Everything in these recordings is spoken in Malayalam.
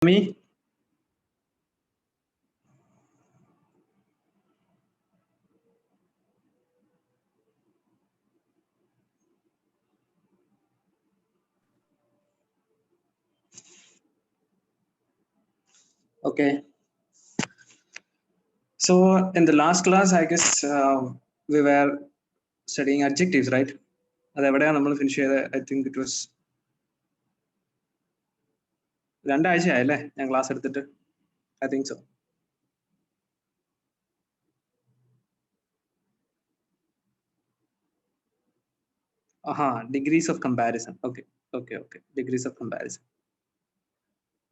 Me? Okay. So in the last class, I guess we were studying adjectives, right? Finish. I think it was 2 ആഴ്ചയായല്ലേ ഞാൻ ക്ലാസ് എടുത്തിട്ട്. I think so. Degrees of comparison. Okay. Degrees of comparison.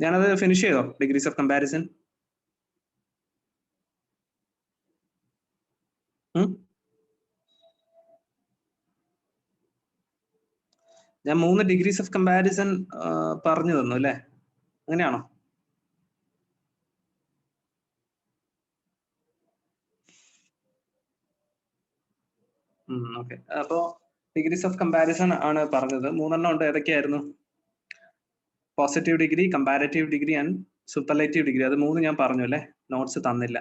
ഞാനത് ഫിനിഷ് ചെയ്തോ ഡിഗ്രീസ് ഓഫ് കമ്പാരിസൺ? ഞാൻ 3 ഡിഗ്രീസ് ഓഫ് കമ്പാരിസൺ പറഞ്ഞു തന്നു അല്ലേ? അങ്ങനെയാണോ? ഓക്കെ. അപ്പോ ഡിഗ്രീസ് ഓഫ് കമ്പാരിസൺ ആണ് പറഞ്ഞത്. 3 ഉണ്ട്. ഏതൊക്കെയായിരുന്നു? Positive degree, comparative degree and superlative degree. അത് 3 ഞാൻ പറഞ്ഞു അല്ലേ? നോട്ട്സ് തന്നില്ല.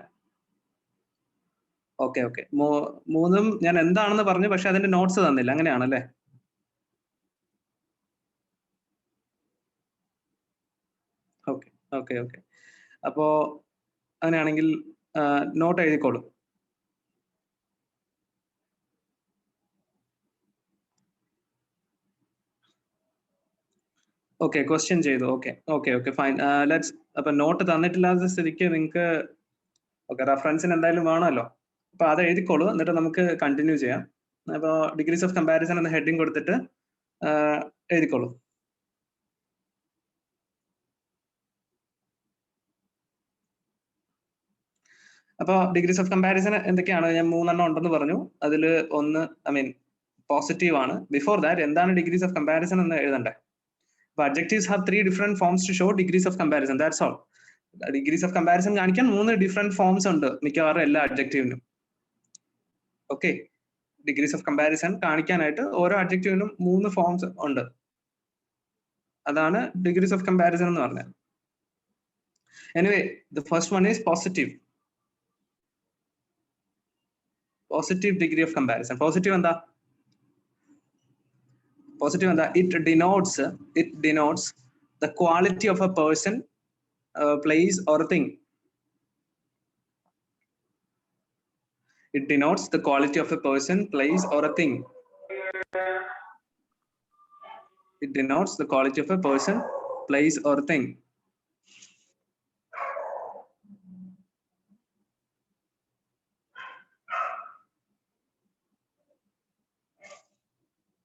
ഓക്കെ. 3ഉം ഞാൻ എന്താണെന്ന് പറഞ്ഞു, പക്ഷെ അതിന്റെ നോട്ട്സ് തന്നില്ല. അങ്ങനെയാണല്ലേ? ഓക്കെ. അപ്പോ അങ്ങനെയാണെങ്കിൽ നോട്ട് എഴുതിക്കോളൂ. ഓക്കെ, ക്വസ്റ്റ്യൻ ചെയ്തു. Okay fine. ലെറ്റ്സ്. അപ്പൊ നോട്ട് തന്നിട്ടില്ലാത്ത സ്ഥിതിക്ക് നിങ്ങൾക്ക് റെഫറൻസിന് എന്തായാലും വേണമല്ലോ. അപ്പൊ അത് എഴുതിക്കോളൂ, എന്നിട്ട് നമുക്ക് കണ്ടിന്യൂ ചെയ്യാം. അപ്പോ ഡിഗ്രീസ് ഓഫ് കമ്പാരിസൺ എന്ന ഹെഡിങ് കൊടുത്തിട്ട് എഴുതിക്കോളൂ. അപ്പോൾ ഡിഗ്രീസ് ഓഫ് കമ്പാരിസൺ എന്തൊക്കെയാണ്? ഞാൻ 3 ഉണ്ടെന്ന് പറഞ്ഞു. അതിൽ ഒന്ന് പോസിറ്റീവ് ആണ്. ബിഫോർ ദാറ്റ് എന്താണ് ഡിഗ്രീസ് ഓഫ് കമ്പാരിസൺ എന്ന് എഴുതണ്ടേ? അപ്പൊ adjectives have 3 different forms to show degrees of comparison. That's all. Degrees of comparison കാണിക്കാൻ 3 ഡിഫറെന്റ് ഫോംസ് ഉണ്ട് മിക്കവാറും എല്ലാ അഡ്ജക്റ്റീവിനും. ഓക്കെ, ഡിഗ്രീസ് ഓഫ് കമ്പാരിസൺ കാണിക്കാനായിട്ട് ഓരോ അഡ്ജക്റ്റീവിനും 3 ഫോംസ് ഉണ്ട്. അതാണ് ഡിഗ്രീസ് ഓഫ് കമ്പാരിസൺ എന്ന് പറഞ്ഞത്. Anyway, the first one is positive. Positive degree of comparison. Positive എന്താ? It denotes the quality of a person, place or thing. It denotes the quality of a person, place or a thing. It denotes the quality of a person, place or thing.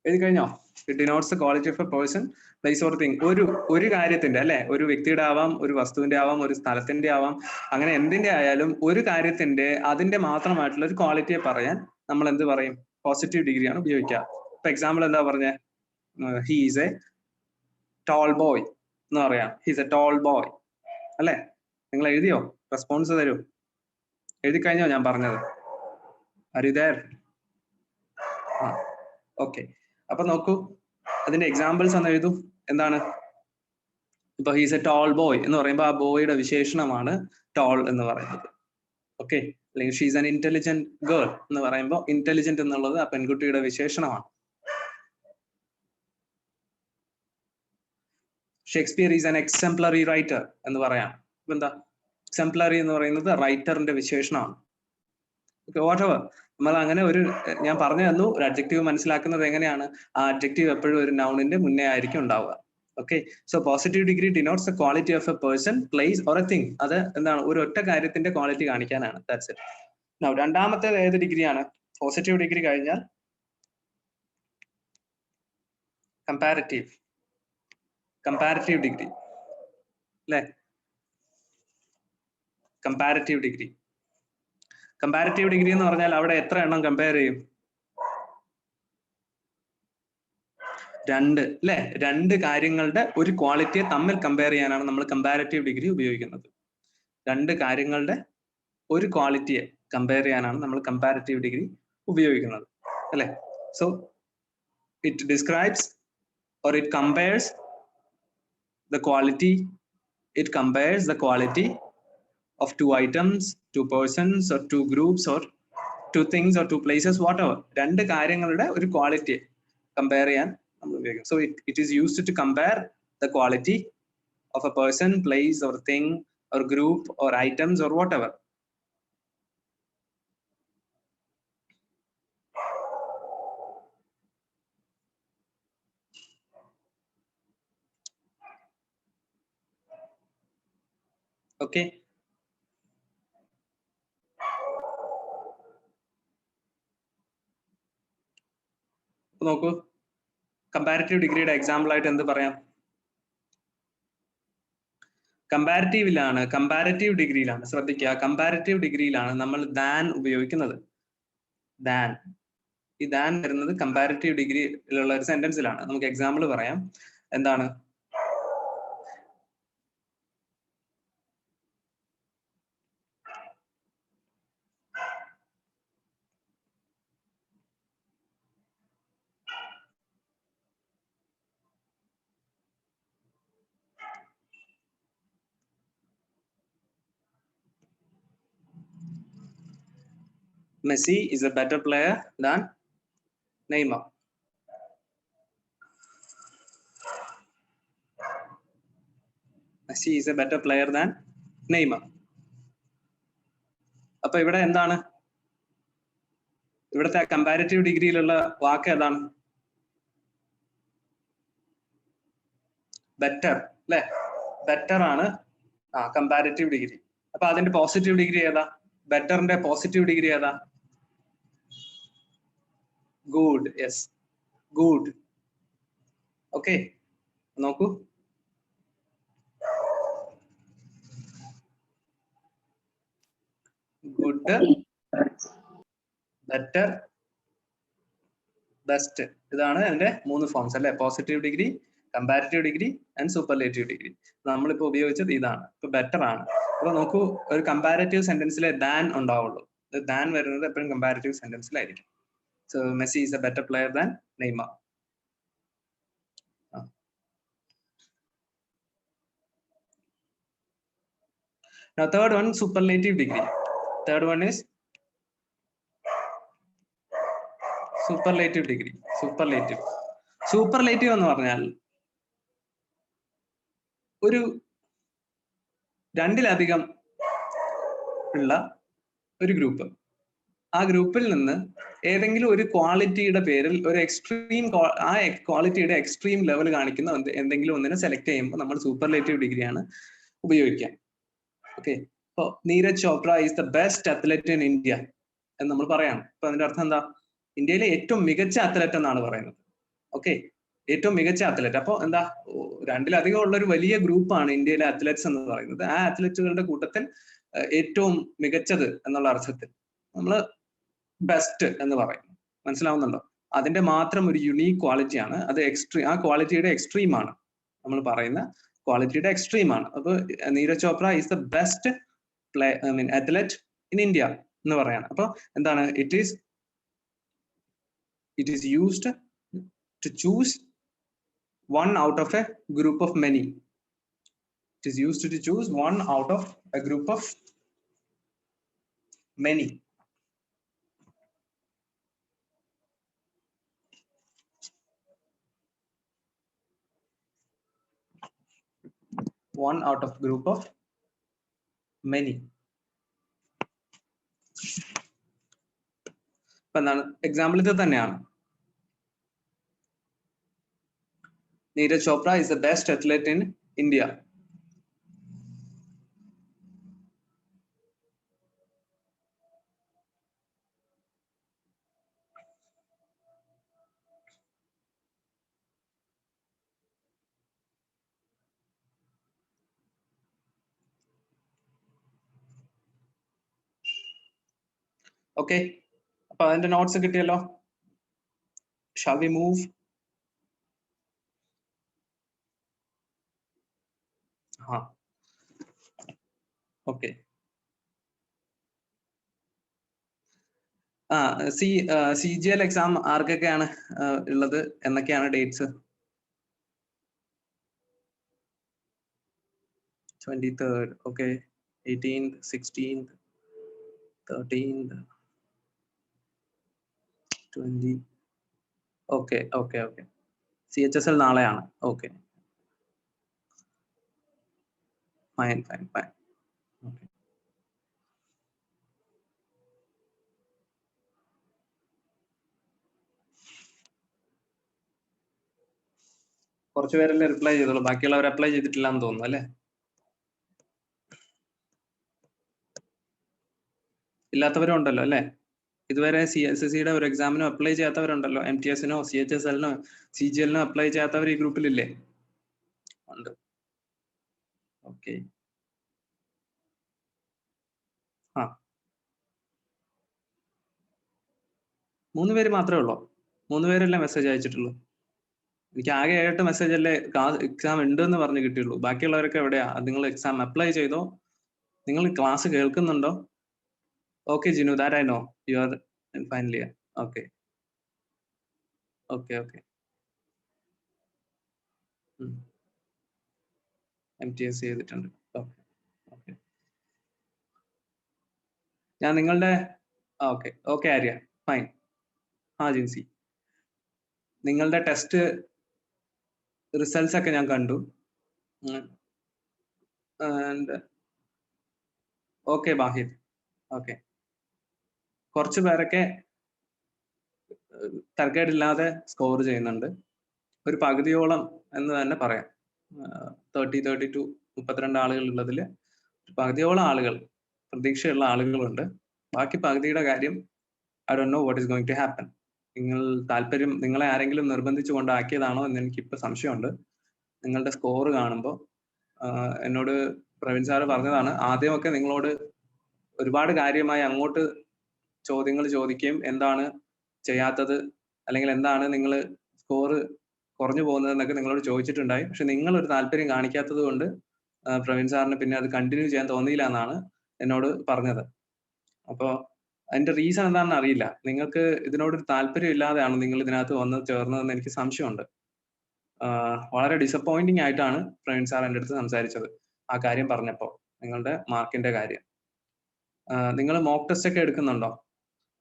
എഴുതി കഴിഞ്ഞോ? It denotes the quality of a person, place or thing. ഒരു കാര്യത്തിന്റെ അല്ലെ, ഒരു വ്യക്തിയുടെ ആവാം, ഒരു വസ്തുവിന്റെ ആവാം, ഒരു സ്ഥലത്തിന്റെ ആവാം, അങ്ങനെ എന്തിന്റെ ആയാലും ഒരു കാര്യത്തിന്റെ അതിന്റെ മാത്രമായിട്ടുള്ള ഒരു ക്വാളിറ്റിയെ പറയാൻ നമ്മൾ എന്ത് പറയും? പോസിറ്റീവ് ഡിഗ്രിയാണ് ഉപയോഗിക്കുക. ഇപ്പൊ എക്സാമ്പിൾ എന്താ പറഞ്ഞേ? He is A toll boy എന്ന് പറയാം. ഹീസ് എ ടോൾ ബോയ് അല്ലെ? നിങ്ങൾ എഴുതിയോ? റെസ്പോൺസ് തരൂ. എഴുതി കഴിഞ്ഞോ ഞാൻ പറഞ്ഞത്? Are you there? ഓക്കെ. അപ്പൊ നോക്കൂ, അതിന്റെ എക്സാമ്പിൾസ് ഒന്ന് എഴുതൂ. എന്താണ്? ഇപ്പൊ ഹീസ് എ ടോൾ ബോയ് എന്ന് പറയുമ്പോൾ ആ ബോയുടെ വിശേഷണമാണ് ടോൾ എന്ന് പറയുന്നത്. ഓക്കെ. അല്ലെങ്കിൽ ഷീസ് ആൻ ഇന്റലിജന്റ് ഗേൾ എന്ന് പറയുമ്പോൾ ഇന്റലിജന്റ് എന്നുള്ളത് ആ പെൺകുട്ടിയുടെ വിശേഷണമാണ്. Shakespeare is an exemplary writer എന്ന് പറയാം. എന്താ എക്സംപ്ലറി എന്ന് പറയുന്നത്? റൈറ്ററിന്റെ വിശേഷണമാണ്. വാട്ടെവർ, നമ്മൾ അങ്ങനെ ഞാൻ പറഞ്ഞു തന്നു ഒരു അഡ്ജക്റ്റീവ് മനസ്സിലാക്കുന്നത് എങ്ങനെയാണ്. ആ അഡ്ജക്റ്റീവ് എപ്പോഴും ഒരു നൗണിന്റെ മുന്നേ ആയിരിക്കും ഉണ്ടാവുക. Okay. So positive degree denotes the quality of A person, place or A thing. അത് എന്താണ്? ഒരു ഒറ്റ കാര്യത്തിന്റെ ക്വാളിറ്റി കാണിക്കാനാണ്. That's it. നൗ രണ്ടാമത്തേത് ഏത് ഡിഗ്രിയാണ്? പോസിറ്റീവ് ഡിഗ്രി കഴിഞ്ഞാൽ കമ്പാരറ്റീവ് ഡിഗ്രി അല്ലെ? കമ്പാരറ്റീവ് ഡിഗ്രി എന്ന് പറഞ്ഞാൽ അവിടെ എത്ര എണ്ണം കമ്പയർ ചെയ്യും? 2 അല്ലെ? 2 കാര്യങ്ങളുടെ ഒരു ക്വാളിറ്റിയെ തമ്മിൽ കമ്പയർ ചെയ്യാനാണ് നമ്മൾ കമ്പാരറ്റീവ് ഡിഗ്രി ഉപയോഗിക്കുന്നത്. 2 കാര്യങ്ങളുടെ ഒരു ക്വാളിറ്റിയെ കമ്പയർ ചെയ്യാനാണ് നമ്മൾ കമ്പാരറ്റീവ് ഡിഗ്രി ഉപയോഗിക്കുന്നത് അല്ലെ? So it describes or it compares the quality It compares the quality of 2 items, 2 persons, or 2 groups, or 2 things, or 2 places, whatever. രണ്ട് കാര്യങ്ങളുടെ ഒരു ക്വാളിറ്റി കമ്പയർ ചെയ്യാൻ നമ്മൾ ഉപയോഗിക്കും. So it is used to compare the quality of a person, place, or thing, or group, or items, or whatever. Okay. നോക്കൂ, കമ്പാരിറ്റീവ് ഡിഗ്രിയുടെ എക്സാമ്പിൾ ആയിട്ട് എന്ത് പറയാം? കമ്പാരിറ്റീവ് ഡിഗ്രിയിലാണ്, ശ്രദ്ധിക്കുക, കമ്പാരിറ്റീവ് ഡിഗ്രിയിലാണ് നമ്മൾ ദാൻ ഉപയോഗിക്കുന്നത്. ദാൻ, ഈ ദാൻ വരുന്നത് കമ്പാരിറ്റീവ് ഡിഗ്രിയിലുള്ള ഒരു സെന്റൻസിലാണ്. നമുക്ക് എക്സാമ്പിൾ പറയാം. എന്താണ്? Messi is a better player than Neymar. Messi is a better player than Neymar. അപ്പൊ ഇവിടെ എന്താണ്? ഇവിടുത്തെ കമ്പാരിറ്റീവ് ഡിഗ്രിയിലുള്ള വാക്ക് ഏതാണ്? ബെറ്റർ, അല്ലെ? ബെറ്റർ ആണ് കമ്പാരിറ്റീവ് ഡിഗ്രി. അപ്പൊ അതിന്റെ പോസിറ്റീവ് ഡിഗ്രി ഏതാ? ബെറ്ററിന്റെ പോസിറ്റീവ് ഡിഗ്രി ഏതാ? ഗുഡ്. Yes, good. ഓക്കെ, നോക്കൂ, ഗുഡ്, ബെറ്റർ, ബെസ്റ്റ്. ഇതാണ് അതിന്റെ 3 ഫോംസ്, അല്ലെ? Positive degree, comparative degree and superlative degree. നമ്മളിപ്പോ ഉപയോഗിച്ചത് ഇതാണ്. ഇപ്പൊ ബെറ്റർ ആണ്. അപ്പൊ നോക്കൂ, ഒരു കമ്പാരിറ്റീവ് സെന്റൻസിലെ ദാൻ ഉണ്ടാവുള്ളൂ. ദാൻ വരുന്നത് എപ്പോഴും comparative സെന്റൻസിലായിരിക്കും. So Messi is a better player than Neymar. Now third one, superlative degree. Third one is superlative degree. Superlative എന്ന് പറഞ്ഞാൽ ഒരു രണ്ടിലധികം ഉള്ള ഒരു ഗ്രൂപ്പ്. ആ ഗ്രൂപ്പിൽ നിന്ന് ഏതെങ്കിലും ഒരു ക്വാളിറ്റിയുടെ പേരിൽ ഒരു എക്സ്ട്രീം, ആ ക്വാളിറ്റിയുടെ എക്സ്ട്രീം ലെവൽ കാണിക്കുന്ന എന്തെങ്കിലും ഒന്നിനെ സെലക്ട് ചെയ്യുമ്പോൾ നമ്മൾ സൂപ്പർലേറ്റീവ് ഡിഗ്രിയാണ് ഉപയോഗിക്കുക. ഓക്കെ, ഇപ്പൊ Neeraj Chopra is the best athlete in India എന്ന് നമ്മൾ പറയാണ്. അപ്പൊ അതിന്റെ അർത്ഥം എന്താ? ഇന്ത്യയിലെ ഏറ്റവും മികച്ച അത്ലറ്റ് എന്നാണ് പറയുന്നത്. ഓക്കെ, ഏറ്റവും മികച്ച അത്ലറ്റ്. അപ്പൊ എന്താ? രണ്ടിലധികം ഉള്ള ഒരു വലിയ ഗ്രൂപ്പാണ് ഇന്ത്യയിലെ അത്ലറ്റ്സ് എന്ന് പറയുന്നത്. ആ അത്ലറ്റുകളുടെ കൂട്ടത്തിൽ ഏറ്റവും മികച്ചത് എന്നുള്ള അർത്ഥത്തിൽ നമ്മൾ ബെസ്റ്റ് എന്ന് പറയും. മനസ്സിലാവുന്നുണ്ടോ? അതിന്റെ മാത്രം ഒരു യുണീക് ക്വാളിറ്റിയാണ് അത്. ആ ക്വാളിറ്റിയുടെ എക്സ്ട്രീം ആണ് നമ്മൾ പറയുന്ന ക്വാളിറ്റിയുടെ എക്സ്ട്രീം ആണ്. അപ്പൊ Neeraj Chopra is the best athlete in India എന്ന് പറയാണ്. അപ്പൊ എന്താണ്? It is used to choose one out of a group of many. It is used to choose one out of a group of many. One out of group of many. ഇപ്പൊ എന്താണ്? എക്സാമ്പിൾ ഇത് തന്നെയാണ്. Neeraj Chopra is the best athlete in India. Okay, അപ്പൊ അതിന്റെ നോട്ട്സ് കിട്ടിയല്ലോ. Shall we move? Okay. CGL exam ആർക്കൊക്കെയാണ് ഉള്ളത്? എന്നൊക്കെയാണ് dates? 23rd, okay. 18th, 16th, 13th, 20. Okay. CHSL നാളെയാണ്. Okay. Fine. Okay. കുറച്ച് പേരല്ലേ റിപ്ലൈ ചെയ്തോളൂ, ബാക്കിയുള്ളവർ അപ്ലൈ ചെയ്തിട്ടില്ല എന്ന് തോന്നുന്നു അല്ലേ? ഇല്ലാത്തവരും ഉണ്ടല്ലോ അല്ലേ? ഇതുവരെ CSSCയുടെ ഒരു എക്സാമിനും അപ്ലൈ ചെയ്യാത്തവരുണ്ടല്ലോ. MTSനോ CHSLനോ CGLനോ അപ്ലൈ ചെയ്യാത്തവർ ഈ ഗ്രൂപ്പിലില്ലേ? ഉണ്ട്. ഓക്കെ. ആ 3 പേര് മാത്രമേ ഉള്ളൂ? 3 പേരല്ലേ മെസ്സേജ് അയച്ചിട്ടുള്ളൂ? എനിക്ക് ആകെ 7 മെസ്സേജ് അല്ലേ എക്സാം ഉണ്ട് എന്ന് പറഞ്ഞ് കിട്ടിയുള്ളൂ. ബാക്കിയുള്ളവരൊക്കെ എവിടെയാ? നിങ്ങൾ എക്സാം അപ്ലൈ ചെയ്തോ? നിങ്ങൾ ക്ലാസ് കേൾക്കുന്നുണ്ടോ? Okay Jinu, that I know you are in final year. Okay. MTS ചെയ്തിട്ടുണ്ട്. ഓക്കെ. ഞാൻ നിങ്ങളുടെ ഓക്കെ ആര്യ, ഫൈൻ. ജിൻസി, നിങ്ങളുടെ ടെസ്റ്റ് റിസൾട്ട്സ് ഒക്കെ ഞാൻ കണ്ടു. Okay Bahir, okay. കുറച്ച് പേരൊക്കെ തർക്കമില്ലാതെ സ്കോർ ചെയ്യുന്നുണ്ട്. ഒരു പകുതിയോളം എന്ന് തന്നെ പറയാം. 32 ആളുകൾ ഉള്ളതിൽ പകുതിയോളം ആളുകൾ, പ്രതീക്ഷയുള്ള ആളുകളുണ്ട്. ബാക്കി പകുതിയുടെ കാര്യം I don't know what is going to happen. നിങ്ങളെ ആരെങ്കിലും നിർബന്ധിച്ചു കൊണ്ടാക്കിയതാണോ എന്ന് എനിക്കിപ്പോൾ സംശയമുണ്ട്. നിങ്ങളുടെ സ്കോർ കാണുമ്പോൾ എന്നോട് പ്രവീൺ സാറ് പറഞ്ഞതാണ്, ആദ്യമൊക്കെ നിങ്ങളോട് ഒരുപാട് കാര്യമായി അങ്ങോട്ട് ചോദ്യങ്ങൾ ചോദിക്കുകയും എന്താണ് ചെയ്യാത്തത്, അല്ലെങ്കിൽ എന്താണ് നിങ്ങൾ സ്കോർ കുറഞ്ഞു പോകുന്നത് എന്നൊക്കെ നിങ്ങളോട് ചോദിച്ചിട്ടുണ്ടായി. പക്ഷെ നിങ്ങൾ ഒരു താല്പര്യം കാണിക്കാത്തത് കൊണ്ട് പ്രവീൺ സാറിന് പിന്നെ അത് കണ്ടിന്യൂ ചെയ്യാൻ തോന്നിയില്ല എന്നാണ് എന്നോട് പറഞ്ഞത്. അപ്പോൾ അതിന്റെ റീസൺ എന്താണെന്ന് അറിയില്ല. നിങ്ങൾക്ക് ഇതിനോടൊരു താല്പര്യം ഇല്ലാതെയാണ് നിങ്ങൾ ഇതിനകത്ത് വന്ന് ചേർന്നതെന്ന് എനിക്ക് സംശയമുണ്ട്. വളരെ ഡിസപ്പോയിന്റിംഗ് ആയിട്ടാണ് പ്രവീൺ സാർ എൻ്റെ അടുത്ത് സംസാരിച്ചത് ആ കാര്യം പറഞ്ഞപ്പോൾ, നിങ്ങളുടെ മാർക്കിന്റെ കാര്യം. നിങ്ങൾ മോക്ക് ടെസ്റ്റ് ഒക്കെ എടുക്കുന്നുണ്ടോ?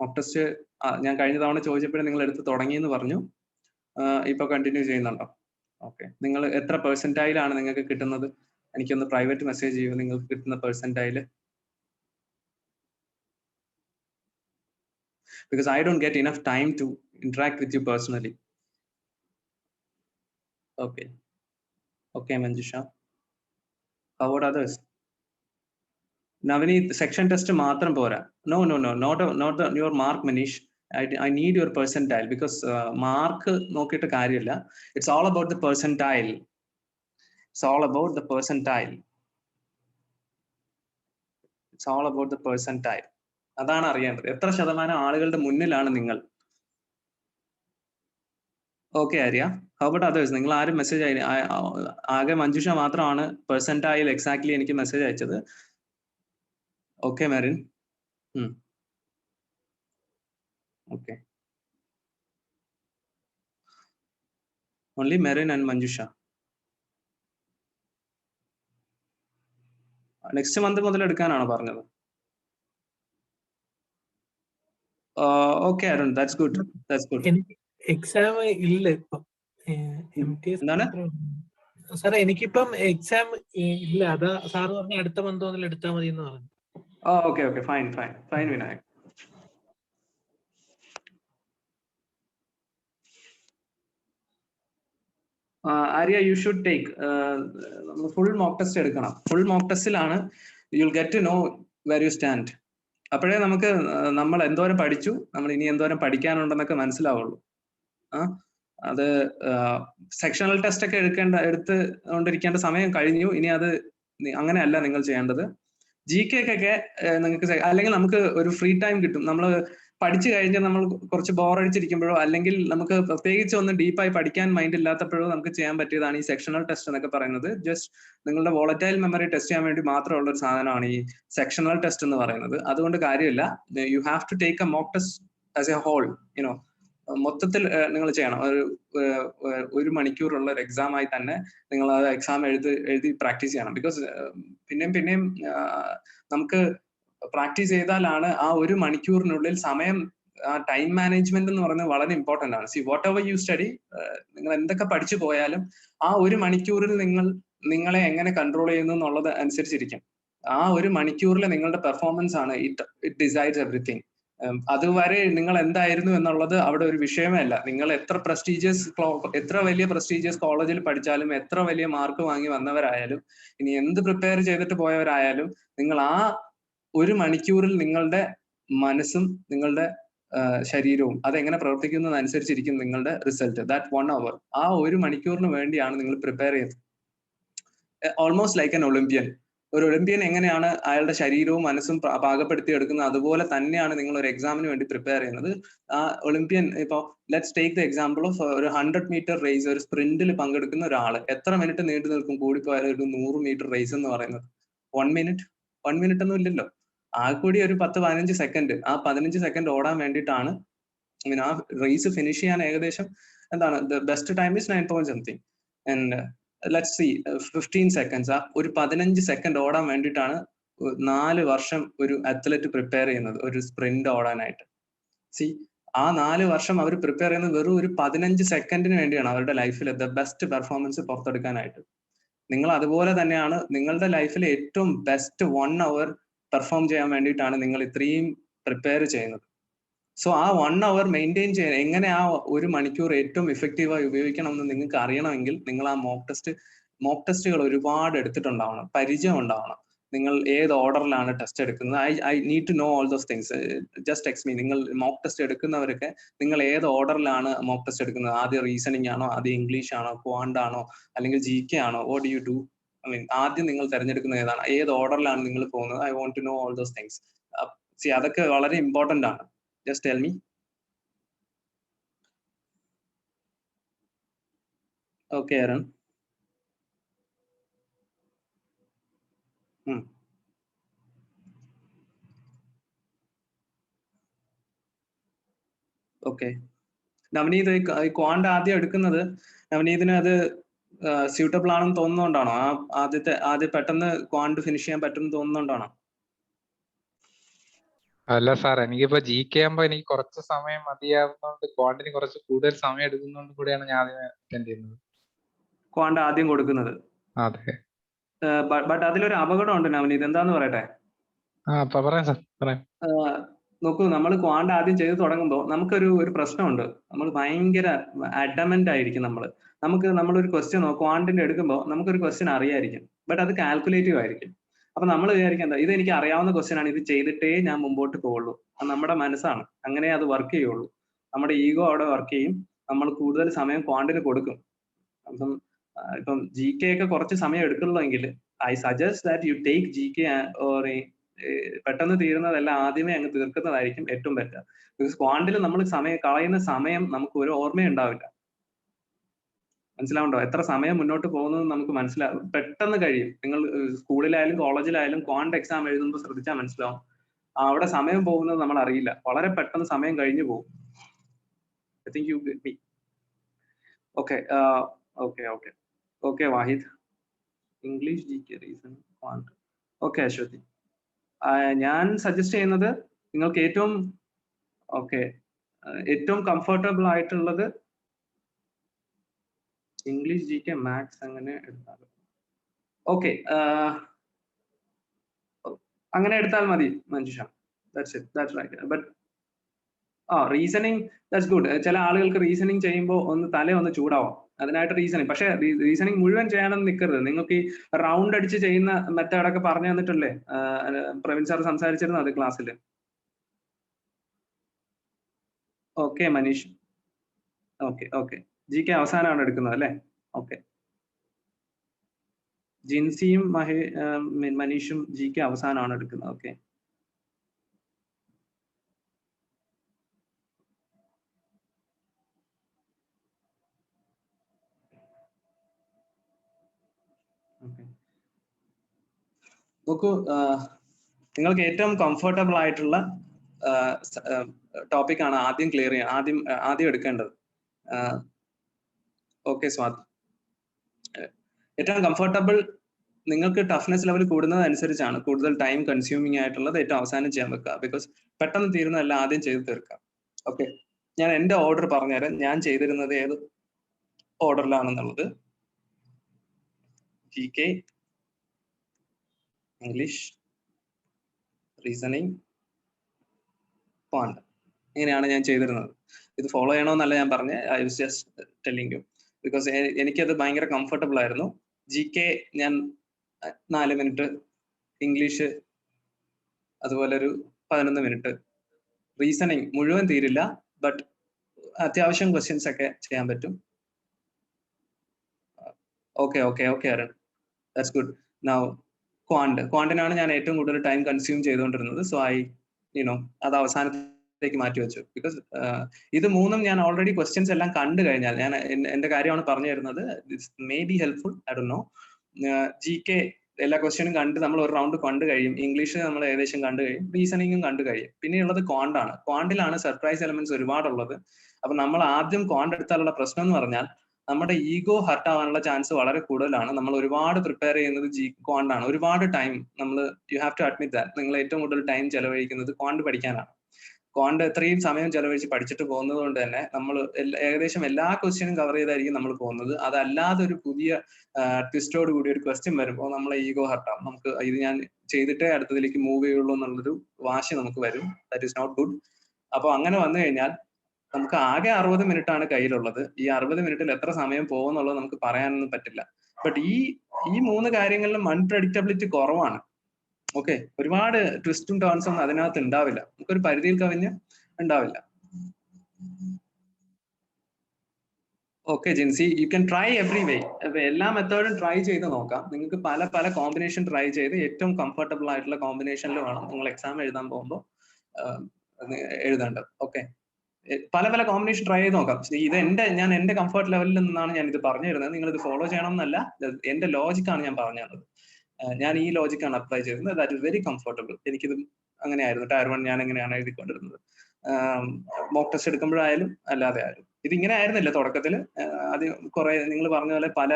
മോക്ക് ടെസ്റ്റ് ഞാൻ കഴിഞ്ഞ തവണ ചോദിച്ചപ്പോഴും നിങ്ങൾ എടുത്ത് തുടങ്ങിയെന്ന് പറഞ്ഞു. ഇപ്പൊ കണ്ടിന്യൂ ചെയ്യുന്നുണ്ടോ? ഓക്കെ. നിങ്ങൾ എത്ര പെർസെന്റൈലാണ് നിങ്ങൾക്ക് കിട്ടുന്നത്? എനിക്കൊന്ന് പ്രൈവറ്റ് മെസ്സേജ് ചെയ്യൂ നിങ്ങൾക്ക് കിട്ടുന്ന പെർസെന്റൈല്. Because I don't get enough time to interact with you personally. Okay, Manjusha. How about others? Navneet, section test matram pora. No, not your mark, Manish. I need your percentile, because mark nokkittu karyalla. It's all about the percentile. It's all about the percentile. അതാണ് അറിയേണ്ടത്. എത്ര ശതമാനം ആളുകളുടെ മുന്നിലാണ് നിങ്ങൾ? Okay Arya. How about others? നിങ്ങൾ ആരും മെസ്സേജ് ആകെ മഞ്ജുഷ മാത്രമാണ് പെർസെന്റൈൽ എക്സാക്ട്ലി എനിക്ക് മെസ്സേജ് അയച്ചത്. Okay Merin. Okay. Only Merin and Manjusha. Next month മുതൽ എടുക്കാനാണോ പറഞ്ഞത്? Okay Arun, that's good. Exam ഇല്ല ഇപ്പം. എന്താണ് സാറേ, എനിക്കിപ്പം എക്സാം ഇല്ല. അതാ സാറ് പറഞ്ഞ അടുത്ത മന്ത് മുതൽ എടുത്താൽ മതി എന്ന് പറഞ്ഞു. Okay, fine Vinayak. Arya, you should take full mock test എടുക്കണം. ഫുൾ മോക്ക് ടെസ്റ്റിലാണ് you'll get to know where you stand. അപ്പോഴേ നമുക്ക് നമ്മൾ എന്തോരം പഠിച്ചു, നമ്മൾ ഇനി എന്തോരം പഠിക്കാനുണ്ടെന്നൊക്കെ മനസ്സിലാവുള്ളൂ. അത് സെക്ഷണൽ ടെസ്റ്റ് ഒക്കെ എടുത്തുകൊണ്ടിരിക്കേണ്ട സമയം കഴിഞ്ഞു. ഇനി അത് അങ്ങനെയല്ല നിങ്ങൾ ചെയ്യേണ്ടത്. GK ഒക്കെ നിങ്ങൾക്ക്, അല്ലെങ്കിൽ നമുക്ക് ഒരു ഫ്രീ ടൈം കിട്ടും. നമ്മൾ പഠിച്ചു കഴിഞ്ഞാൽ നമ്മൾ കുറച്ച് ബോറടിച്ചിരിക്കുമ്പോഴോ, അല്ലെങ്കിൽ നമുക്ക് പ്രത്യേകിച്ച് ഒന്നും ഡീപ്പായി പഠിക്കാൻ മൈൻഡ് ഇല്ലാത്തപ്പോഴോ നമുക്ക് ചെയ്യാൻ പറ്റിയതാണ് ഈ സെക്ഷണൽ ടെസ്റ്റ് എന്നൊക്കെ പറയുന്നത്. ജസ്റ്റ് നിങ്ങളുടെ വോളറ്റൈൽ മെമ്മറി ടെസ്റ്റ് ചെയ്യാൻ വേണ്ടി മാത്രമുള്ള ഒരു സാധനമാണ് ഈ സെക്ഷണൽ ടെസ്റ്റ് എന്ന് പറയുന്നത്. അതുകൊണ്ട് കാര്യമില്ല. You have to take a mock test as a whole, you know. മൊത്തത്തിൽ നിങ്ങൾ ചെയ്യണം. ഒരു മണിക്കൂറുള്ള ഒരു എക്സാം ആയി തന്നെ നിങ്ങൾ ആ എക്സാം എഴുതി പ്രാക്ടീസ് ചെയ്യണം. ബിക്കോസ് പിന്നെയും നമുക്ക് പ്രാക്ടീസ് ചെയ്താലാണ് ആ ഒരു മണിക്കൂറിനുള്ളിൽ സമയം, ടൈം മാനേജ്മെന്റ് എന്ന് പറയുന്നത് വളരെ ഇമ്പോർട്ടന്റ് ആണ്. See what ever you study, നിങ്ങൾ എന്തൊക്കെ പഠിച്ചു പോയാലും ആ ഒരു മണിക്കൂറിൽ നിങ്ങളെ എങ്ങനെ കൺട്രോൾ ചെയ്യുന്നു എന്നുള്ളത് അനുസരിച്ചിരിക്കും. ആ ഒരു മണിക്കൂറിൽ നിങ്ങളുടെ പെർഫോമൻസ് ആണ് ഇറ്റ് ഡിസൈഡ്സ് എവറിത്തിങ്. അതുവരെ നിങ്ങൾ എന്തായിരുന്നു എന്നുള്ളത് അവിടെ ഒരു വിഷയമേ അല്ല. നിങ്ങൾ എത്ര വലിയ പ്രസ്റ്റീജിയസ് കോളേജിൽ പഠിച്ചാലും, എത്ര വലിയ മാർക്ക് വാങ്ങി വന്നവരായാലും, ഇനി എന്ത് പ്രിപ്പയർ ചെയ്തിട്ട് പോയവരായാലും, നിങ്ങൾ ആ ഒരു മണിക്കൂറിൽ നിങ്ങളുടെ മനസ്സും നിങ്ങളുടെ ശരീരവും അതെങ്ങനെ പ്രവർത്തിക്കുന്നതനുസരിച്ചിരിക്കും നിങ്ങളുടെ റിസൾട്ട്. ദാറ്റ് 1 hour, ആ ഒരു മണിക്കൂറിന് വേണ്ടിയാണ് നിങ്ങൾ പ്രിപ്പയർ ചെയ്യുന്നത്. Almost like an Olympian. ഒരു ഒളിമ്പ്യൻ എങ്ങനെയാണ് അയാളുടെ ശരീരവും മനസ്സും പാകപ്പെടുത്തി എടുക്കുന്നത്, അതുപോലെ തന്നെയാണ് നിങ്ങൾ ഒരു എക്സാമിന് വേണ്ടി പ്രിപ്പയർ ചെയ്യുന്നത്. ആ ഒളിമ്പ്യൻ, ഇപ്പൊ let's take the example of ഒരു 100 മീറ്റർ റേസ്, ഒരു സ്പ്രിന്റിൽ പങ്കെടുക്കുന്ന ഒരാൾ എത്ര മിനിറ്റ് നീണ്ടു നിൽക്കും? കൂടിപ്പോയാൽ ഒരു 100 മീറ്റർ റേസ് എന്ന് പറയുന്നത് 1 മിനിറ്റ് ഒന്നും ഇല്ലല്ലോ. ആകെക്കൂടി ഒരു 10-15 സെക്കൻഡ്. ആ 15 സെക്കൻഡ് ഓടാൻ വേണ്ടിയിട്ടാണ്, ആ റേസ് ഫിനിഷ് ചെയ്യാൻ ഏകദേശം എന്താണ്, the best time is 9 point something and let's see 15 seconds. ആ ഒരു 15 സെക്കൻഡ് ഓടാൻ വേണ്ടിയിട്ടാണ് 4 വർഷം ഒരു അത്ലറ്റ് പ്രിപ്പയർ ചെയ്യുന്നത്, ഒരു സ്പ്രിന്റ് ഓടാനായിട്ട്. സി ആ 4 വർഷം അവർ പ്രിപ്പയർ ചെയ്യുന്നത് വെറും ഒരു 15 സെക്കൻഡിന് വേണ്ടിയാണ്, അവരുടെ ലൈഫിൽ ദ ബെസ്റ്റ് പെർഫോമൻസ് പുറത്തെടുക്കാനായിട്ട്. നിങ്ങൾ അതുപോലെ തന്നെയാണ് നിങ്ങളുടെ ലൈഫിലെ ഏറ്റവും ബെസ്റ്റ് 1 hour പെർഫോം ചെയ്യാൻ വേണ്ടിയിട്ടാണ് നിങ്ങൾ ഇത്രയും പ്രിപ്പയർ ചെയ്യുന്നത്. സോ ആ 1 hour മെയിൻറ്റെയിൻ ചെയ്യാൻ, എങ്ങനെ ആ ഒരു മണിക്കൂർ ഏറ്റവും ഇഫക്റ്റീവായി ഉപയോഗിക്കണം എന്ന് നിങ്ങൾക്ക് അറിയണമെങ്കിൽ നിങ്ങൾ ആ മോക്ക് ടെസ്റ്റുകൾ ഒരുപാട് എടുത്തിട്ടുണ്ടാവണം, പരിചയം ഉണ്ടാവണം. നിങ്ങൾ ഏത് ഓർഡറിലാണ് ടെസ്റ്റ് എടുക്കുന്നത്, I need to know all those things. Just text me. നിങ്ങൾ മോക്ക് ടെസ്റ്റ് എടുക്കുന്നവരൊക്കെ നിങ്ങൾ ഏത് ഓർഡറിലാണ് മോക്ക് ടെസ്റ്റ് എടുക്കുന്നത്? ആദ്യം റീസണിങ് ആണോ, ആദ്യം ഇംഗ്ലീഷ് ആണോ, ക്വാണ്ട് ആണോ, അല്ലെങ്കിൽ GK ആണോ? What do you do? I mean ആദ്യം നിങ്ങൾ തിരഞ്ഞെടുക്കുന്നത് ഏതാണ്, ഏത് ഓർഡറിലാണ് നിങ്ങൾ പോകുന്നത്? I want to know all those things. See അതൊക്കെ വളരെ ഇമ്പോർട്ടന്റ് ആണ്. Just tell me. Okay, Aaron. Okay. Navaneeth quant ആദ്യം എടുക്കുന്നത്, നവനീതിന് അത് സ്യൂട്ടബിൾ ആണെന്ന് തോന്നുന്നോണ്ടാണോ? ആദ്യം പെട്ടെന്ന് ക്വാണ്ട് ഫിനിഷ് ചെയ്യാൻ പറ്റുമെന്ന് തോന്നുന്നോണ്ടാണോ? അല്ല സാർ, എനിക്കിപ്പോ GK ആകുമ്പോ എനിക്ക് കുറച്ച് സമയം മതിയാവുന്നതുകൊണ്ട് ക്വാണ്ടിന് കുറച്ച് കൂടുതൽ സമയം എടുക്കുന്നതുകൊണ്ട് കൂടിയാണ് ഞാൻ ആദ്യം അറ്റൻഡ് ചെയ്യുന്നത്. ക്വാണ്ട് ആദ്യം കൊടുക്കുന്നത്. അതെ. ബട്ട് അതിലൊരു അപകടം ഉണ്ട് നവനീത്. എന്താന്ന് പറയട്ടെ? പറയാം സാർ, പറയാം. നോക്കൂ, നമ്മൾ ക്വാണ്ട് ആദ്യം ചെയ്ത് തുടങ്ങുമ്പോൾ നമുക്കൊരു പ്രശ്നമുണ്ട്. നമ്മൾ ഭയങ്കര അഡമന്റ് ആയിരിക്കും. നമ്മളൊരു ക്വസ്റ്റ്യൻ ക്വാണ്ടിന്റെ എടുക്കുമ്പോൾ നമുക്കൊരു ക്വസ്റ്റ്യൻ അറിയായിരിക്കും, ബട്ട് അത് കാൽക്കുലേറ്റീവ് ആയിരിക്കും. അപ്പൊ നമ്മൾ വിചാരിക്കുക, എന്താ, ഇത് എനിക്ക് അറിയാവുന്ന ക്വസ്റ്റ്യൻ ആണ്, ഇത് ചെയ്തിട്ടേ ഞാൻ മുമ്പോട്ട് പോവുള്ളൂ. അത് നമ്മുടെ മനസ്സാണ്, അങ്ങനെ അത് വർക്ക് ചെയ്യുള്ളൂ. നമ്മുടെ ഈഗോ അവിടെ വർക്ക് ചെയ്യും. നമ്മൾ കൂടുതൽ സമയം ക്വാണ്ടിന് കൊടുക്കും. ഇപ്പം GK ഒക്കെ കുറച്ച് സമയം എടുക്കുന്നുള്ളെങ്കിൽ I suggest that you take GK or പെട്ടെന്ന് തീരുന്നതെല്ലാം ആദ്യമേ അങ്ങ് തീർക്കുന്നതായിരിക്കും ഏറ്റവും ബെറ്റർ. ബിക്കോസ് ക്വാണ്ടിൽ നമ്മൾ കളയുന്ന സമയം നമുക്ക് ഒരു ഓർമ്മയുണ്ടാവില്ല. മനസ്സിലാവുണ്ടോ? എത്ര സമയം മുന്നോട്ട് പോകുന്നത് നമുക്ക് മനസ്സിലാവും, പെട്ടെന്ന് കഴിയും. നിങ്ങൾ സ്കൂളിലായാലും കോളേജിലായാലും ക്വാണ്ട് എക്സാം എഴുതുമ്പോൾ ശ്രദ്ധിച്ചാൽ മനസ്സിലാവും, അവിടെ സമയം പോകുന്നത് നമ്മൾ അറിയില്ല. വളരെ പെട്ടെന്ന് സമയം കഴിഞ്ഞു പോകും. I think you get me. Okay Wahid. English GK reason quant. Okay Aswathy, ഞാൻ സജസ്റ്റ് ചെയ്യുന്നത് നിങ്ങൾക്ക് ഏറ്റവും കംഫർട്ടബിൾ ആയിട്ടുള്ളത് ഇംഗ്ലീഷ് GK മാത്സ് അങ്ങനെ എടുത്താൽ. ഓക്കെ, അങ്ങനെ എടുത്താൽ മതി Manjusha. That's right. But reasoning, that's good. ചില ആളുകൾക്ക് റീസണിങ് ചെയ്യുമ്പോൾ ഒന്ന് ചൂടാവും. അതിനായിട്ട് റീസണിങ്, പക്ഷെ റീസണിങ് മുഴുവൻ ചെയ്യാനൊന്നും നിൽക്കരുത്. നിങ്ങൾക്ക് ഈ റൗണ്ട് അടിച്ച് ചെയ്യുന്ന മെത്തേഡൊക്കെ പറഞ്ഞു തന്നിട്ടല്ലേ പ്രവീൺ സാർ സംസാരിച്ചിരുന്നത് അത് ക്ലാസ്സിൽ? ഓക്കെ മനീഷ്. ഓക്കെ GK അവസാനമാണ് എടുക്കുന്നത് അല്ലേ? ഓക്കെ. ജിൻസിയും മനീഷും GK അവസാനമാണ് എടുക്കുന്നത്. ഓക്കെ. നോക്കൂ, നിങ്ങൾക്ക് ഏറ്റവും കംഫർട്ടബിൾ ആയിട്ടുള്ള ടോപ്പിക് ആണ് ആദ്യം ക്ലിയർ ചെയ്യാൻ ആദ്യം എടുക്കേണ്ടത്. ഓക്കെ സ്വാത്, ഏറ്റവും കംഫർട്ടബിൾ നിങ്ങൾക്ക് ടഫ്നെസ് ലെവൽ കൂടുന്നതനുസരിച്ചാണ് കൂടുതൽ ടൈം കൺസ്യൂമിങ് ആയിട്ടുള്ളത് ഏറ്റവും അവസാനം ചെയ്യാൻ വെക്കുക. ബിക്കോസ് പെട്ടെന്ന് തീരുന്നതല്ല ആദ്യം ചെയ്ത് തീർക്കാം. ഓക്കെ, ഞാൻ എന്റെ ഓർഡർ പറഞ്ഞുതരാം, ഞാൻ ചെയ്തിരുന്നത് ഏത് ഓർഡറിലാണെന്നുള്ളത്. GK, ഇംഗ്ലീഷ്, റീസണിങ്, ക്വാണ്ട്, ഇങ്ങനെയാണ് ഞാൻ ചെയ്തിരുന്നത്. ഇത് ഫോളോ ചെയ്യണമെന്നല്ല ഞാൻ പറഞ്ഞ, I was just telling you because എനിക്കത് ഭയങ്കര കംഫർട്ടബിൾ ആയിരുന്നു. GK ഞാൻ 4 മിനിറ്റ്, ഇംഗ്ലീഷ് അതുപോലെ ഒരു 11 മിനിറ്റ്, റീസണിങ് മുഴുവൻ തീരില്ല ബട്ട് അത്യാവശ്യം ക്വസ്റ്റ്യൻസ് ഒക്കെ ചെയ്യാൻ പറ്റും. Okay Arun, that's good. Now ക്വാണ്ടിനാണ് ഞാൻ ഏറ്റവും കൂടുതൽ ടൈം കൺസ്യൂം ചെയ്തുകൊണ്ടിരുന്നത്. സോ അത് അവസാനത്തേക്ക് മാറ്റി വെച്ചു. ബിക്കോസ് ഇത് മൂന്നും ഞാൻ ഓൾറെഡി ക്വസ്റ്റ്യൻസ് എല്ലാം കണ്ടു കഴിഞ്ഞാൽ, ഞാൻ എന്റെ കാര്യമാണ് പറഞ്ഞു തരുന്നത്, may be helpful, I don't no. GK എല്ലാ ക്വസ്റ്റ്യനും കണ്ട് നമ്മൾ ഒരു റൗണ്ട് കണ്ടു കഴിയും, ഇംഗ്ലീഷ് നമ്മൾ ഏകദേശം കണ്ടു കഴിയും, റീസണിങ്ങും കണ്ടു കഴിയും. പിന്നെയുള്ളത് ക്വാണ്ടാണ്. ക്വാണ്ടിലാണ് സർപ്രൈസ് എലമെന്റ്സ് ഒരുപാടുള്ളത്. അപ്പൊ നമ്മൾ ആദ്യം ക്വാണ്ട് എടുത്താലുള്ള പ്രശ്നം എന്ന് പറഞ്ഞാൽ നമ്മുടെ ഈഗോ ഹർട്ട് ആവാനുള്ള ചാൻസ് വളരെ കൂടുതലാണ്. നമ്മൾ ഒരുപാട് പ്രിപ്പയർ ചെയ്യുന്നത് ക്വാണ്ടാണ്. ഒരുപാട് ടൈം നമ്മൾ, you have to admit that, നിങ്ങൾ ഏറ്റവും കൂടുതൽ ടൈം ചെലവഴിക്കുന്നത് ക്വാണ്ട് പഠിക്കാനാണ്. ക്വാണ്ട് എത്രയും സമയം ചെലവഴിച്ച് പഠിച്ചിട്ട് പോകുന്നത് കൊണ്ട് തന്നെ നമ്മൾ ഏകദേശം എല്ലാ ക്വസ്റ്റ്യനും കവർ ചെയ്തായിരിക്കും നമ്മൾ പോകുന്നത്. അതല്ലാതെ ഒരു പുതിയ ട്വിസ്റ്റോട് കൂടി ഒരു ക്വസ്റ്റ്യൻ വരുമ്പോൾ നമ്മളെ ഈഗോ ഹർട്ടാവും. നമുക്ക് ഇത് ഞാൻ ചെയ്തിട്ടേ അടുത്തതിലേക്ക് മൂവ് ചെയ്യുള്ളൂ എന്നുള്ളൊരു വാശി നമുക്ക് വരും. That is not good. അപ്പൊ അങ്ങനെ വന്നു കഴിഞ്ഞാൽ നമുക്ക് ആകെ 60 മിനിറ്റ് ആണ് കയ്യിലുള്ളത്. ഈ 60 മിനിറ്റിൽ എത്ര സമയം പോകുന്നുള്ളത് നമുക്ക് പറയാനൊന്നും പറ്റില്ല. ബട്ട് ഈ 3 കാര്യങ്ങളിലും അൺപ്രെഡിക്റ്റബിലിറ്റി കുറവാണ്. ഓക്കെ, ഒരുപാട് ട്വിസ്റ്റും ടേൺസും ഒന്നും അതിനകത്ത് ഉണ്ടാവില്ല. നമുക്കൊരു പരിധിയിൽ കവിഞ്ഞ് ഉണ്ടാവില്ല. Okay Jincy, you can try every വേ. എല്ലാ മെത്തേഡും ട്രൈ ചെയ്ത് നോക്കാം. നിങ്ങൾക്ക് പല കോമ്പിനേഷൻ ട്രൈ ചെയ്ത് ഏറ്റവും കംഫർട്ടബിൾ ആയിട്ടുള്ള കോമ്പിനേഷനിൽ വേണം നിങ്ങൾ എക്സാം എഴുതാൻ പോകുമ്പോൾ എഴുതേണ്ടത്. ഓക്കെ, പല കോമ്പിനേഷൻ ട്രൈ ചെയ്ത് നോക്കാം. ഇത് ഞാൻ എന്റെ കംഫർട്ട് ലെവലിൽ നിന്നാണ് ഞാൻ ഇത് പറഞ്ഞു തരുന്നത്. നിങ്ങൾ ഇത് ഫോളോ ചെയ്യണം എന്നല്ല, എന്റെ ലോജിക്കാണ് ഞാൻ പറഞ്ഞു തന്നത്. ഞാൻ ഈ ലോജിക്കാണ് അപ്ലൈ ചെയ്തത്. That is very comfortable. എനിക്കിത് അങ്ങനെയായിരുന്നു. ടയർ 1 ഞാൻ എങ്ങനെയാണ് എഴുതിക്കൊണ്ടിരുന്നത്, മോക്ക് ടെസ്റ്റ് എടുക്കുമ്പോഴായാലും അല്ലാതെ ആയാലും. ഇതിങ്ങനെ ആയിരുന്നില്ല തുടക്കത്തിൽ. അത് കുറെ നിങ്ങൾ പറഞ്ഞ പോലെ പല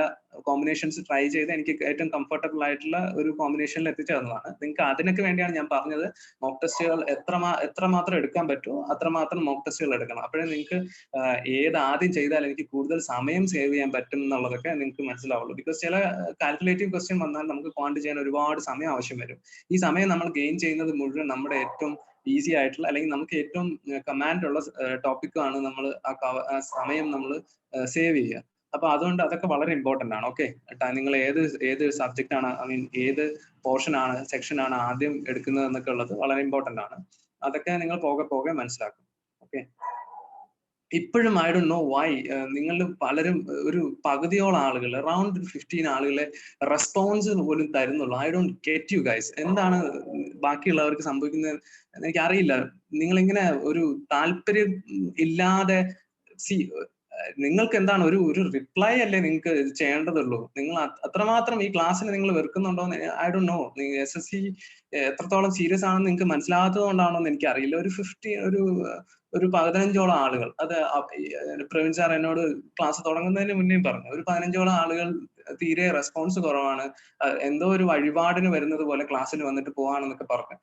കോമ്പിനേഷൻസ് ട്രൈ ചെയ്ത് എനിക്ക് ഏറ്റവും കംഫർട്ടബിൾ ആയിട്ടുള്ള ഒരു കോമ്പിനേഷനിൽ എത്തിച്ചേർന്നതാണ്. നിങ്ങൾക്ക് അതിനൊക്കെ വേണ്ടിയാണ് ഞാൻ പറഞ്ഞത് മോക്ക് ടെസ്റ്റുകൾ എത്രമാത്രം എടുക്കാൻ പറ്റുമോ അത്രമാത്രം മോക്ക് ടെസ്റ്റുകൾ എടുക്കണം. അപ്പോഴേ നിങ്ങൾക്ക് ഏത് ആദ്യം ചെയ്താൽ എനിക്ക് കൂടുതൽ സമയം സേവ് ചെയ്യാൻ പറ്റും എന്നുള്ളതൊക്കെ നിങ്ങൾക്ക് മനസ്സിലാവുള്ളൂ. ബിക്കോസ് ചില കാൽക്കുലേറ്റീവ് ക്വസ്റ്റ്യൻ വന്നാൽ നമുക്ക് ക്വാണ്ട് ചെയ്യാൻ ഒരുപാട് സമയം ആവശ്യം വരും. ഈ സമയം നമ്മൾ ഗെയിൻ ചെയ്യുന്നത് മുഴുവൻ നമ്മുടെ ഏറ്റവും ഈസി ആയിട്ടുള്ള അല്ലെങ്കിൽ നമുക്ക് ഏറ്റവും കമാൻഡ് ഉള്ള ടോപ്പിക്കാണ് നമ്മൾ ആ സമയം നമ്മൾ സേവ് ചെയ്യുക. അപ്പൊ അതുകൊണ്ട് അതൊക്കെ വളരെ ഇമ്പോർട്ടന്റ് ആണ്. ഓക്കെ, നിങ്ങൾ ഏത് സബ്ജക്റ്റ് ആണ്, ഐ മീൻ ഏത് പോർഷൻ ആണ്, സെക്ഷൻ ആണ് ആദ്യം എടുക്കുന്നത് എന്നൊക്കെ ഉള്ളത് വളരെ ഇമ്പോർട്ടന്റ് ആണ്. അതൊക്കെ നിങ്ങൾ പോകെ മനസ്സിലാക്കും. ഓക്കെ, ഇപ്പോഴും ഐ ഡോണ്ട് നോ വൈ നിങ്ങൾ പലരും ഒരു പകുതിയോളം ആളുകൾ, അറൌണ്ട് 15 ആളുകളെ റെസ്പോൺസ് പോലും തരുന്നുള്ളൂ. I don't get you guys. എന്താണ് ബാക്കിയുള്ളവർക്ക് സംഭവിക്കുന്നത് എനിക്കറിയില്ല. നിങ്ങളിങ്ങനെ ഒരു താല്പര്യം ഇല്ലാതെ നിങ്ങൾക്ക് എന്താണ് ഒരു റിപ്ലൈ അല്ലേ നിങ്ങൾക്ക് ചെയ്യേണ്ടതുള്ളൂ. നിങ്ങൾ അത്രമാത്രം ഈ ക്ലാസ്സിന് നിങ്ങൾ വെറുക്കുന്നുണ്ടോ എന്ന് ഐ ഡോണ്ട് നോ. SSC എത്രത്തോളം സീരിയസ് ആണെന്ന് നിങ്ങൾക്ക് മനസ്സിലാകാത്തത് കൊണ്ടാണോ എന്ന് എനിക്കറിയില്ല. ഒരു 15ഓളം ആളുകൾ, അത് പ്രവീൺ സാർ എന്നോട് ക്ലാസ് തുടങ്ങുന്നതിന് മുന്നേ പറഞ്ഞു, ഒരു 15ഓളം ആളുകൾ തീരെ റെസ്പോൺസ് കുറവാണ്, എന്തോ ഒരു വഴിപാടിന് വരുന്നത് പോലെ ക്ലാസ്സിൽ വന്നിട്ട് പോവാണെന്നൊക്കെ പറഞ്ഞു.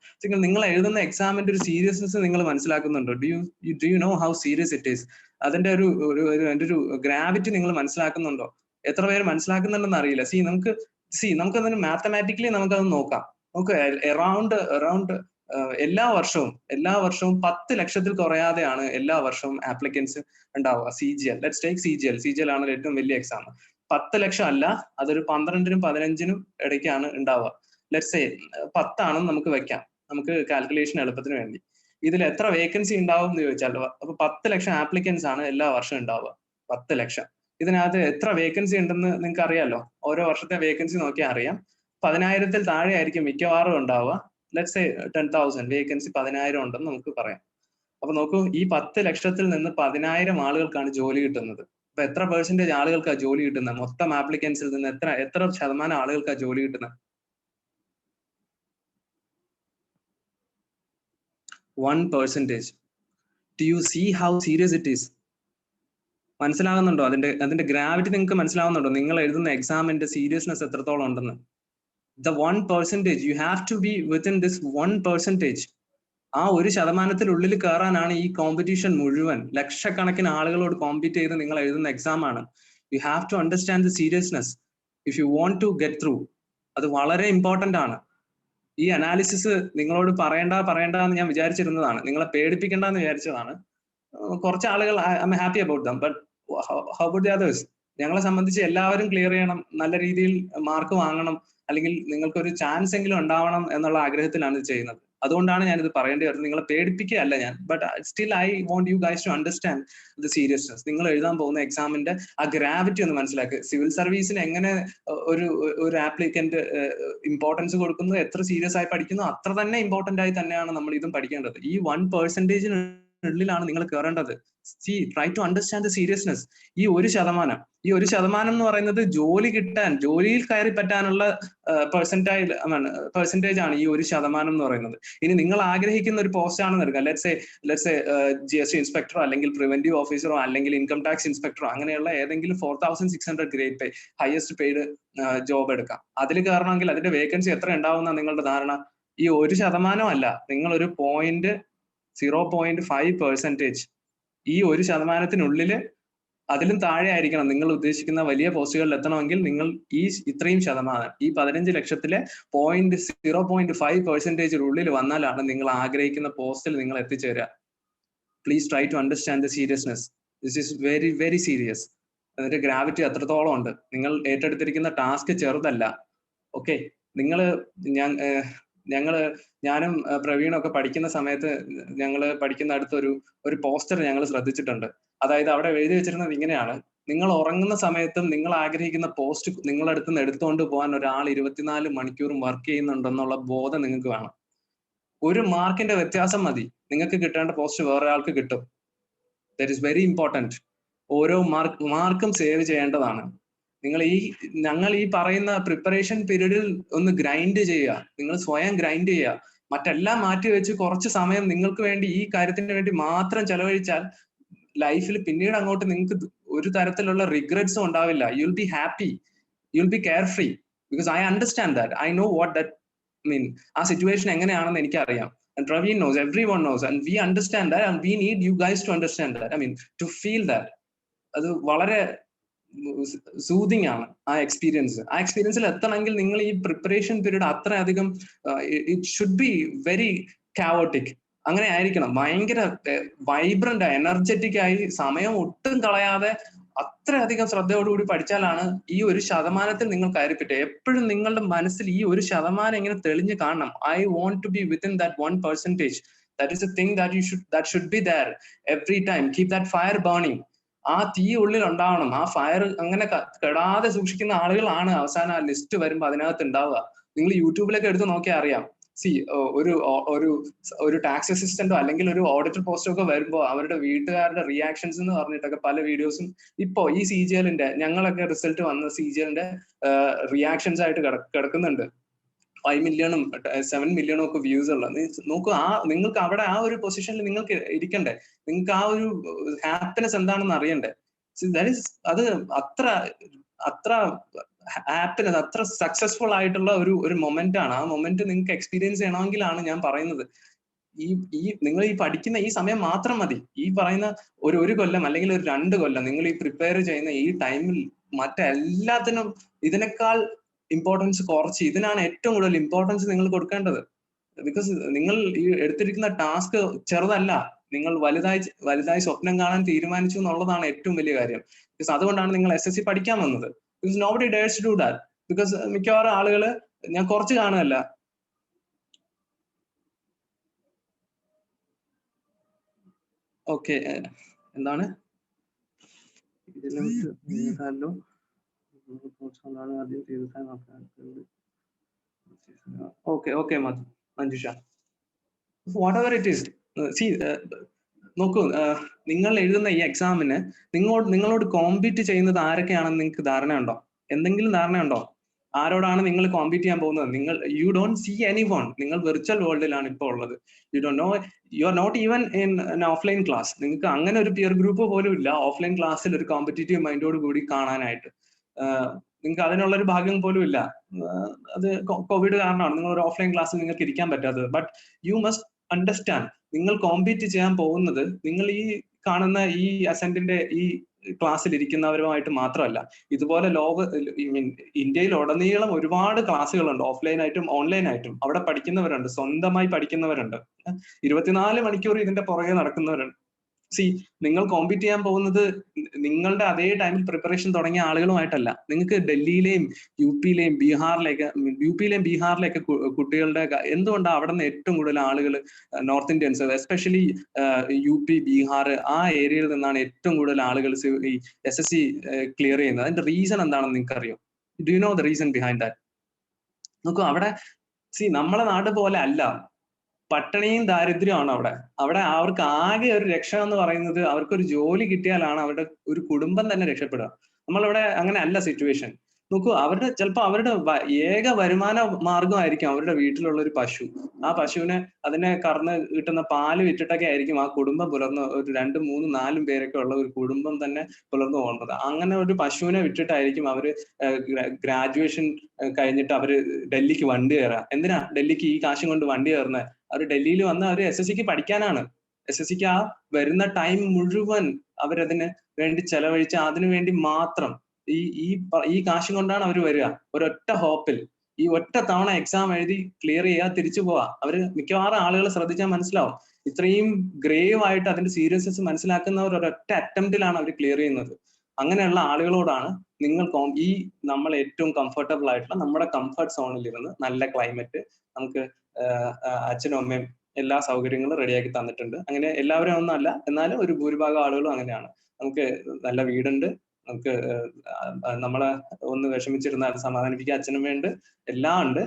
നിങ്ങൾ എഴുതുന്ന എക്സാമിന്റെ ഒരു സീരിയസ്നെസ് നിങ്ങൾ മനസ്സിലാക്കുന്നുണ്ടോ? Do you know how serious it is? അതിന്റെ ഒരു ഗ്രാവിറ്റി നിങ്ങൾ മനസ്സിലാക്കുന്നുണ്ടോ? എത്ര പേര് മനസ്സിലാക്കുന്നുണ്ടെന്ന് അറിയില്ല. നമുക്കതിന് മാത്തമാറ്റിക്കലി നമുക്കത് നോക്കാം. നമുക്ക് അറൌണ്ട് എല്ലാ വർഷവും 10 ലക്ഷത്തിൽ കുറയാതെയാണ് എല്ലാ വർഷവും ആപ്ലിക്കൻസ് ഉണ്ടാവുക. CGL, ലെറ്റ്സ് ടേക്ക് CGL ആണ് ഏറ്റവും വലിയ എക്സാം. 10 ലക്ഷം അല്ല, അതൊരു 12നും 15നും ഇടയ്ക്കാണ് ഉണ്ടാവുക. ലെറ്റ്സ് സേ 10 ആണെന്ന് നമുക്ക് വെക്കാം, നമുക്ക് കാൽക്കുലേഷൻ എളുപ്പത്തിന് വേണ്ടി. ഇതിൽ എത്ര വേക്കൻസി ഉണ്ടാവും എന്ന് ചോദിച്ചാലോ, അപ്പൊ 10 ലക്ഷം ആപ്ലിക്കൻസ് ആണ് എല്ലാ വർഷവും ഉണ്ടാവുക. 10 ലക്ഷം. ഇതിനകത്ത് എത്ര വേക്കൻസി ഉണ്ടെന്ന് നിങ്ങൾക്ക് അറിയാലോ. ഓരോ വർഷത്തെ വേക്കൻസി നോക്കിയാൽ അറിയാം. 10,000-ൽ താഴെ ആയിരിക്കും മിക്കവാറും ഉണ്ടാവുക. ലെറ്റ്സ് സേ 10,000 വേക്കൻസി 10,000 ഉണ്ടെന്ന് നമുക്ക് പറയാം. അപ്പൊ നോക്കൂ, ഈ 10 ലക്ഷത്തിൽ നിന്ന് 10,000 ആളുകൾക്കാണ് ജോലി കിട്ടുന്നത്. അപ്പൊ എത്ര പെർസെന്റേജ് ആളുകൾക്കാണ് ജോലി കിട്ടുന്നത്? മൊത്തം ആപ്ലിക്കൻസിൽ നിന്ന് എത്ര ശതമാനം ആളുകൾക്കാണ് ജോലി കിട്ടുന്നത്? 1%. Do you see how serious it is? മനസ്സിലാകുന്നുണ്ടോ? അതിന്റെ ഗ്രാവിറ്റി നിങ്ങൾക്ക് മനസ്സിലാവുന്നുണ്ടോ? നിങ്ങൾ എഴുതുന്ന എക്സാമിന്റെ സീരിയസ്നെസ് എത്രത്തോളം ഉണ്ടെന്ന്. The 1%, you have to be within this 1%. ആ 1% കയറാനാണ് ഈ കോമ്പറ്റീഷൻ മുഴുവൻ. ലക്ഷക്കണക്കിന് ആളുകളോട് കോമ്പീറ്റ് ചെയ്ത് നിങ്ങൾ എഴുതുന്ന എക്സാം ആണ്. You have to understand the seriousness if you want to get through. അത് വളരെ ഇമ്പോർട്ടന്റ് ആണ്. ഈ അനാലിസിസ് നിങ്ങളോട് പറയണ്ട എന്ന് ഞാൻ വിചാരിച്ചിരുന്നതാണ്. നിങ്ങളെ പേടിപ്പിക്കേണ്ടെന്ന് വിചാരിച്ചതാണ്. കുറച്ച് ആളുകൾ I am happy about them, but how about the others? ഞങ്ങളെ സംബന്ധിച്ച് എല്ലാവരും ക്ലിയർ ചെയ്യണം, നല്ല രീതിയിൽ മാർക്ക് വാങ്ങണം, അല്ലെങ്കിൽ നിങ്ങൾക്കൊരു ചാൻസ് എങ്കിലും ഉണ്ടാവണം എന്നുള്ള ആഗ്രഹത്തിലാണ് ഇത് ചെയ്യുന്നത്. അതുകൊണ്ടാണ് ഞാനിത് പറയേണ്ടി വരുന്നത്. നിങ്ങളെ പേടിപ്പിക്കുകയല്ല ഞാൻ, but still I want you guys to understand the seriousness. നിങ്ങൾ എഴുതാൻ പോകുന്ന എക്സാമിന്റെ ആ ഗ്രാവിറ്റി ഒന്ന് മനസ്സിലാക്കുക. സിവിൽ സർവീസിന് എങ്ങനെ ഒരു ആപ്ലിക്കന്റ് ഇമ്പോർട്ടൻസ് കൊടുക്കുന്നു, എത്ര സീരിയസ് ആയി പഠിക്കുന്നു, അത്ര തന്നെ ഇമ്പോർട്ടന്റ് ആയി തന്നെയാണ് നമ്മൾ ഇതും പഠിക്കേണ്ടത്. ഈ 1% ഉള്ളിലാണ് നിങ്ങൾ കയറേണ്ടത്. See, try to understand the seriousness. ഈ 1% എന്ന് പറയുന്നത് ജോലിയിൽ കയറി പറ്റാനുള്ള പെർസെന്റേജ് ആണ് ഈ 1% എന്ന് പറയുന്നത്. ഇനി നിങ്ങൾ ആഗ്രഹിക്കുന്ന ഒരു പോസ്റ്റ് ആണെന്ന് എടുക്കാം, ലെറ്റ്സ് GST ഇൻസ്പെക്ടറോ അല്ലെങ്കിൽ പ്രിവെന്റീവ് ഓഫീസറോ അല്ലെങ്കിൽ ഇൻകം ടാക്സ് ഇൻസ്പെക്ടറോ, അങ്ങനെയുള്ള ഏതെങ്കിലും 4600 ഗ്രേഡ് പേ ഹയസ്റ്റ് പെയ്ഡ് ജോബ് എടുക്കാം. അതിൽ കയറണമെങ്കിൽ അതിന്റെ വേക്കൻസി എത്ര ഉണ്ടാവുന്ന നിങ്ങളുടെ ധാരണ? ഈ 1% അല്ല, നിങ്ങൾ ഒരു 0.5%, ഈ 1%-നുള്ളില് അതിലും താഴെ ആയിരിക്കണം നിങ്ങൾ ഉദ്ദേശിക്കുന്ന വലിയ പോസ്റ്റുകളിൽ എത്തണമെങ്കിൽ. നിങ്ങൾ ഇത്രയും ശതമാനം, ഈ 15 ലക്ഷത്തിലെ 0.5% ഉള്ളിൽ വന്നാലാണ് നിങ്ങൾ ആഗ്രഹിക്കുന്ന പോസ്റ്റിൽ നിങ്ങൾ എത്തിച്ചേരുക. Please try to understand the seriousness. This is very very serious. അതിന്റെ ഗ്രാവിറ്റി അത്രത്തോളം ഉണ്ട്. നിങ്ങൾ ഏറ്റെടുത്തിരിക്കുന്ന ടാസ്ക് ചെറുതല്ല. ഓക്കെ, ഞാനും പ്രവീണും ഒക്കെ പഠിക്കുന്ന സമയത്ത് ഞങ്ങൾ പഠിക്കുന്ന അടുത്തൊരു പോസ്റ്റർ ഞങ്ങൾ ശ്രദ്ധിച്ചിട്ടുണ്ട്. അതായത് അവിടെ എഴുതി വെച്ചിരുന്നത് ഇങ്ങനെയാണ്: നിങ്ങൾ ഉറങ്ങുന്ന സമയത്തും നിങ്ങൾ ആഗ്രഹിക്കുന്ന പോസ്റ്റ് നിങ്ങളുടെ അടുത്ത് നിന്ന് എടുത്തുകൊണ്ട് പോകാൻ ഒരാൾ 24 മണിക്കൂറും വർക്ക് ചെയ്യുന്നുണ്ടെന്നുള്ള ബോധം നിങ്ങൾക്ക് വേണം. 1 മാർക്കിന്റെ വ്യത്യാസം മതി, നിങ്ങൾക്ക് കിട്ടേണ്ട പോസ്റ്റ് വേറെ ആൾക്ക് കിട്ടും. That is very important. ഓരോ മാർക്കും സേവ് ചെയ്യേണ്ടതാണ്. ഞങ്ങൾ ഈ പറയുന്ന പ്രിപ്പറേഷൻ പീരീഡിൽ ഒന്ന് ഗ്രൈൻഡ് ചെയ്യുക. നിങ്ങൾ സ്വയം ഗ്രൈൻഡ് ചെയ്യുക. മറ്റെല്ലാം മാറ്റി വെച്ച് കുറച്ച് സമയം നിങ്ങൾക്ക് വേണ്ടി ഈ കാര്യത്തിന് വേണ്ടി മാത്രം ചെലവഴിച്ചാൽ ലൈഫിൽ പിന്നീട് അങ്ങോട്ട് നിങ്ങൾക്ക് ഒരു തരത്തിലുള്ള റിഗ്രറ്റ്സും ഉണ്ടാവില്ല. You will be happy, you will be care free, because I understand that. I know what that മീൻ. ആ സിറ്റുവേഷൻ എങ്ങനെയാണെന്ന് എനിക്കറിയാം. And Praveen knows, everyone knows, and we understand that, and we need you guys to understand that. I mean, to feel that. അത് വളരെ സൂതിങ് ആണ് ആ എക്സ്പീരിയൻസിൽ എത്തണമെങ്കിൽ നിങ്ങൾ ഈ പ്രിപ്പറേഷൻ പീരീഡ് അത്രയധികം ഇറ്റ് ഷുഡ് ബി വെരി കാവോട്ടിക്. അങ്ങനെ ആയിരിക്കണം. ഭയങ്കര വൈബ്രന്റ് ആയി, എനർജറ്റിക് ആയി, സമയം ഒട്ടും കളയാതെ അത്രയധികം ശ്രദ്ധയോടുകൂടി പഠിച്ചാലാണ് ഈ 1% നിങ്ങൾ കയറിപ്പറ്റുക. എപ്പോഴും നിങ്ങളുടെ മനസ്സിൽ ഈ 1% ഇങ്ങനെ തെളിഞ്ഞു കാണണം. I want to be within that 1%. That is a thing that should be there every time. Keep that fire burning. ആ തീ ഉള്ളിൽ ഉണ്ടാവണം. ആ ഫയർ അങ്ങനെ കെടാതെ സൂക്ഷിക്കുന്ന ആളുകളാണ് അവസാനം ആ ലിസ്റ്റ് വരുമ്പോൾ അതിനകത്ത് ഉണ്ടാവുക. നിങ്ങൾ യൂട്യൂബിലൊക്കെ എടുത്ത് നോക്കിയാൽ അറിയാം. ഒരു ടാക്സ് അസിസ്റ്റന്റോ അല്ലെങ്കിൽ ഒരു ഓഡിറ്റർ പോസ്റ്റോ ഒക്കെ വരുമ്പോൾ അവരുടെ വീട്ടുകാരുടെ റിയാക്ഷൻസ് എന്ന് പറഞ്ഞിട്ടൊക്കെ പല വീഡിയോസും ഇപ്പോ ഈ CGL-ന്റെ ഞങ്ങളൊക്കെ റിസൾട്ട് വന്ന CGL-ന്റെ റിയാക്ഷൻസ് ആയിട്ട് കിടക്കുന്നുണ്ട്. 5 മില്യണും 7 മില്യണും ഒക്കെ വ്യൂസ് ഉള്ള. നോക്കൂ, നിങ്ങൾക്ക് അവിടെ ആ ഒരു പൊസിഷനിൽ നിങ്ങൾക്ക് ഇരിക്കണ്ടേ. നിങ്ങൾക്ക് ആ ഒരു ഹാപ്പിനെസ് എന്താണെന്ന് അറിയണ്ടേ. അത് അത്ര ഹാപ്പിനെസ്, അത്ര സക്സസ്ഫുൾ ആയിട്ടുള്ള ഒരു മൊമെന്റ് ആണ്. ആ മൊമെന്റ് നിങ്ങൾക്ക് എക്സ്പീരിയൻസ് ചെയ്യണമെങ്കിലാണ് ഞാൻ പറയുന്നത്. നിങ്ങൾ ഈ പഠിക്കുന്ന ഈ സമയം മാത്രം മതി. ഈ പറയുന്ന ഒരു കൊല്ലം അല്ലെങ്കിൽ ഒരു 2 കൊല്ലം നിങ്ങൾ ഈ പ്രിപ്പയർ ചെയ്യുന്ന ഈ ടൈമിൽ മറ്റെല്ലാത്തിനും ഇതിനേക്കാൾ ഇമ്പോർട്ടൻസ് കുറച്ച് ഇതിനാണ് ഏറ്റവും കൂടുതൽ ഇമ്പോർട്ടൻസ് നിങ്ങൾ കൊടുക്കേണ്ടത്. ബിക്കോസ് നിങ്ങൾ ഈ എടുത്തിരിക്കുന്ന ടാസ്ക് ചെറുതല്ല. നിങ്ങൾ വലുതായി സ്വപ്നം കാണാൻ തീരുമാനിച്ചു എന്നുള്ളതാണ് ഏറ്റവും വലിയ കാര്യം. ബിക്കോസ് അതുകൊണ്ടാണ് നിങ്ങൾ SSC പഠിക്കാൻ വന്നത്. Because nobody dares to do that. Because മിക്കവാറും ആളുകൾ, ഞാൻ കുറച്ച് കാണുകയല്ല, ഓക്കെ എന്താണ് ഇതിലോ okay Manjusha, whatever it is. നോക്കൂ, നിങ്ങൾ എഴുതുന്ന ഈ എക്സാമിന് നിങ്ങളോട് കോമ്പീറ്റ് ചെയ്യുന്നത് ആരൊക്കെയാണെന്ന് നിങ്ങൾക്ക് ധാരണയുണ്ടോ? എന്തെങ്കിലും ധാരണയുണ്ടോ? ആരോടാണ് നിങ്ങൾ കോമ്പീറ്റ് ചെയ്യാൻ പോകുന്നത്? നിങ്ങൾ you don't see anyone. നിങ്ങൾ വെർച്വൽ വേൾഡിലാണ് ഇപ്പോൾ ഉള്ളത്. You don't know, you are not even in offline class. നിങ്ങൾക്ക് അങ്ങനെ ഒരു പിയർ ഗ്രൂപ്പ് പോലും ഇല്ല ഓഫ്ലൈൻ ക്ലാസ്സിൽ ഒരു കോമ്പറ്റീറ്റീവ് മൈൻഡോട് കൂടി കാണാനായിട്ട്. നിങ്ങൾക്ക് അതിനുള്ള ഒരു ഭാഗ്യം പോലും ഇല്ല. അത് കോവിഡ് കാരണമാണ് നിങ്ങൾ ഒരു ഓഫ്ലൈൻ ക്ലാസ്സിൽ നിങ്ങൾക്ക് ഇരിക്കാൻ പറ്റാത്തത്. ബട്ട് യു മസ്റ്റ് അണ്ടർസ്റ്റാൻഡ്, നിങ്ങൾ കോമ്പീറ്റ് ചെയ്യാൻ പോകുന്നത് നിങ്ങൾ ഈ കാണുന്ന ഈ അസെന്റിന്റെ ഈ ക്ലാസ്സിൽ ഇരിക്കുന്നവരുമായിട്ട് മാത്രമല്ല. ഇതുപോലെ ഇന്ത്യയിൽ ഉടനീളം ഒരുപാട് ക്ലാസ്സുകളുണ്ട്, ഓഫ്ലൈനായിട്ടും ഓൺലൈനായിട്ടും. അവിടെ പഠിക്കുന്നവരുണ്ട്, സ്വന്തമായി പഠിക്കുന്നവരുണ്ട്, 24 മണിക്കൂർ ഇതിന്റെ പുറകെ നടക്കുന്നവരുണ്ട്. നിങ്ങൾ കോമ്പീറ്റ് ചെയ്യാൻ പോകുന്നത് നിങ്ങളുടെ അതേ ടൈമിൽ പ്രിപ്പറേഷൻ തുടങ്ങിയ ആളുകളുമായിട്ടല്ല. നിങ്ങൾക്ക് ഡൽഹിയിലെയും യു പിയിലെയും ബീഹാറിലെയൊക്കെ കുട്ടികളുടെ എന്തുകൊണ്ടാണ് അവിടെ നിന്ന് ഏറ്റവും കൂടുതൽ ആളുകൾ north Indians, especially U P, Bihar ആ ഏരിയയിൽ നിന്നാണ് ഏറ്റവും കൂടുതൽ ആളുകൾ ഈ SSC ക്ലിയർ ചെയ്യുന്നത്? അതിന്റെ റീസൺ എന്താണെന്ന് നിങ്ങൾക്ക് അറിയോ? Do you know the reason behind that? നോക്കൂ, അവിടെ നമ്മളെ നാട് പോലെ അല്ല, പട്ടിണിയും ദാരിദ്ര്യമാണ് അവിടെ അവർക്ക് ആകെ ഒരു രക്ഷ എന്ന് പറയുന്നത് അവർക്കൊരു ജോലി കിട്ടിയാലാണ് അവരുടെ ഒരു കുടുംബം തന്നെ രക്ഷപ്പെടുക. നമ്മളിവിടെ അങ്ങനെ അല്ല സിറ്റുവേഷൻ. നോക്കൂ, ചിലപ്പോൾ അവരുടെ ഏക വരുമാന മാർഗമായിരിക്കും അവരുടെ വീട്ടിലുള്ള ഒരു പശു. ആ പശുവിനെ അതിനെ കറന്ന് കിട്ടുന്ന പാല് വിറ്റിട്ടൊക്കെ ആയിരിക്കും ആ കുടുംബം പുലർന്ന് ഒരു 2, 3, 4 പേരൊക്കെ ഉള്ള ഒരു കുടുംബം തന്നെ പുലർന്നു പോകുന്നത്. അങ്ങനെ ഒരു പശുവിനെ വിറ്റിട്ടായിരിക്കും അവര് ഗ്രാജുവേഷൻ കഴിഞ്ഞിട്ട് അവര് ഡൽഹിക്ക് വണ്ടി കയറുക. എന്തിനാ ഡൽഹിക്ക് ഈ കാശും കൊണ്ട് വണ്ടി കയറുന്നത്? അവർ ഡൽഹിയിൽ വന്ന് അവർ SSCക്ക് പഠിക്കാനാണ്. SSCക്ക് ആ വരുന്ന ടൈം മുഴുവൻ അവരതിന് വേണ്ടി ചെലവഴിച്ച് അതിനു വേണ്ടി മാത്രം ഈ കാശും കൊണ്ടാണ് അവർ വരിക. ഒരൊറ്റ ഹോപ്പിൽ ഈ ഒറ്റ തവണ എക്സാം എഴുതി ക്ലിയർ ചെയ്യുക, തിരിച്ചു പോവാ. അവര് മിക്കവാറും ആളുകൾ ശ്രദ്ധിച്ചാൽ മനസ്സിലാവും, ഇത്രയും ഗ്രേവ് ആയിട്ട് അതിന്റെ സീരിയസ്നെസ് മനസ്സിലാക്കുന്നവർ ഒരൊറ്റ അറ്റംപ്റ്റിലാണ് അവർ ക്ലിയർ ചെയ്യുന്നത്. അങ്ങനെയുള്ള ആളുകളോടാണ് നിങ്ങൾ നമ്മൾ ഏറ്റവും കംഫർട്ടബിൾ ആയിട്ടുള്ള നമ്മുടെ കംഫർട്ട് സോണിൽ ഇരുന്ന് നല്ല ക്ലൈമറ്റ്, നമുക്ക് അച്ഛനും അമ്മയും എല്ലാ സൗകര്യങ്ങളും റെഡിയാക്കി തന്നിട്ടുണ്ട്. അങ്ങനെ എല്ലാവരും ഒന്നും അല്ല, എന്നാലും ഒരു ഭൂരിഭാഗം ആളുകളും അങ്ങനെയാണ്. നമുക്ക് നല്ല വീടുണ്ട്, നമുക്ക് നമ്മളെ ഒന്ന് വിഷമിച്ചിരുന്നാൽ സമാധാനിപ്പിക്കാൻ അച്ഛനമ്മയുണ്ട്, എല്ലാം ഉണ്ട്.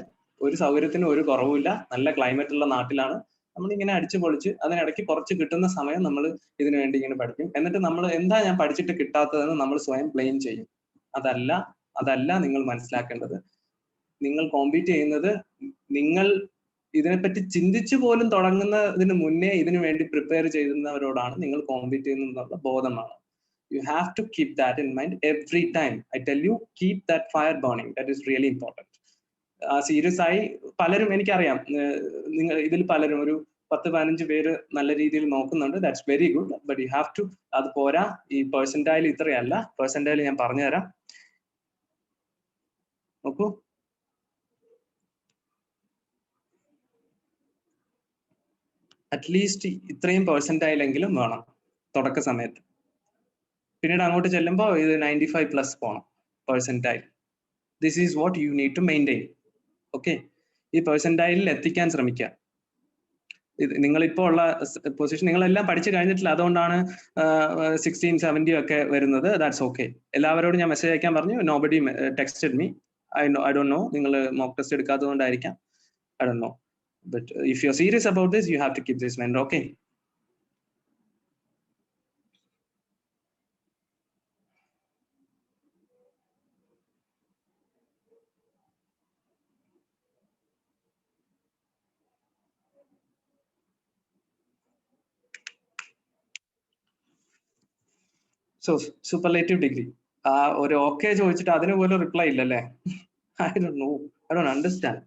ഒരു സൗകര്യത്തിന് ഒരു കുറവുമില്ല. നല്ല ക്ലൈമറ്റ് ഉള്ള നാട്ടിലാണ്. നമ്മളിങ്ങനെ അടിച്ചു പൊളിച്ച് അതിനിടയ്ക്ക് കുറച്ച് കിട്ടുന്ന സമയം നമ്മൾ ഇതിനു വേണ്ടി ഇങ്ങനെ പഠിക്കും. എന്നിട്ട് നമ്മൾ എന്താ ഞാൻ പഠിച്ചിട്ട് കിട്ടാത്തതെന്ന് നമ്മൾ സ്വയം ബ്ലെയിം ചെയ്യും. അതല്ല നിങ്ങൾ മനസ്സിലാക്കേണ്ടത്. നിങ്ങൾ കോമ്പീറ്റ് ചെയ്യുന്നത് നിങ്ങൾ ഇതിനെപ്പറ്റി ചിന്തിച്ചു പോലും തുടങ്ങുന്നതിന് മുന്നേ ഇതിനു വേണ്ടി പ്രിപ്പയർ ചെയ്യുന്നവരോടാണ് നിങ്ങൾ കോമ്പീറ്റ് ചെയ്യുന്നതെന്നുള്ള ബോധമാണ്. You have to keep that in mind every time. I tell you, keep that fire burning. That is really important. Serious ആയി പലരും, എനിക്കറിയാം നിങ്ങൾ ഇതിൽ പലരും ഒരു 10-15 പേര് നല്ല രീതിയിൽ നോക്കുന്നുണ്ട്. That's very good. But you have to, അത് പോരാ. ഈ പെർസെന്റൈൽ ഇത്രയല്ല. പെർസെന്റൈൽ ഞാൻ പറഞ്ഞുതരാം. നോക്കൂ, അറ്റ്ലീസ്റ്റ് ഇത്രയും പെർസെന്റൈലെങ്കിലും വേണം തുടക്ക സമയത്ത്. പിന്നീട് അങ്ങോട്ട് ചെല്ലുമ്പോൾ ഇത് 95+ പോണം percentile. This is what you need to maintain. Okay, ഈ പെർസെന്റൈലിൽ എത്തിക്കാൻ ശ്രമിക്കുക. നിങ്ങളിപ്പോ ഉള്ള പൊസിഷൻ നിങ്ങളെല്ലാം പഠിച്ചു കഴിഞ്ഞിട്ടില്ല, അതുകൊണ്ടാണ് 16, 17 ഒക്കെ വരുന്നത്. That's okay. എല്ലാവരോടും ഞാൻ മെസ്സേജ് അയക്കാൻ പറഞ്ഞു. Nobody texted me. I don't no, നിങ്ങൾ മോക്ക് ടെസ്റ്റ് എടുക്കാത്തത് കൊണ്ടായിരിക്കാം. I don't no. But if you're serious about this, you have to keep this in mind. Okay. So superlative degree. ഒരു ഓക്കെ ചോദിച്ചിട്ട് അതിന് പോലും റിപ്ലൈ ഇല്ലല്ലേ? I don't know. I don't understand.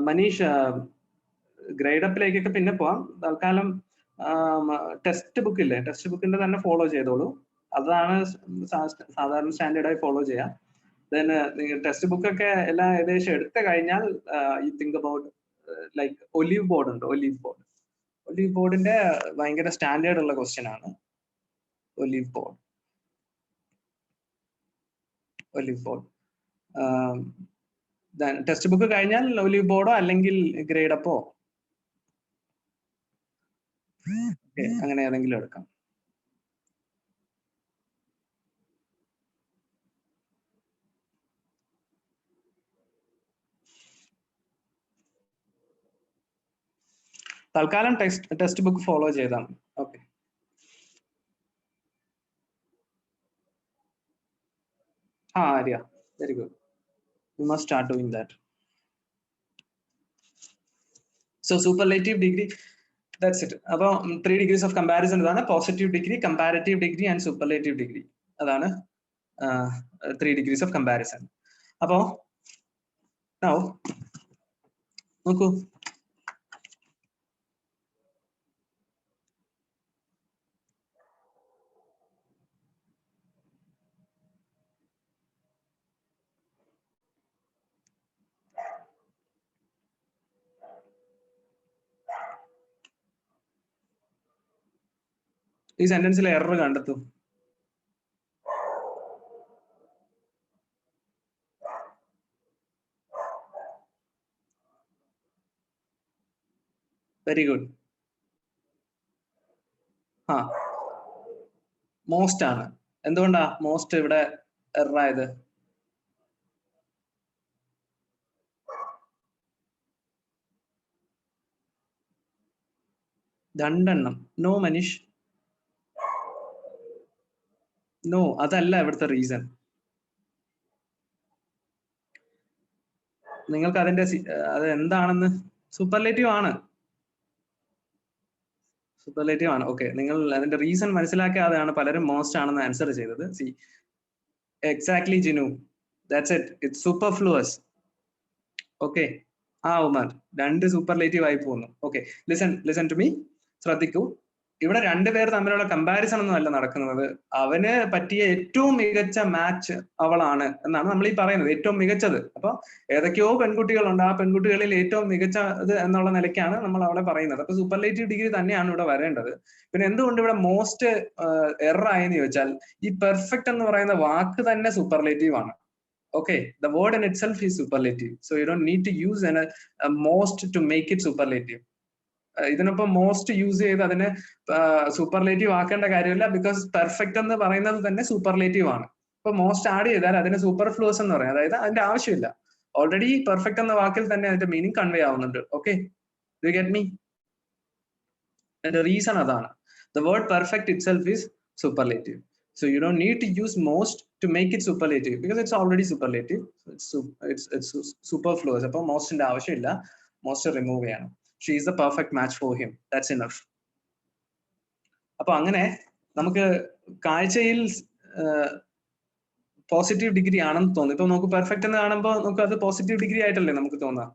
Manish, grade അപ്പിലേക്കൊക്കെ പിന്നെ പോവാം. തൽക്കാലം ടെക്സ്റ്റ് ബുക്ക് ഇല്ലേ, ടെക്സ്റ്റ് ബുക്കിന്റെ തന്നെ ഫോളോ ചെയ്തോളൂ. അതാണ് സാധാരണ സ്റ്റാൻഡേർഡായി ഫോളോ ചെയ്യാം. ദെൻ നിങ്ങൾ ടെക്സ്റ്റ് ബുക്കൊക്കെ എല്ലാം ഏകദേശം എടുത്തു കഴിഞ്ഞാൽ you think about like olive board ഉണ്ട്. ഒലീവ് ബോർഡിന്റെ ഭയങ്കര സ്റ്റാൻഡേർഡ് ഉള്ള ക്വസ്റ്റ്യൻ ആണ് ഒലീവ് ബോർഡ്. ടെക്സ്റ്റ് ബുക്ക് കഴിഞ്ഞാൽ ഒലീവ് ബോർഡോ അല്ലെങ്കിൽ ഗ്രേഡ് അപ്പോ അങ്ങനെ ഏതെങ്കിലും എടുക്കാം. തൽക്കാലം ടെക്സ്റ്റ് ബുക്ക് ഫോളോ ചെയ്താൽ. Okay. Arya, very good. You must start doing that. So superlative degree, that's it. About 3 degrees of comparison is positive degree, comparative degree, and superlative degree. That's 3 degrees of comparison. About now, okay. ഈ സെന്റൻസിൽ എറർ കണ്ടെത്തും. Very good. ആ മോസ്റ്റ് ആണ്. എന്തുകൊണ്ടാ മോസ്റ്റ് ഇവിടെ എറർ ആയത്? രണ്ടെണ്ണം. നോ മനീഷ്, നോ, അതല്ല ഇവിടുത്തെ റീസൺ. നിങ്ങൾക്ക് അതിന്റെ അത് എന്താണെന്ന് സൂപ്പർലേറ്റീവ് ആണ്. സൂപ്പർലേറ്റീവ് ആണ്. ഓക്കെ, നിങ്ങൾ അതിന്റെ റീസൺ മനസ്സിലാക്കാതെയാണ് പലരും മോസ്റ്റ് ആണെന്ന് ആൻസർ ചെയ്തത്. See exactly Jinu, that's it, it's superfluous. Okay, Umar, 2 superlative ആയി പോകുന്നു. ഓക്കെ, ലിസൺ ടു മീ, ശ്രദ്ധിക്കൂ. ഇവിടെ രണ്ടുപേർ തമ്മിലുള്ള കമ്പാരിസൺ ഒന്നും അല്ല നടക്കുന്നത്. അവന് പറ്റിയ ഏറ്റവും മികച്ച മാച്ച് അവളാണ് എന്നാണ് നമ്മൾ ഈ പറയുന്നത്, ഏറ്റവും മികച്ചത്. അപ്പൊ ഏതൊക്കെയോ പെൺകുട്ടികളുണ്ട്, ആ പെൺകുട്ടികളിൽ ഏറ്റവും മികച്ചത് എന്നുള്ള നിലയ്ക്കാണ് നമ്മൾ അവളെ പറയുന്നത്. അപ്പൊ സൂപ്പർലേറ്റീവ് ഡിഗ്രി തന്നെയാണ് ഇവിടെ വരേണ്ടത്. പിന്നെ എന്തുകൊണ്ട് ഇവിടെ മോസ്റ്റ് എറർ ആയെന്ന് ചോദിച്ചാൽ, ഈ പെർഫെക്റ്റ് എന്ന് പറയുന്ന വാക്ക് തന്നെ സൂപ്പർലേറ്റീവ് ആണ്. Okay, the word in itself is superlative, so you don't need to use a most to make it superlative. ഇതിനൊപ്പം മോസ്റ്റ് യൂസ് ചെയ്ത് അതിനെ സൂപ്പർലേറ്റീവ് ആക്കേണ്ട കാര്യമില്ല, ബിക്കോസ് പെർഫെക്റ്റ് എന്ന് പറയുന്നത് തന്നെ സൂപ്പർലേറ്റീവ് ആണ്. ഇപ്പൊ മോസ്റ്റ് ആഡ് ചെയ്താൽ അതിന് സൂപ്പർഫ്ലുവസ് എന്ന് പറയും, അതായത് അതിന്റെ ആവശ്യമില്ല. ഓൾറെഡി പെർഫെക്റ്റ് എന്ന വാക്കിൽ തന്നെ അതിന്റെ മീനിങ് കൺവേ ആവുന്നുണ്ട്. Okay, U get me? അതിന്റെ റീസൺ അതാണ്. The word perfect itself is superlative. So you don't need to use most to make it superlative because it's already superlative. It's superfluous. അപ്പോൾ മോസ്റ്റിന്റെ ആവശ്യമില്ല, മോസ്റ്റ് റിമൂവ് ചെയ്യണം. She is the perfect match for him. That's enough. അപ്പൊ അങ്ങനെ നമുക്ക് കാഴ്ചയിൽ പോസിറ്റീവ് ഡിഗ്രി ആണെന്ന് തോന്നുന്നു. ഇപ്പൊ നമുക്ക് പെർഫെക്റ്റ് എന്ന് കാണുമ്പോൾ നമുക്ക് അത് പോസിറ്റീവ് ഡിഗ്രി ആയിട്ടല്ലേ നമുക്ക് തോന്നുക,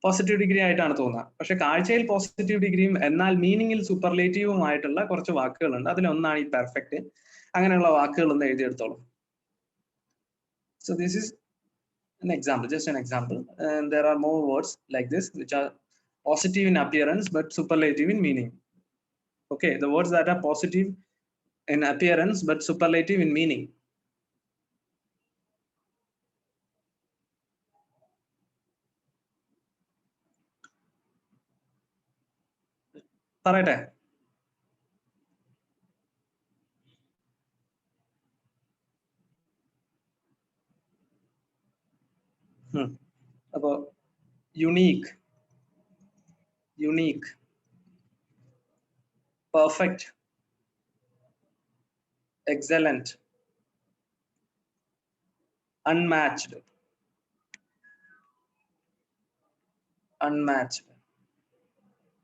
പോസിറ്റീവ് ഡിഗ്രി ആയിട്ടാണ് തോന്നുക. പക്ഷെ കാഴ്ചയിൽ പോസിറ്റീവ് ഡിഗ്രിയും എന്നാൽ മീനിങ്ങിൽ സൂപ്പർലേറ്റീവും ആയിട്ടുള്ള കുറച്ച് വാക്കുകളുണ്ട്. അതിലൊന്നാണ് ഈ പെർഫെക്റ്റ്. അങ്ങനെയുള്ള വാക്കുകൾ ഒന്ന് എഴുതിയെടുത്തോളൂ. So this is an example, just an example, and there are more words like this which are positive in appearance but superlative in meaning. Okay, the words that are positive in appearance but superlative in meaning. പറയട്ടെ? അപ്പോ unique, perfect, excellent, unmatched,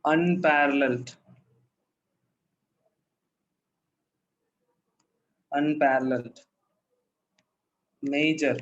unparalleled, major,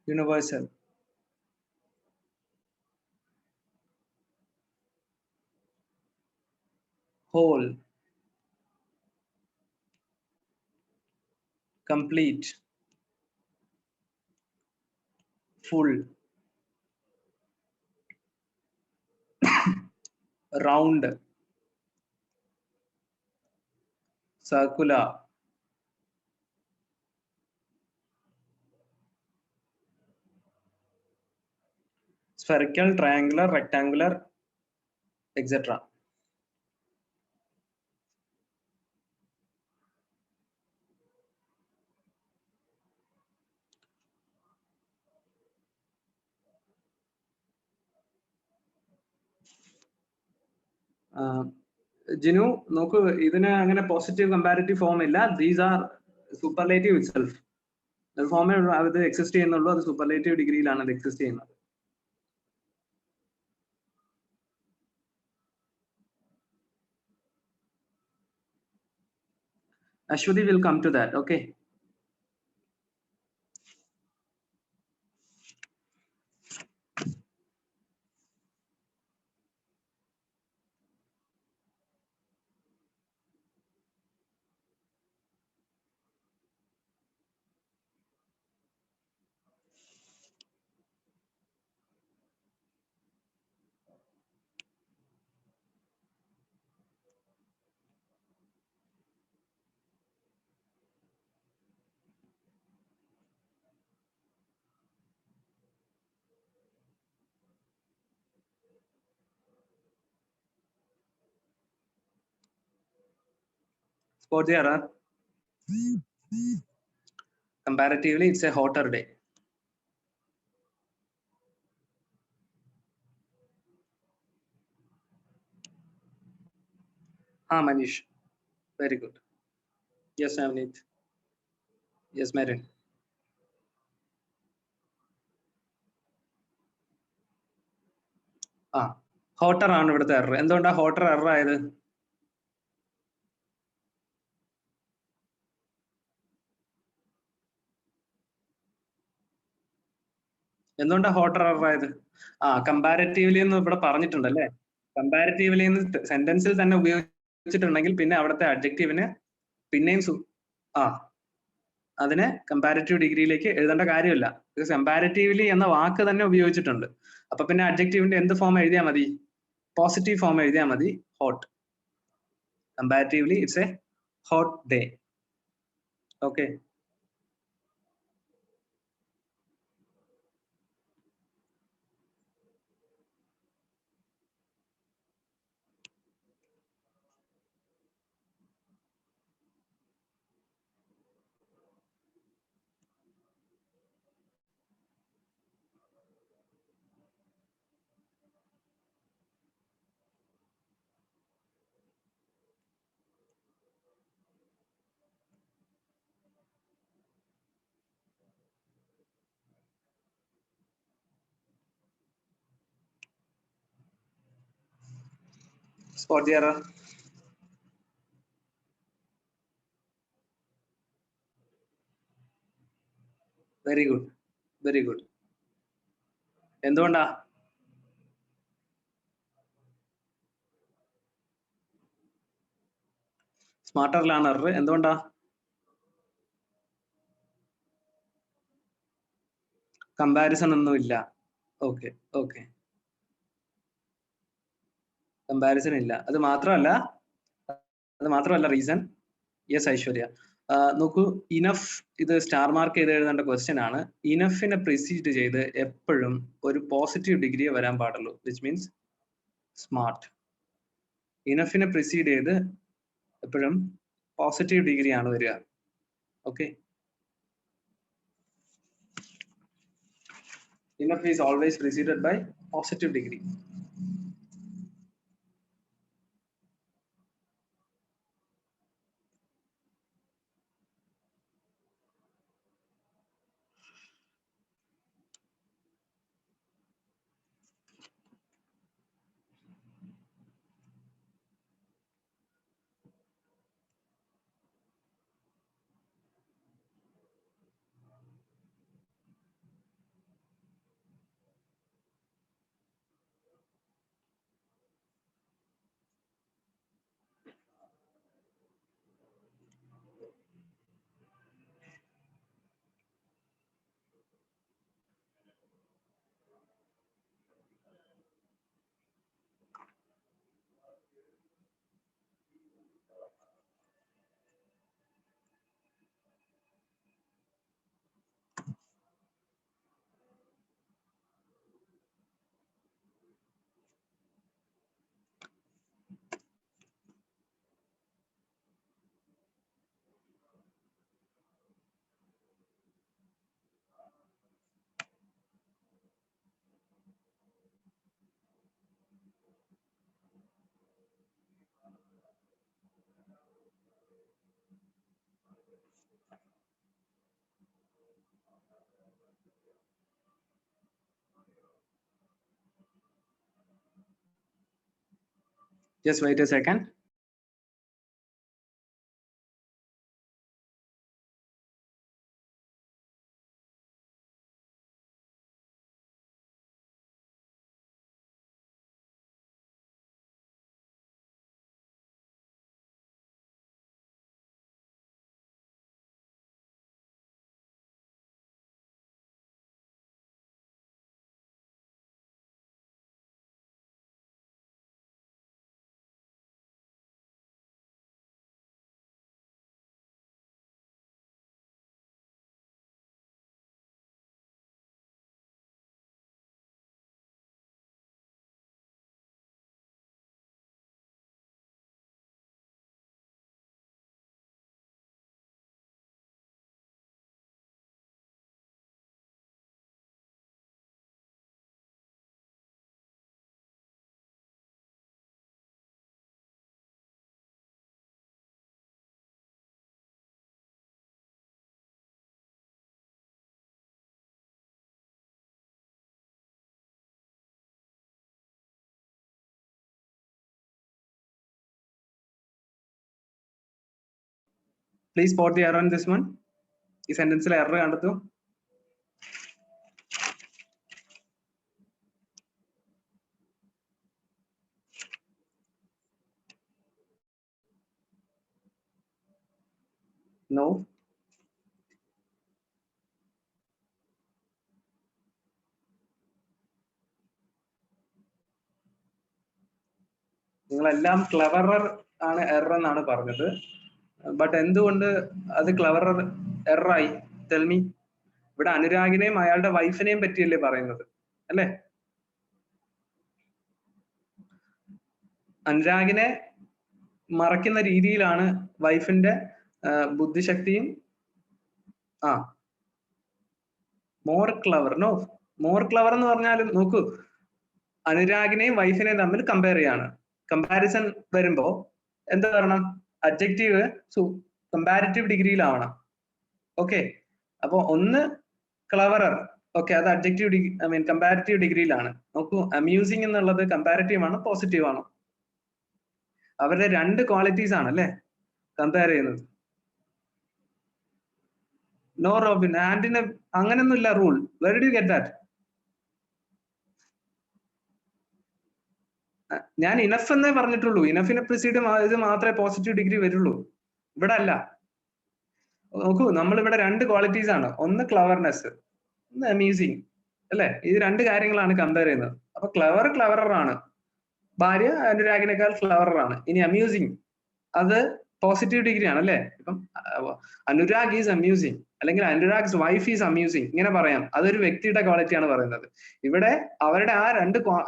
universal, whole, complete, full, round, circular, spherical, triangular, rectangular, etc. Jinu നോക്കൂ, ഇതിന് അങ്ങനെ പോസിറ്റീവ് കമ്പാരിറ്റീവ് ഫോം ഇല്ല. These are superlative itself. ഫോമേ അത് എക്സിസ്റ്റ് ചെയ്യുന്നുള്ളൂ. അത് സൂപ്പർലേറ്റീവ് ഡിഗ്രിയിലാണ് അത് എക്സിസ്റ്റ് ചെയ്യുന്നത്. Ashwati will come to that. Okay. Sports error. Comparatively, it's a hotter day. Manish. Very good. Yes, Navneet. Yes, Marin. Hotter ആണ് ഇവിടുത്തെ എറർ. എന്തുകൊണ്ടാ ഹോട്ടർ എറർ ആയത്? എന്തുകൊണ്ടാ ഹോട്ടർ എറർ ആയത്? കമ്പാരിറ്റീവ്ലി എന്ന് ഇവിടെ പറഞ്ഞിട്ടുണ്ടല്ലേ. കമ്പാരിറ്റീവ്ലി എന്ന് സെന്റൻസിൽ തന്നെ ഉപയോഗിച്ചിട്ടുണ്ടെങ്കിൽ പിന്നെ അവിടുത്തെ അഡ്ജക്റ്റീവിന് പിന്നെയും അതിനെ കമ്പാരിറ്റീവ് ഡിഗ്രിയിലേക്ക് എഴുതേണ്ട കാര്യമില്ല. കമ്പാരിറ്റീവ്ലി എന്ന വാക്ക് തന്നെ ഉപയോഗിച്ചിട്ടുണ്ട്. അപ്പൊ പിന്നെ അഡ്ജക്റ്റീവിന്റെ എന്ത് ഫോം എഴുതിയാൽ മതി? പോസിറ്റീവ് ഫോം എഴുതിയാൽ മതി, hot. Comparatively it's A hot day. Okay. Spot the error. Very good. Very good. എന്തുകൊണ്ടാ? സ്മാർട്ടറിലാണ് എറർ. എന്തുകൊണ്ടാ? കമ്പാരിസൺ ഒന്നുമില്ല. ഓക്കെ ഓക്കെ, കമ്പാരിസൺ ഇല്ല. അത് മാത്രമല്ല റീസൺ. യെസ് ഐശ്വര്യ. നോക്കൂ, ഇനഫ് ഇത് സ്റ്റാർ മാർക്ക് ചെയ്ത് എഴുതേണ്ട ക്വസ്റ്റ്യൻ ആണ്. ഇനഫിനെ പ്രിസീഡ് ചെയ്ത് എപ്പോഴും ഒരു പോസിറ്റീവ് ഡിഗ്രിയെ വരാൻ പാടുള്ളൂ, വിച്ച് മീൻസ് സ്മാർട്ട്. ഇനഫിനെ പ്രിസീഡ് ചെയ്ത് എപ്പോഴും പോസിറ്റീവ് ഡിഗ്രി ആണ് വരിക. Okay. Enough is always preceded by positive degree. Just wait a second. Please spot the error in this one. ഈ സെന്റൻസിൽ എറർ കണ്ടെത്തു. No. നിങ്ങളെല്ലാം ക്ലെവറർ ആണ് എറർ എന്നാണ് പറഞ്ഞത്. ബട്ട് എന്തുകൊണ്ട് അത് ക്ലെവറർ എററായി? Tell me. ഇവിടെ അനുരാഗിനെയും അയാളുടെ വൈഫിനെയും പറ്റിയല്ലേ പറയുന്നത്, അല്ലേ? അനുരാഗിനെ മറയ്ക്കുന്ന രീതിയിലാണ് വൈഫിന്റെ ബുദ്ധിശക്തിയും. More clever. No, more clever എന്ന് പറഞ്ഞാലും നോക്കൂ, അനുരാഗിനെയും വൈഫിനെയും തമ്മിൽ കമ്പയർ ചെയ്യാണ്. കമ്പാരിസൺ വരുമ്പോ എന്താ പറയണം? Adjective comparative ഡിഗ്രിയിലാവണം. ഓക്കെ, അപ്പൊ ഒന്ന് ക്ലവറർ, ഓക്കെ, അത് അഡ്ജക്റ്റീവ് കമ്പാരിറ്റീവ് ഡിഗ്രിയിലാണ്. നോക്കൂ, അമ്യൂസിങ് എന്നുള്ളത് കമ്പാരിറ്റീവ് ആണോ പോസിറ്റീവ് ആണോ? അവരുടെ രണ്ട് ക്വാളിറ്റീസ് ആണ് അല്ലേ കമ്പയർ ചെയ്യുന്നത്. നോ റോബിൻ, ആൻഡിന് അങ്ങനൊന്നുമില്ല rule. Were do you get that? ഞാൻ ഇനഫ് എന്നേ പറഞ്ഞിട്ടുള്ളൂ. ഇനഫിനെ പ്രിസീഡ് ഇത് മാത്രമേ പോസിറ്റീവ് ഡിഗ്രി വരുള്ളൂ. ഇവിടെ അല്ല. നോക്കൂ, നമ്മളിവിടെ രണ്ട് ക്വാളിറ്റീസ് ആണ്. ഒന്ന് ക്ലവർനെസ്, ഒന്ന് അമ്യൂസിങ്, അല്ലെ? ഇത് രണ്ട് കാര്യങ്ങളാണ് കമ്പയർ ചെയ്യുന്നത്. അപ്പൊ ക്ലവറർ ആണ്, ഭാര്യ അനുരാഗിനേക്കാൾ ക്ലവറർ ആണ്. ഇനി അമ്യൂസിങ് അത് പോസിറ്റീവ് ഡിഗ്രി ആണ്, അല്ലെ? ഇപ്പം അനുരാഗ് ഈസ് അമ്യൂസിങ് അല്ലെങ്കിൽ അനുരാഗ്സ് വൈഫ് ഈസ് അമ്യൂസിങ്, ഇങ്ങനെ പറയാം. അതൊരു വ്യക്തിയുടെ ക്വാളിറ്റിയാണ് പറയുന്നത്. ഇവിടെ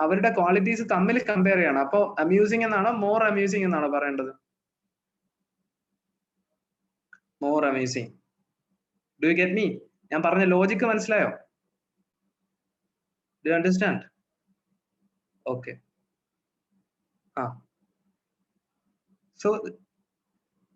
അവരുടെ ക്വാളിറ്റീസ് തമ്മിൽ കമ്പയർ ചെയ്യണം. അപ്പൊ അമ്യൂസിങ് എന്നാണോ മോർ അമ്യൂസിങ് എന്നാണോ പറയേണ്ടത്? More amusing. Do you get me? ഞാൻ പറഞ്ഞ ലോജിക്ക് മനസ്സിലായോ? Do you understand? Okay. So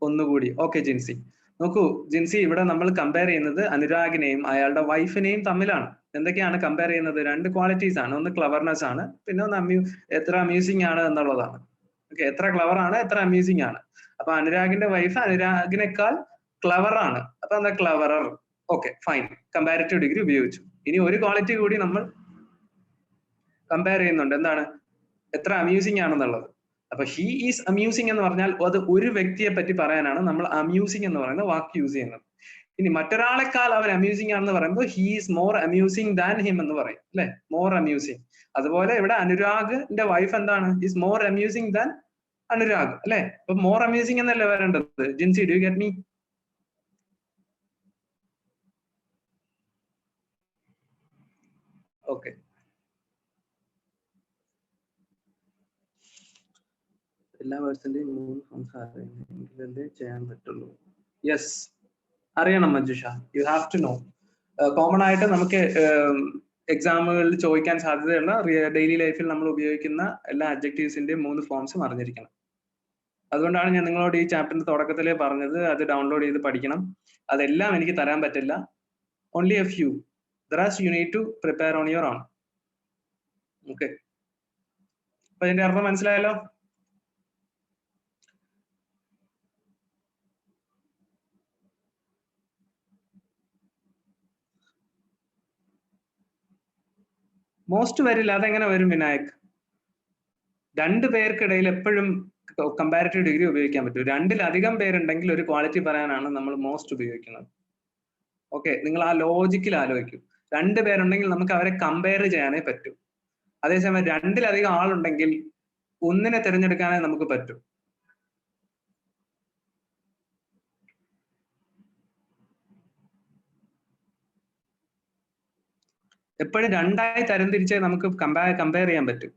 ഒന്നുകൂടി. ഓക്കെ ജിൻസി, നോക്കൂ ജിൻസി, ഇവിടെ നമ്മൾ കമ്പയർ ചെയ്യുന്നത് അനുരാഗിനെയും അയാളുടെ വൈഫിനെയും തമ്മിലാണ്. എന്തൊക്കെയാണ് കമ്പയർ ചെയ്യുന്നത്? രണ്ട് ക്വാളിറ്റീസ് ആണ്. ഒന്ന് ക്ലവർനെസ് ആണ്, പിന്നെ ഒന്ന് എത്ര അമ്യൂസിങ് ആണ് എന്നുള്ളതാണ്. ഓക്കെ, എത്ര ക്ലവർ ആണ്, എത്ര അമ്യൂസിങ് ആണ്. അപ്പൊ അനുരാഗിന്റെ വൈഫ് അനുരാഗിനേക്കാൾ ക്ലവർ ആണ്. അപ്പൊ എന്താ cleverer. Okay, fine, comparative degree ഉപയോഗിച്ചു. ഇനി ഒരു ക്വാളിറ്റി കൂടി നമ്മൾ കമ്പയർ ചെയ്യുന്നുണ്ട്. എന്താണ്? എത്ര അമ്യൂസിങ് ആണെന്നുള്ളത്. അപ്പൊ ഹി ഈസ് അമ്യൂസിങ് എന്ന് പറഞ്ഞാൽ അത് ഒരു വ്യക്തിയെ പറ്റി പറയാനാണ് നമ്മൾ അമ്യൂസിങ് എന്ന് പറയുന്ന വാക്ക് യൂസ് ചെയ്യുന്നത്. ഇനി മറ്റൊരാളെക്കാൾ അവൻ അമ്യൂസിങ് ആണെന്ന് പറയുമ്പോൾ he is more amusing than him എന്ന് പറയും, അല്ലെ? More amusing. അതുപോലെ ഇവിടെ അനുരാഗിന്റെ വൈഫ് എന്താണ്? Is more amusing than Anurag, അല്ലെ? അപ്പൊ മോർ അമ്യൂസിങ് എന്നല്ലേ വരേണ്ടത്. Jincy, do you get me? Okay, എല്ലാ വേർഡ്സിന്റെയും 3 ഫോംസ് അറിയണമെങ്കിലല്ലേ ചെയ്യാൻ പറ്റുള്ളൂ. യെസ്, അറിയണം Manjusha. You have to know. Common ആയിട്ട് നമുക്ക് എക്സാമുകളിൽ ചോദിക്കാൻ സാധ്യതയുള്ള ഡെയിലി ലൈഫിൽ നമ്മൾ ഉപയോഗിക്കുന്ന എല്ലാ അഡ്ജക്റ്റീവ്സിന്റെയും 3 ഫോംസും അറിഞ്ഞിരിക്കണം. അതുകൊണ്ടാണ് ഞാൻ നിങ്ങളോട് ഈ ചാപ്റ്ററിന്റെ തുടക്കത്തിലേ പറഞ്ഞത് അത് ഡൗൺലോഡ് ചെയ്ത് പഠിക്കണം. അതെല്ലാം എനിക്ക് തരാൻ പറ്റില്ല. Only a few. The rest you need to prepare on your own. Okay, അപ്പൊ ഇതിന്റെ അർത്ഥം മനസ്സിലായല്ലോ? മോസ്റ്റ് വരില്ല. അതെങ്ങനെ വരും വിനായക്? രണ്ട് പേർക്കിടയിൽ എപ്പോഴും കമ്പാരിറ്റീവ് ഡിഗ്രി ഉപയോഗിക്കാൻ പറ്റും. രണ്ടിലധികം പേരുണ്ടെങ്കിൽ ഒരു ക്വാളിറ്റി പറയാനാണ് നമ്മൾ മോസ്റ്റ് ഉപയോഗിക്കുന്നത്. ഓക്കെ, നിങ്ങൾ ആ ലോജിക്കിൽ ആലോചിക്കും. രണ്ട് പേരുണ്ടെങ്കിൽ നമുക്ക് അവരെ കമ്പയർ ചെയ്യാനേ പറ്റൂ. അതേസമയം രണ്ടിലധികം ആളുണ്ടെങ്കിൽ ഒന്നിനെ തിരഞ്ഞെടുക്കാനേ നമുക്ക് പറ്റൂ. എപ്പോഴും രണ്ടായി തരംതിരിച്ചേ നമുക്ക് കമ്പയർ ചെയ്യാൻ പറ്റും.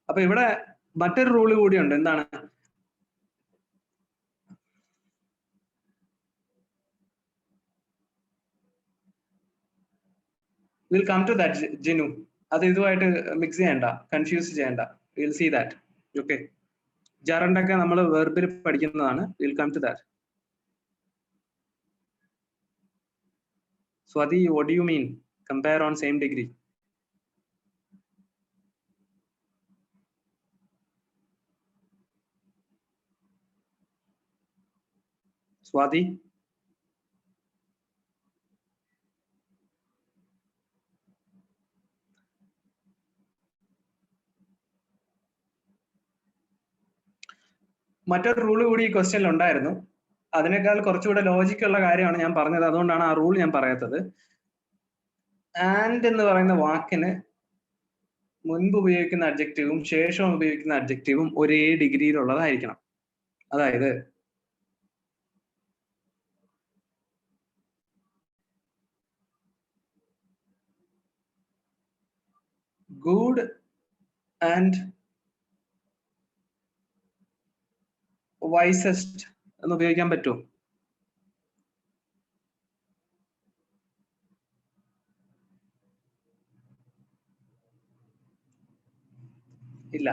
അപ്പൊ ഇവിടെ മറ്റൊരു റൂള് കൂടിയുണ്ട്. എന്താണ്? Will come to that Jinu. അത് ഇതുമായിട്ട് മിക്സ് ചെയ്യണ്ട, കൺഫ്യൂസ് ചെയ്യണ്ട. Will see that. ഓക്കെ, ജറണ്ടൊക്കെ നമ്മൾ വെർബിൽ പഠിക്കുന്നതാണ്. Will come to that. Swati, what do you mean? Compare on same degree. Swati? മറ്റൊരു റൂള് കൂടി ഈ ക്വസ്റ്റ്യനിൽ ഉണ്ടായിരുന്നു. അതിനേക്കാൾ കുറച്ചുകൂടെ ലോജിക്കുള്ള കാര്യമാണ് ഞാൻ പറഞ്ഞത്. അതുകൊണ്ടാണ് ആ റൂൾ ഞാൻ പറയാത്തത്. ആൻഡ് എന്ന് പറയുന്ന വാക്കിന് മുൻപ് ഉപയോഗിക്കുന്ന അഡ്ജക്റ്റീവും ശേഷം ഉപയോഗിക്കുന്ന അഡ്ജക്റ്റീവും ഒരേ ഡിഗ്രിയിലുള്ളതായിരിക്കണം. അതായത് ഗുഡ് ആൻഡ് വൈസസ്റ്റ് എന്ന് ഉപയോഗിക്കാൻ പറ്റുമോ? ഇല്ല.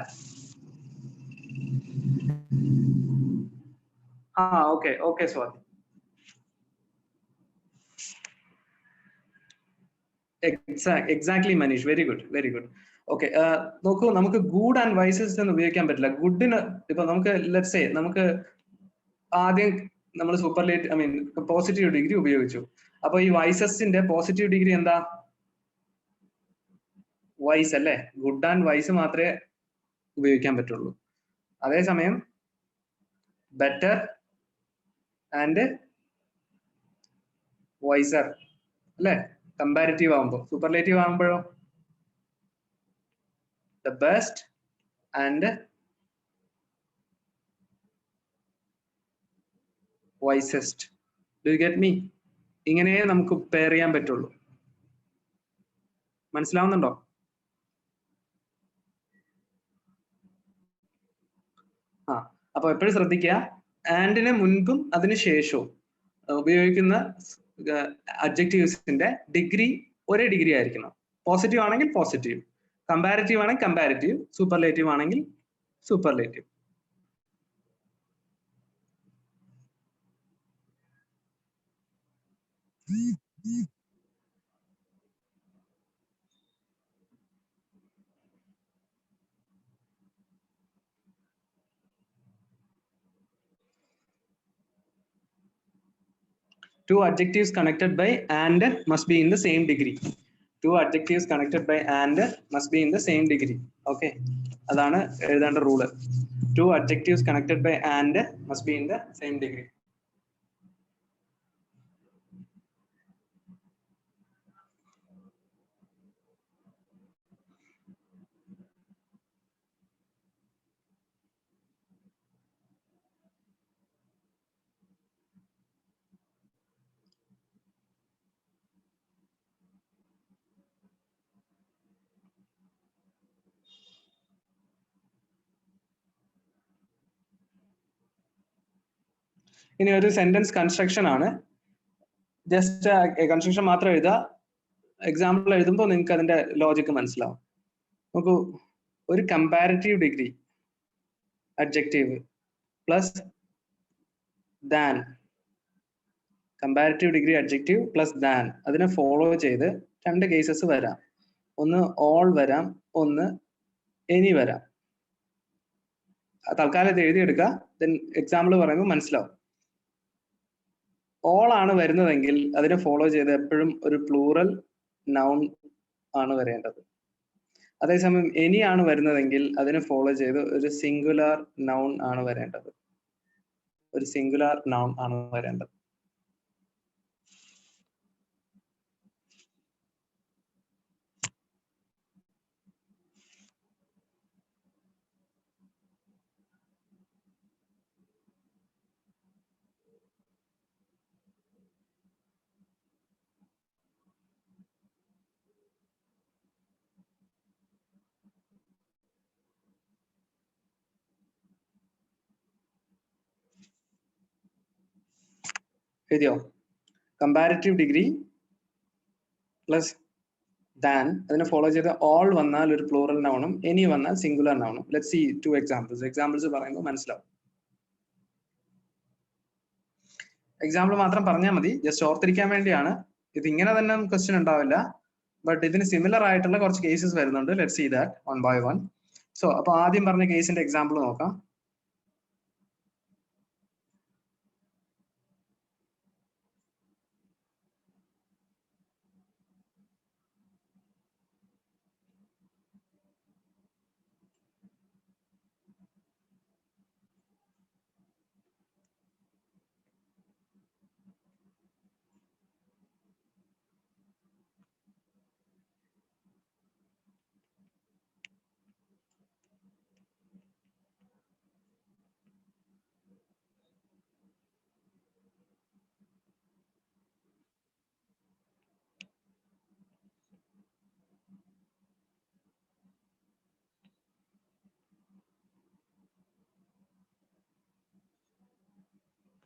Okay okay Swati. Exactly Manish, very good very good. Okay, നോക്കൂ, നമുക്ക് ഗുഡ് ആൻഡ് വൈസസ്റ്റ് എന്ന് ഉപയോഗിക്കാൻ പറ്റില്ല. ഗുഡിന് ഇപ്പൊ നമുക്ക് ലെറ്റ്സ് സേ നമുക്ക് ആദ്യം നമ്മൾ superlative I mean positive degree ഉപയോഗിച്ചു. അപ്പൊ ഈ വൈസസ്റ്റിന്റെ പോസിറ്റീവ് ഡിഗ്രി എന്താ? വൈസ് അല്ലേ? ഗുഡ് ആൻഡ് വൈസ് മാത്രമേ ഉപയോഗിക്കാൻ പറ്റുള്ളൂ. അതേസമയം ബെറ്റർ ആൻഡ് വൈസർ അല്ലേ? കമ്പാരിറ്റീവ് ആവുമ്പോ. സൂപ്പർലേറ്റീവ് ആവുമ്പോഴോ the best and wisest. Do you get me? ഇങ്ങനെ നമുക്ക് പെയർ ചെയ്യാൻ പറ്റുള്ളൂ. മനസ്സിലാവുന്നുണ്ടോ? അപ്പൊ എപ്പോഴും ശ്രദ്ധിക്കുക, ആൻഡിന് മുൻപും അതിന് ശേഷവും ഉപയോഗിക്കുന്ന അഡ്ജക്റ്റീവ്സിന്റെ ഡിഗ്രി ഒരേ ഡിഗ്രി ആയിരിക്കണം. പോസിറ്റീവ് ആണെങ്കിൽ പോസിറ്റീവ്, കമ്പാരിറ്റീവ് ആണെങ്കിൽ കമ്പാരിറ്റീവ്, സൂപ്പർലേറ്റീവ് ആണെങ്കിൽ superlative. Two adjectives connected by and must be in the same degree. Two adjectives connected by and must be in the same degree. Okay, അതാണ് എഴുതേണ്ട rule. Two adjectives connected by and must be in the same degree. ഇനി ഒരു സെന്റൻസ് കൺസ്ട്രക്ഷൻ ആണ്. ജസ്റ്റ് കൺസ്ട്രക്ഷൻ മാത്രം എഴുതുക. എക്സാമ്പിൾ എഴുതുമ്പോൾ നിങ്ങൾക്ക് അതിന്റെ ലോജിക്ക് മനസ്സിലാവും. നോക്കൂ, ഒരു comparative degree adjective plus than, comparative degree adjective plus than, അതിനെ ഫോളോ ചെയ്ത് രണ്ട് കേസസ് വരാം. ഒന്ന് ഓൾ വരാം, ഒന്ന് എനി വരാം. തൽക്കാലം ഇത് എഴുതിയെടുക്കുക. ദെൻ എക്സാമ്പിൾ പറയുമ്പോൾ മനസ്സിലാവും. ഓൾ ആണ് വരുന്നതെങ്കിൽ അതിനെ ഫോളോ ചെയ്ത് എപ്പോഴും ഒരു പ്ലൂറൽ നൗൺ ആണ് വരേണ്ടത്. അതേസമയം എനി ആണ് വരുന്നതെങ്കിൽ അതിനെ ഫോളോ ചെയ്ത് ഒരു സിംഗുലാർ നൗൺ ആണ് വരേണ്ടത്. ഒരു സിംഗുലാർ നൗൺ ആണ് വരേണ്ടത്. എഴുതിയോ? കമ്പാരിറ്റീവ് ഡിഗ്രി പ്ലസ് ദാൻ അതിനെ ഫോളോ ചെയ്ത് ഓൾ വന്നാൽ ഒരു പ്ലൂറൽ നൗണും എനി വന്നാൽ സിംഗുലർ നൗണും. ലെറ്റ്സ് സീ 2 എക്സാമ്പിൾസ് പറയുമ്പോൾ മനസ്സിലാവും. എക്സാമ്പിൾ മാത്രം പറഞ്ഞാൽ മതി, ജസ്റ്റ് ഓർത്തിരിക്കാൻ വേണ്ടിയാണ്. ഇത് ഇങ്ങനെ തന്നെ ക്വസ്റ്റ്യൻ ഉണ്ടാവില്ല, ബട്ട് ഇതിന് സിമിലർ ആയിട്ടുള്ള കുറച്ച് കേസസ് വരുന്നുണ്ട്. Let's see that one by one. So അപ്പൊ ആദ്യം പറഞ്ഞ കേസിന്റെ എക്സാമ്പിൾ നോക്കാം.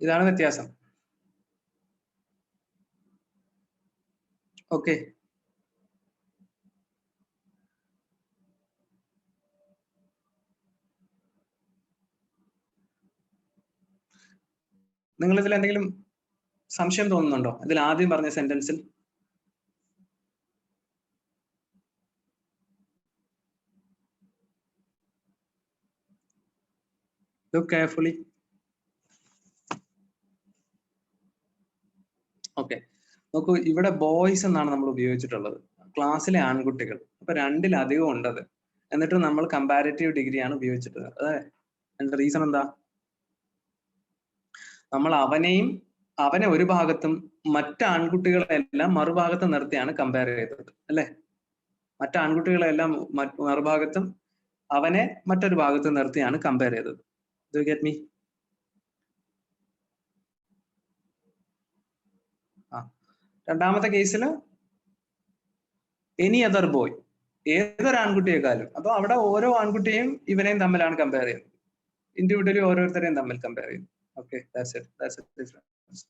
ഇതാണ് വ്യത്യാസം. ഓക്കെ, നിങ്ങൾ ഇതിൽ എന്തെങ്കിലും സംശയം തോന്നുന്നുണ്ടോ ഇതിൽ ആദ്യം പറഞ്ഞ സെന്റൻസിൽ? Look carefully. ഓക്കെ, നോക്കൂ, ഇവിടെ ബോയ്സ് എന്നാണ് നമ്മൾ ഉപയോഗിച്ചിട്ടുള്ളത്, ക്ലാസ്സിലെ ആൺകുട്ടികൾ. അപ്പൊ രണ്ടിലധികം ഉണ്ടത്, എന്നിട്ട് നമ്മൾ കമ്പാരിറ്റീവ് ഡിഗ്രിയാണ് ഉപയോഗിച്ചിട്ടുള്ളത്. അതിന്റെ റീസൺ എന്താ? നമ്മൾ അവനെ ഒരു ഭാഗത്തും മറ്റ് ആൺകുട്ടികളെല്ലാം മറുഭാഗത്ത് നിർത്തിയാണ് കമ്പയർ ചെയ്തത്, അല്ലെ? മറ്റ് ആൺകുട്ടികളെല്ലാം മറുഭാഗത്തും അവനെ മറ്റൊരു ഭാഗത്ത് നിർത്തിയാണ് കമ്പയർ ചെയ്തത്. Do you get me? രണ്ടാമത്തെ കേസിൽ എനി അതർ ബോയ്, ഏതൊരു ആൺകുട്ടിയെക്കാളും. അപ്പൊ അവിടെ ഓരോ ആൺകുട്ടിയും ഇവനെയും തമ്മിലാണ് കമ്പയർ ചെയ്യുന്നത്, ഇൻഡിവിജ്വലി ഓരോരുത്തരെയും തമ്മിൽ കമ്പയർ ചെയ്യുന്നു. Okay, that's it difference.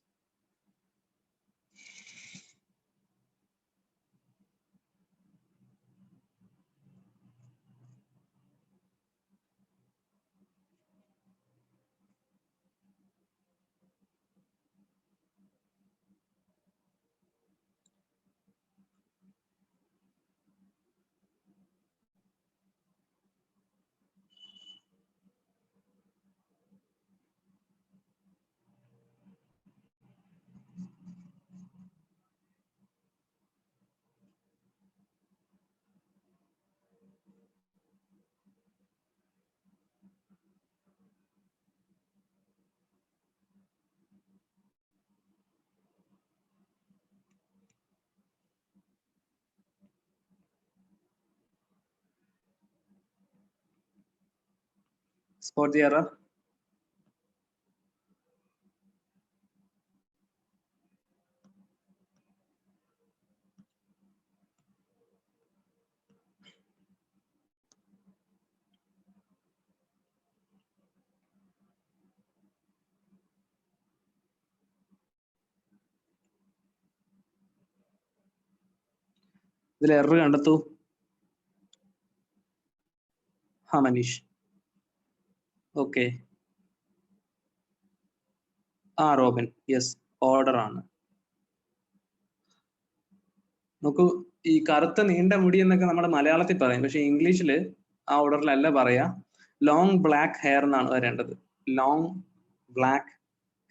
Spot the error. ഇതിൽ എറർ കണ്ടെത്തൂ. Manish. Okay, Robin, yes, order ആണ്. നോക്കൂ, ഈ കറുത്ത നീണ്ട മുടി എന്നൊക്കെ നമ്മുടെ മലയാളത്തിൽ പറയും, പക്ഷെ ഇംഗ്ലീഷിൽ ആ ഓർഡറിലല്ല പറയാ. ലോങ് ബ്ലാക്ക് ഹെയർ എന്നാണ് വരേണ്ടത്. Long black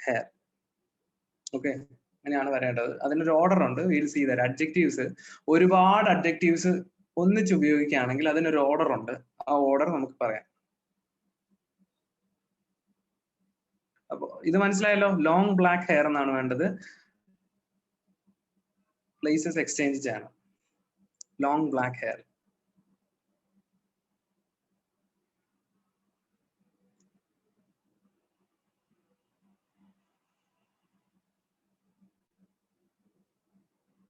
hair. ഓക്കെ, അങ്ങനെയാണ് വരേണ്ടത്. അതിനൊരു ഓർഡർ ഉണ്ട്. വിൽ സീ ദാറ്റ് അഡ്ജക്റ്റീവ്സ്, ഒരുപാട് അഡ്ജക്റ്റീവ്സ് ഒന്നിച്ച് ഉപയോഗിക്കുകയാണെങ്കിൽ അതിനൊരു ഓർഡർ ഉണ്ട്. ആ ഓർഡർ നമുക്ക് പറയാം. അപ്പൊ ഇത് മനസ്സിലായല്ലോ. ലോങ് ബ്ലാക്ക് ഹെയർ എന്നാണ് വേണ്ടത്. പ്ലേസസ് എക്സ്ചേഞ്ച് ചെയ്യണം. Long black hair.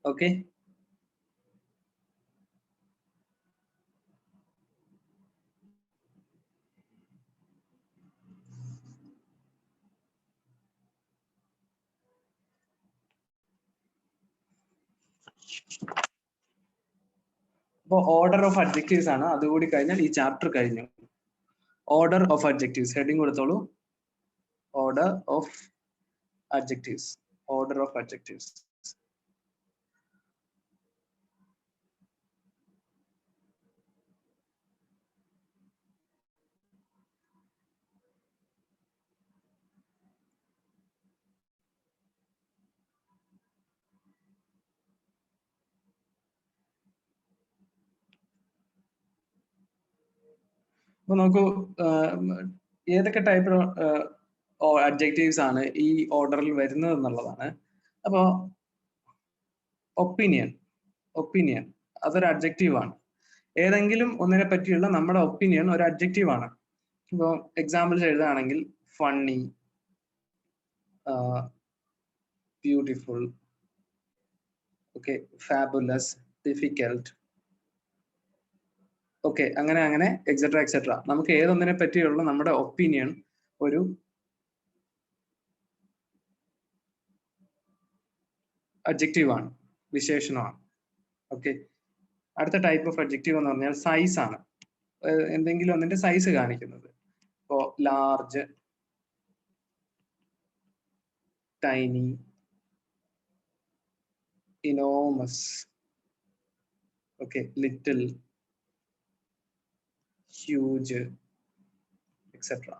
ഓക്കെ, അപ്പോൾ ഓർഡർ ഓഫ് അഡ്ജക്റ്റീവ്സ് ആണ്. അതുകൂടി കഴിഞ്ഞാൽ ഈ ചാപ്റ്റർ കഴിഞ്ഞു. ഓർഡർ ഓഫ് അഡ്ജക്റ്റീവ്സ് ഹെഡിങ് കൊടുത്തോളൂ. Order of adjectives. Order of adjectives. അപ്പൊ നോക്കൂ, ഏതൊക്കെ ടൈപ്പ് അഡ്ജക്റ്റീവ്സ് ആണ് ഈ ഓർഡറിൽ വരുന്നത് എന്നുള്ളതാണ്. അപ്പോ ഒപ്പീനിയൻ, ഒപ്പീനിയൻ അതൊരു അഡ്ജക്റ്റീവ് ആണ്. ഏതെങ്കിലും ഒന്നിനെ പറ്റിയുള്ള നമ്മുടെ ഒപ്പീനിയൻ ഒരു അഡ്ജക്റ്റീവ് ആണ്. ഇപ്പോൾ എക്സാമ്പിൾസ് എഴുതുകയാണെങ്കിൽ funny, beautiful, okay, fabulous, difficult, okay, അങ്ങനെ അങ്ങനെ എക്സെട്ര എക്സെട്ര. നമുക്ക് ഏതൊന്നിനെ പറ്റിയുള്ള നമ്മുടെ ഒപ്പീനിയൻ ഒരു അഡ്ജക്റ്റീവ് ആണ്, വിശേഷണമാണ്. ഓക്കെ, അടുത്ത ടൈപ്പ് ഓഫ് അഡ്ജക്റ്റീവ് എന്ന് പറഞ്ഞാൽ സൈസ് ആണ്. എന്തെങ്കിലും ഒന്നിന്റെ സൈസ് കാണിക്കുന്നത്. ഇപ്പോ large, tiny, enormous, okay, little, huge, etcetera.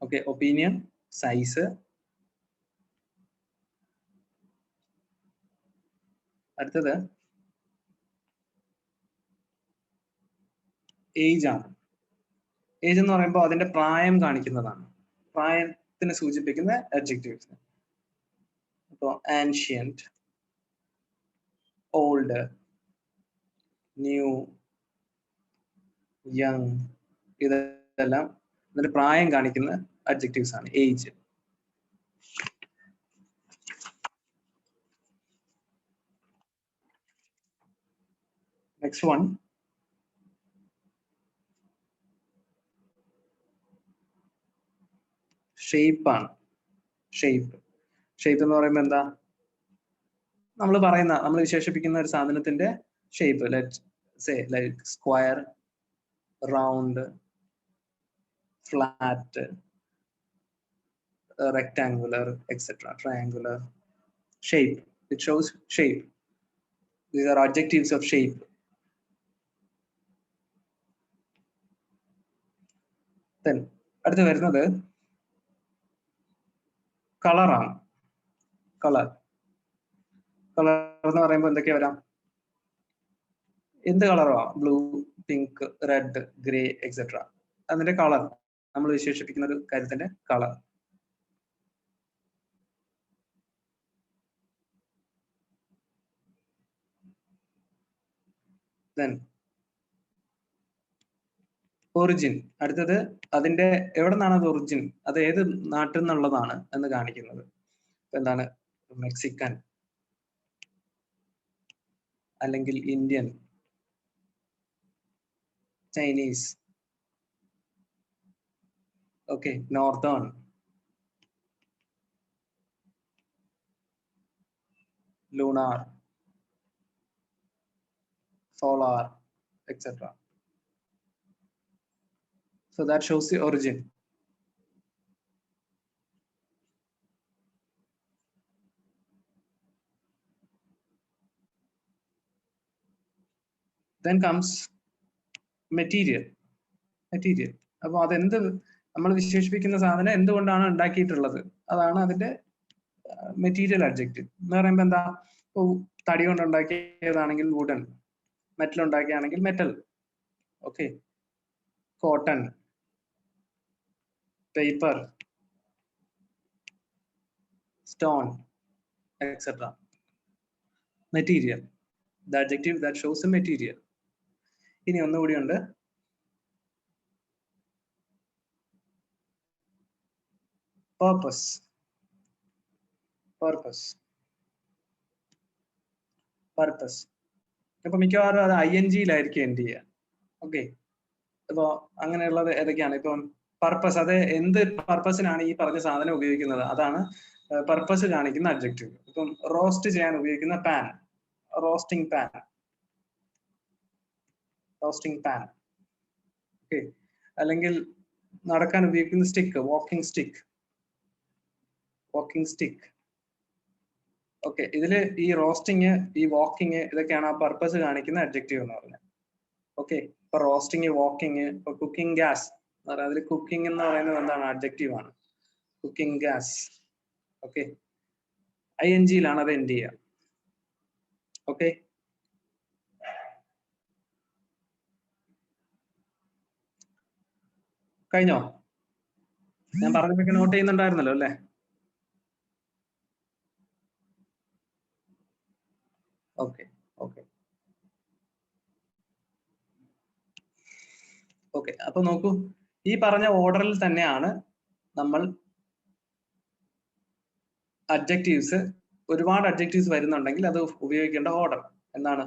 Okay, opinion, size. അടുത്തത് ഏജ് ആണ്. ഏജ് എന്ന് പറയുമ്പോൾ അതിന്റെ പ്രായം കാണിക്കുന്നതാണ്. പ്രായത്തിനെ സൂചിപ്പിക്കുന്ന അഡ്ജക്റ്റീവ്സ്. ഇപ്പോൾ ആൻഷ്യന്റ്, ഓൾഡ്, ന്യൂ, യങ്, ഇതെല്ലാം അതിന്റെ പ്രായം കാണിക്കുന്ന അഡ്ജക്റ്റീവ്സ് ആണ്. ഏജ്. നെക്സ്റ്റ് വൺ, ഷേപ്പ് ആണ്. ഷേപ്പ്. ഷേപ്പ് എന്ന് പറയുമ്പോൾ എന്താ? നമ്മൾ വിശേഷിപ്പിക്കുന്ന ഒരു സാധനത്തിന്റെ shape. Let's say like square, round, flat, rectangular, etc., triangular. Shape. It shows shape. These are adjectives of shape. Then അടുത്ത് വരുന്നത് കളറാണ്. കളർ. കളർ എന്ന് പറയുമ്പോൾ എന്തൊക്കെയാ വരാം? എന്ത് കളറോ? Blue, pink, red, grey, etcetera. അതിന്റെ കളർ, നമ്മൾ വിശേഷിപ്പിക്കുന്ന ഒരു കാര്യത്തിന്റെ കളർ. Then origin. അടുത്തത് അതിന്റെ എവിടെ നിന്നാണ് അത് ഒറിജിൻ, അത് ഏത് നാട്ടിൽ നിന്നുള്ളതാണ് എന്ന് കാണിക്കുന്നത്. എന്താണ്? മെക്സിക്കൻ, അല്ലെങ്കിൽ Indian, Chinese, okay, northern, lunar, solar, etc. So that shows the origin. Then comes material. Material. അപ്പോൾ അതെന്ത്, നമ്മൾ വിശേഷിപ്പിക്കുന്ന സാധനം എന്തുകൊണ്ടാണ് ഉണ്ടാക്കിയിട്ടുള്ളത്, അതാണ് അതിന്റെ മെറ്റീരിയൽ അഡ്ജക്റ്റീവ് എന്ന് പറയുമ്പോൾ എന്താ? തടി കൊണ്ടുണ്ടാക്കിയതാണെങ്കിൽ വുഡൻ, മെറ്റൽ ഉണ്ടാക്കിയാണെങ്കിൽ metal, okay, cotton, paper, stone, etcetera. Material, the adjective that shows a material. ഇനി ഒന്നുകൂടി ഉണ്ട്, purpose. Purpose. Purpose. അപ്പൊ മിക്കവാറും അത് ING-യിലായിരിക്കും എൻഡ് ചെയ്യുക. ഓക്കെ, അപ്പോ അങ്ങനെയുള്ളത് ഏതൊക്കെയാണ്? ഇപ്പം പർപ്പസ്, അത് എന്ത് പർപ്പസിനാണ് ഈ പറഞ്ഞ സാധനം ഉപയോഗിക്കുന്നത്, അതാണ് പർപ്പസ് കാണിക്കുന്ന അഡ്ജക്റ്റീവ്. ഇപ്പം റോസ്റ്റ് ചെയ്യാൻ ഉപയോഗിക്കുന്ന pan, roasting pan, roasting pan. Okay, അല്ലെങ്കിൽ നടക്കാൻ ഉപയോഗിക്കുന്ന stick, walking stick, walking stick. Okay, ഇതില് ഈ റോസ്റ്റിംഗ്, ഈ വാക്കിംഗ്, ഇതൊക്കെയാണ് ആ പർപ്പസ് കാണിക്കുന്ന അഡ്ജക്റ്റീവ് എന്ന് പറഞ്ഞത്. ഓക്കെ, ഇപ്പൊ റോസ്റ്റിംഗ്, വാക്കിംഗ്, ഇപ്പൊ കുക്കിംഗ് ഗ്യാസ് എന്ന് പറയുന്നത്, അതിൽ കുക്കിംഗ് എന്ന് പറയുന്നത് എന്താണ്? അഡ്ജക്റ്റീവ് ആണ്, കുക്കിംഗ് ഗ്യാസ്. ഓക്കെ, ING-യിലാണ് അത് എൻഡ് ചെയ്യുക. ഓക്കെ, കഴിഞ്ഞോ? ഞാൻ പറഞ്ഞതൊക്കെ നോട്ട് ചെയ്യുന്നുണ്ടായിരുന്നല്ലോ അല്ലേ? ഓക്കെ ഓക്കെ ഓക്കെ, അപ്പൊ നോക്കൂ, ഈ പറഞ്ഞ ഓർഡറിൽ തന്നെയാണ് നമ്മൾ അഡ്ജക്റ്റീവ്സ്, ഒരുപാട് അഡ്ജക്റ്റീവ്സ് വരുന്നുണ്ടെങ്കിൽ അത് ഉപയോഗിക്കേണ്ട ഓർഡർ എന്താണ്?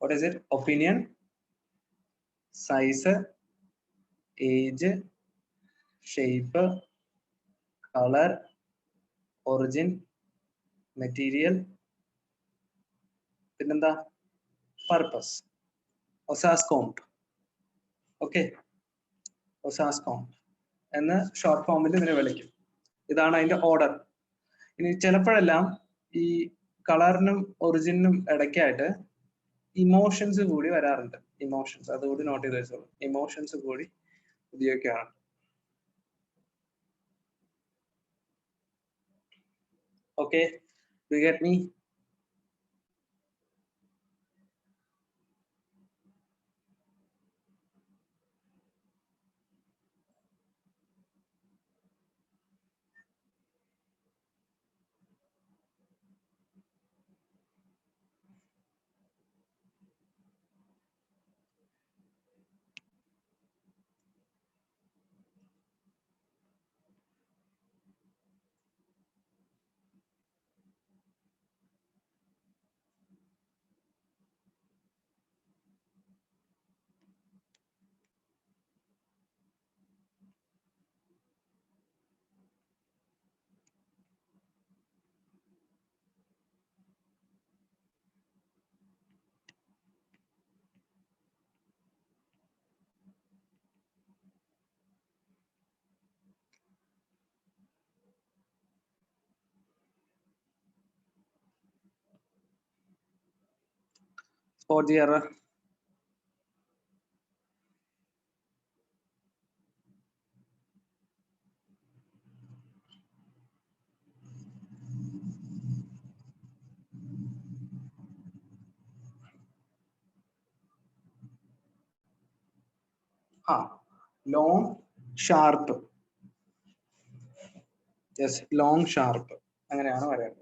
What is it? Opinion, size, age, shape, colour, origin, material, പിന്നെന്താ? പർപ്പസ്, ഒസാസ്കോംപ്. ഓക്കെ, ഒസാസ്കോംപ് എന്ന് ഷോർട്ട് ഫോമിൽ ഇതിനെ വിളിക്കും. ഇതാണ് അതിന്റെ ഓർഡർ. ഇനി ചിലപ്പോഴെല്ലാം ഈ കളറിനും ഒറിജിനും ഇടയ്ക്കായിട്ട് ഇമോഷൻസ് കൂടി വരാറുണ്ട്. ഇമോഷൻസ്, അതുകൂടി നോട്ട് ചെയ്ത് വെച്ചോളൂ. ഇമോഷൻസ് കൂടി ഉപയോഗിക്കാറുണ്ട്. Okay, do you get me? Spot the error. Long, sharp. Yes, long, sharp. അങ്ങനെയാണ് പറയുന്നത്.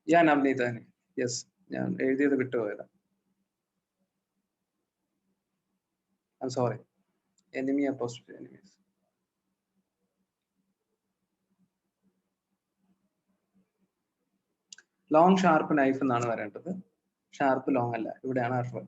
ഞാൻ നവനീത് തന്നെ. യെസ്, ഞാൻ എഴുതിയത് വിട്ടുപോയതാ. I'm sorry. Enemy apostrophe enemies. Long sharp knife എന്നാണ് വരേണ്ടത്. ഷാർപ്പ് ലോങ് അല്ല. ഇവിടെയാണ് എറർ.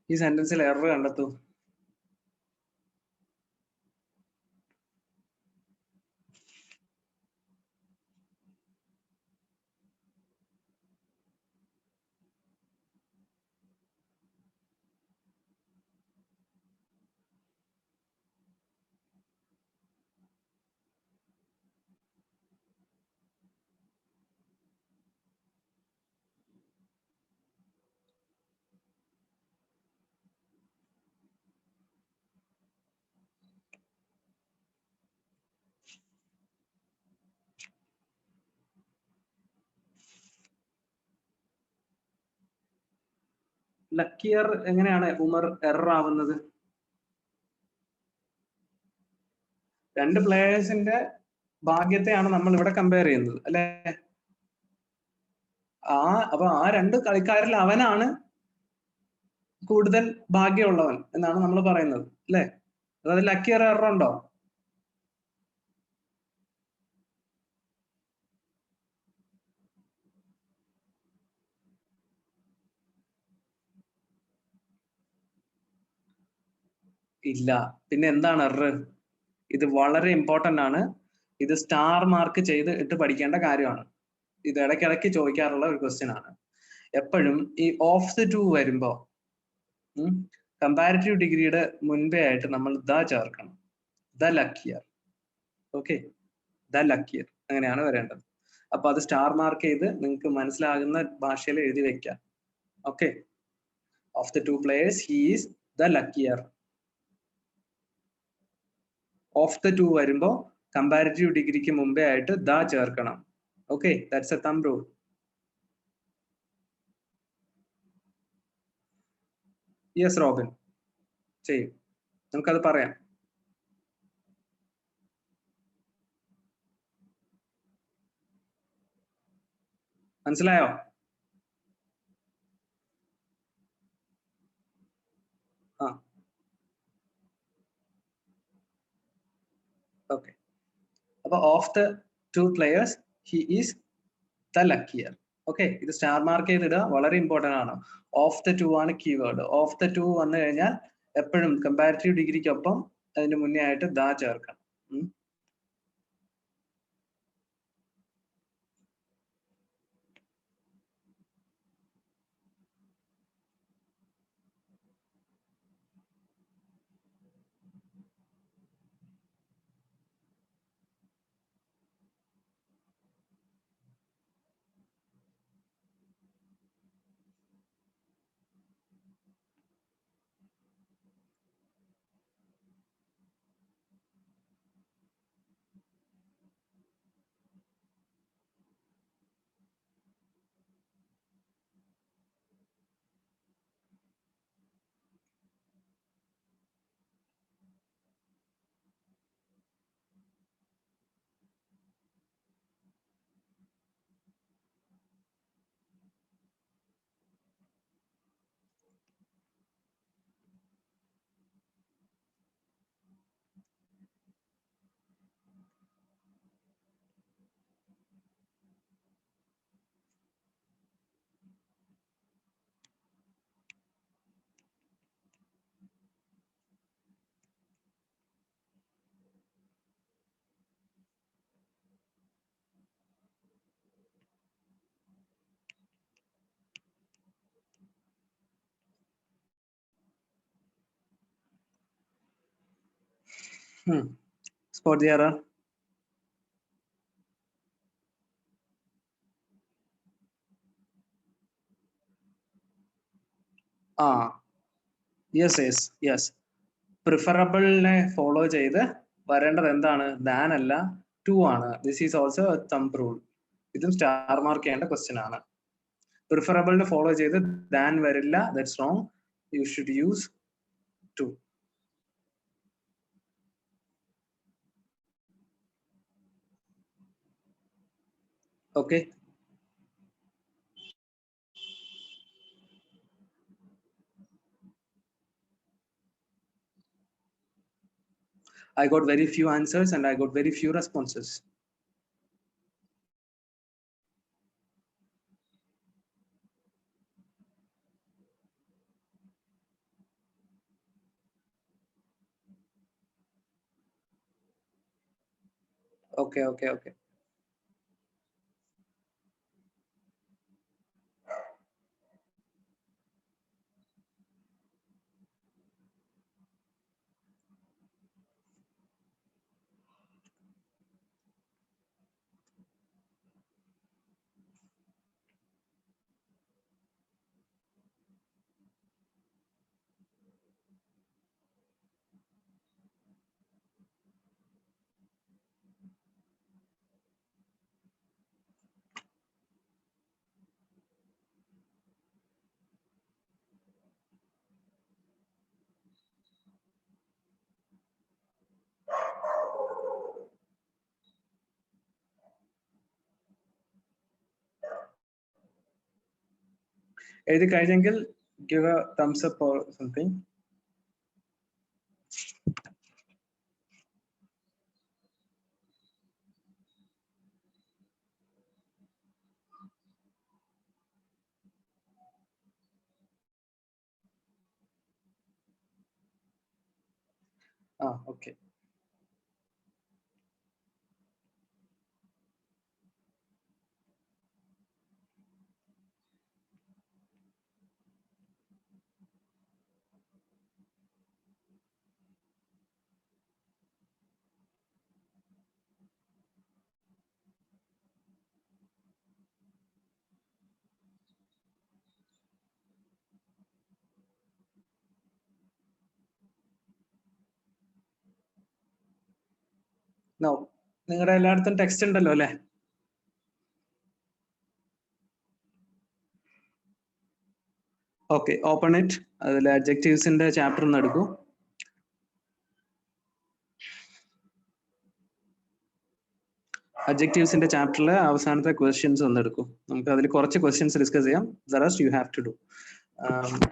ഈ സെന്റൻസിൽ എറർ കണ്ടെത്തൂ. ലക്കിയർ എങ്ങനെയാണ് ഉമർ എറർ ആവുന്നത്? രണ്ട് പ്ലേയേഴ്സിന്റെ ഭാഗ്യത്തെയാണ് നമ്മൾ ഇവിടെ കമ്പയർ ചെയ്യുന്നത് അല്ലെ? അപ്പൊ ആ രണ്ട് കളിക്കാരിൽ അവനാണ് കൂടുതൽ ഭാഗ്യമുള്ളവൻ എന്നാണ് നമ്മൾ പറയുന്നത് അല്ലെ? അതായത് ലക്കിയർ എറർ ഉണ്ടോ? ഇല്ല. പിന്നെ എന്താണ് എറർ? ഇത് വളരെ ഇമ്പോർട്ടന്റ് ആണ്. ഇത് സ്റ്റാർ മാർക്ക് ചെയ്ത് ഇട്ട് പഠിക്കേണ്ട കാര്യമാണ്. ഇത് ഇടയ്ക്കിടയ്ക്ക് ചോദിക്കാറുള്ള ഒരു ക്വസ്റ്റ്യൻ ആണ്. എപ്പോഴും ഈ ഓഫ് ദ ടു വരുമ്പോ കമ്പാരിറ്റീവ് ഡിഗ്രിയുടെ മുൻപേ ആയിട്ട് നമ്മൾ ദ ചേർക്കണം. The luckier. ഓക്കെ, ദ ലക്കിയർ അങ്ങനെയാണ് വരേണ്ടത്. അപ്പൊ അത് സ്റ്റാർ മാർക്ക് ചെയ്ത് നിങ്ങൾക്ക് മനസ്സിലാകുന്ന ഭാഷയിൽ എഴുതി വെക്കാം. Okay, of the two players he is the luckier. Of the two വരുമ്പോ കമ്പാരിറ്റീവ് ഡിഗ്രിക്ക് മുമ്പേ ആയിട്ട് ദ ചേർക്കണം. Okay, that's a thumb rule. Yes Robin, ചെയ്യും. നമുക്കത് പറയാം. മനസ്സിലായോ? ആ, ഓക്കെ. അപ്പൊ of the two players he is the luckier. Okay, ഇത് സ്റ്റാർ മാർക്ക് ചെയ്തിടുക, വളരെ ഇമ്പോർട്ടന്റ് ആണ്. ഓഫ് ദ ടു ആണ് കീവേഡ്. ഓഫ് ദ ടു വന്നു കഴിഞ്ഞാൽ എപ്പോഴും കമ്പാരിറ്റീവ് ഡിഗ്രിക്കൊപ്പം അതിന് മുന്നേ ആയിട്ട് ദ ചേർക്കണം. Spot the error. യെസ്. പ്രിഫറബിളിനെ ഫോളോ ചെയ്ത് വരേണ്ടത് എന്താണ്? ദാൻ അല്ല, ടു ആണ്. This is also thumb rule. ഇതും സ്റ്റാർ മാർക്ക് ചെയ്യേണ്ട ക്വസ്റ്റ്യൻ ആണ്. പ്രിഫറബിളിനെ ഫോളോ ചെയ്ത് ദാൻ വരില്ല, that's wrong. You should use to. Okay, I got very few answers and I got very few responses. Okay. എഴുതി കഴിഞ്ഞെങ്കിൽ give a thumbs up or something. Okay. Now, നിങ്ങളുടെ എല്ലായിടത്തും ടെക്സ്റ്റ് ഉണ്ടല്ലോ അല്ലേ? Okay, open it. അതിൽ അഡ്ജക്റ്റീവ്സിന്റെ ചാപ്റ്റർ ഒന്ന് എടുക്കൂ. അഡ്ജക്റ്റീവ്സിന്റെ ചാപ്റ്ററിലെ അവസാനത്തെ ക്വസ്റ്റ്യൻസ് ഒന്ന് എടുക്കൂ. നമുക്ക് അതിൽ കുറച്ച് ക്വസ്റ്റ്യൻസ് ഡിസ്കസ് ചെയ്യാം. The rest you have to do.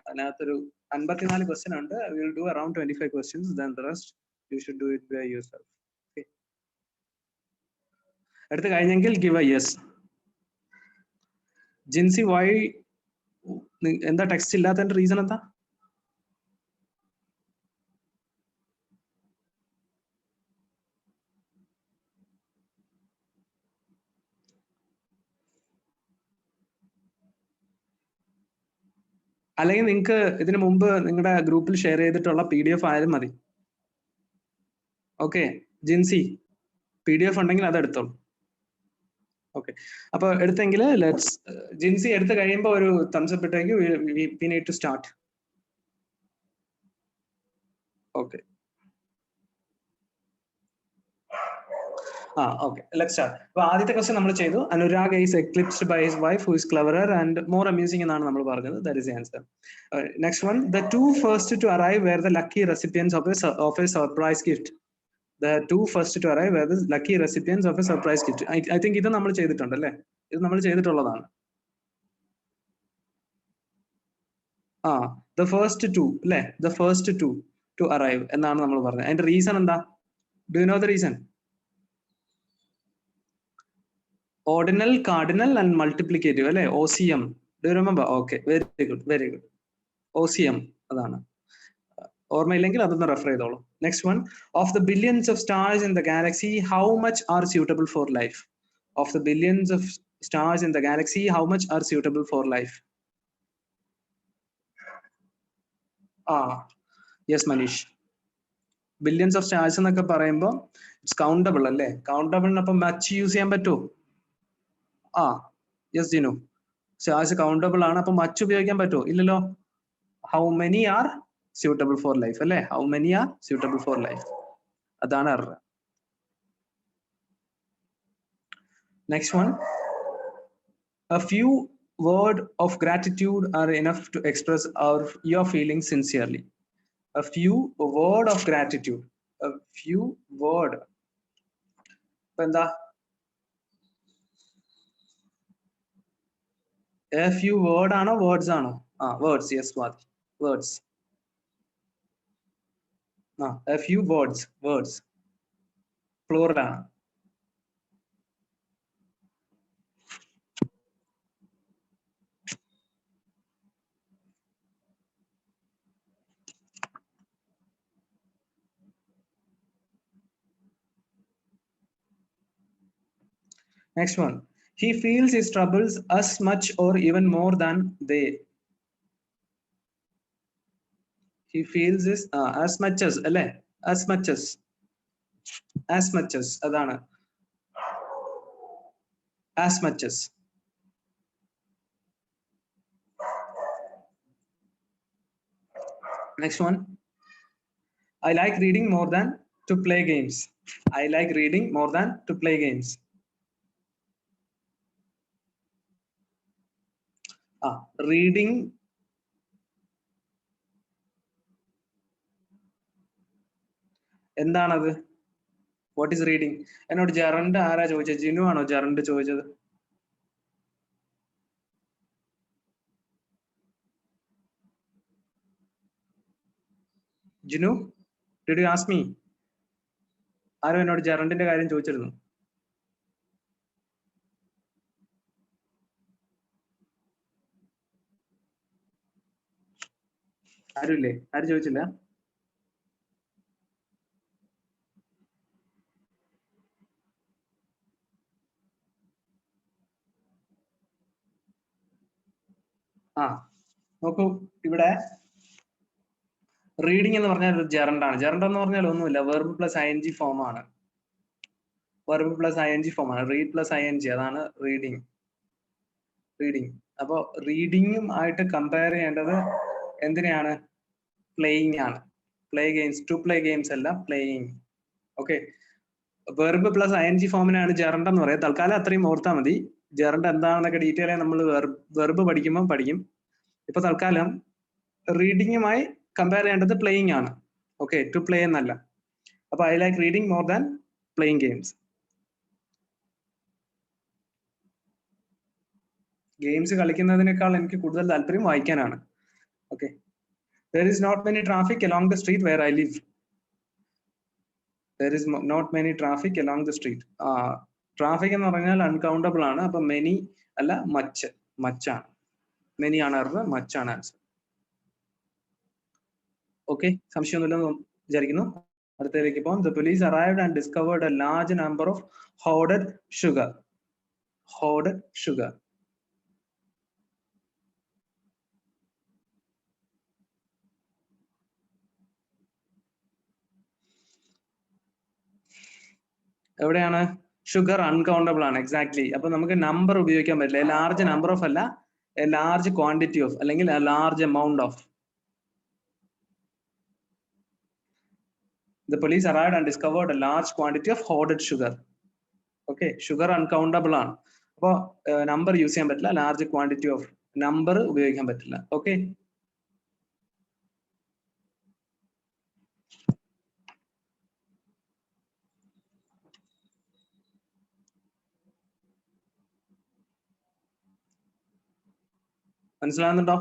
അതിനകത്തൊരു 54 ക്വസ്റ്റ്യൻ ഉണ്ട്. Will do around 25 questions. Then the rest you should do it by yourself. Okay, എടുത്തു കഴിഞ്ഞെങ്കിൽ give a yes. Jincy, why എന്താ ടെക്സ്റ്റ് ഇല്ലാത്തതിന്റെ റീസൺ എന്താ? അല്ലെങ്കിൽ നിങ്ങൾക്ക് ഇതിനു മുമ്പ് നിങ്ങളുടെ ഗ്രൂപ്പിൽ ഷെയർ ചെയ്തിട്ടുള്ള PDF ആയാലും മതി. ഓക്കെ ജിൻസി, PDF ഉണ്ടെങ്കിൽ അത് എടുത്തോളൂ. ഓക്കെ, അപ്പൊ എടുത്തെങ്കിൽ ലെറ്റ്സ് ജിൻസി എടുത്തു കഴിയുമ്പോൾ ഒരു തംസ് അപ്പ് ഇട്ടേക്ക്. We need to start. Okay okay, let's start. അപ്പൊ ആദ്യത്തെ ക്വസ്റ്റ്യൻ നമ്മൾ ചെയ്തു. Anurag is eclipsed by his wife who is cleverer and more amusing എന്നാണ് നമ്മൾ പറഞ്ഞത്. That is the answer. Next one, the two first to arrive were the lucky recipients of a surprise gift. The two first to arrive were the lucky recipients of a surprise gift. I think ഇത് നമ്മൾ ചെയ്തിട്ടുണ്ട് അല്ലേ? ഇത് നമ്മൾ ചെയ്തിട്ടുള്ളതാണ്. The first two അല്ലേ? The first two to arrive എന്നാണ് നമ്മൾ പറഞ്ഞത്. അതിന്റെ റീസൺ എന്താ? Do you know the reason? Ordinal, cardinal and multiplicative അല്ലേ? OCM. Do you remember? Okay, very good. OCM അതാണ്. ഓർമ്മയില്ലെങ്കിൽ അതൊന്ന് റെഫർ ചെയ്തോളൂ. Next one, of the billions of stars in the Galaxy how much R suitable for life? Of the billions of stars in the Galaxy how much R suitable for life? Yes Manish. Billions of stars എന്നൊക്കെ പറയുമ്പോൾ ഇറ്റ്സ് കൗണ്ടബിൾ അല്ലേ? കൗണ്ടബിളിനൊപ്പം മച്ച് യൂസ് ചെയ്യാൻ പറ്റുമോ? യെസ് ജിനു, സ്റ്റാർസ് കൗണ്ടബിൾ ആണ്, അപ്പൊ മച്ച് ഉപയോഗിക്കാൻ പറ്റുമോ? ഇല്ലല്ലോ. How many R suitable for life അല്ലേ? How many are suitable for life? അതാണ് error. Next one, a few word of gratitude are enough to express your feelings sincerely. A few word of gratitude. A few word. എന്താ? A few word ആണോ words ആണോ? Words. Yes, words. A few words plural ആണ്. Next one. He feels his troubles as much or even more than they. He feels his as much as, alle? As much as. As much as. Adana. As much as. Next one. I like reading more than to play games. I like reading more than to play games. Reading. എന്താണത്? What is reading? എന്നോട് ജെറണ്ട് ആരാ ചോദിച്ചത്? ജിനു ആണോ ജെറണ്ട് ചോദിച്ചത്? Jinu, did you ask me? ആരോ എന്നോട് ജെറണ്ടിന്റെ കാര്യം ചോദിച്ചിരുന്നു. ആരുമില്ലേ? ആരും ചോദിച്ചില്ല? നോക്കൂ, ഇവിടെ റീഡിംഗ് എന്ന് പറഞ്ഞാൽ ഒരു ജെറണ്ടാണ്. ജെറണ്ട് എന്ന് പറഞ്ഞാൽ ഒന്നുമില്ല, വെർബ് പ്ലസ് ING ഫോം ആണ്. വെർബ് പ്ലസ് ING ഫോം ആണ്. റീഡ് പ്ലസ് ING, അതാണ് റീഡിങ്. റീഡിങ്. അപ്പോ റീഡിങ്ങും ആയിട്ട് കമ്പയർ ചെയ്യേണ്ടത് എന്തിനെയാണ്? പ്ലേയിങ് ആണ്. Play games, to play games അല്ല, playing. Okay, verb plus ING ഫോമിനാണ് ജെറണ്ട് എന്ന് പറയുന്നത്. തൽക്കാലം അത്രയും ഓർത്താൽ മതി. ജെറണ്ട് എന്താണെന്നൊക്കെ ഡീറ്റെയിൽ ആയി നമ്മൾ വെർബ് പഠിക്കുമ്പോൾ പഠിക്കും. ഇപ്പൊ തൽക്കാലം റീഡിങ്ങുമായി കമ്പയർ ചെയ്യേണ്ടത് പ്ലേയിങ് ആണ്. ഓക്കെ, ടു പ്ലേ എന്നല്ല. അപ്പൊ I like reading more than playing games. Games കളിക്കുന്നതിനേക്കാൾ എനിക്ക് കൂടുതൽ താല്പര്യം വായിക്കാനാണ്. Okay, there is not many traffic along the street where I live. There is not many traffic along the street. Traffic എന്ന് പറഞ്ഞാൽ അൺകൗണ്ടബിൾ ആണ്. അപ്പൊ മെനി അല്ല, മച്ച്. മച്ചാണ്. മെനി ആണ് എറർ, മച്ചാണ് ആൻസർ. ഓക്കെ, സംശയമൊന്നുമില്ലെന്ന് വിചാരിക്കുന്നു. അടുത്തതിലേക്ക് പോകാം. The police arrived and discovered a large number of hoarded sugar. Hoarded sugar. എവിടെയാണ്? ഷുഗർ അൺകൗണ്ടബിൾ ആണ്. എക്സാക്ട്ലി. അപ്പൊ നമുക്ക് നമ്പർ ഉപയോഗിക്കാൻ പറ്റില്ല. എ ലാർജ് നമ്പർ ഓഫ് അല്ല, എ ലാർജ് ക്വാണ്ടിറ്റി ഓഫ്, അല്ലെങ്കിൽ A large amount of. The police arrived and discovered a large quantity of hoarded sugar. Okay, sugar uncountable ആണ്. അപ്പൊ നമ്പർ യൂസ് ചെയ്യാൻ പറ്റില്ല, ലാർജ് ക്വാണ്ടിറ്റി ഓഫ്, നമ്പർ ഉപയോഗിക്കാൻ പറ്റില്ല. ഓക്കെ, മനസ്സിലാകുന്നുണ്ടോ?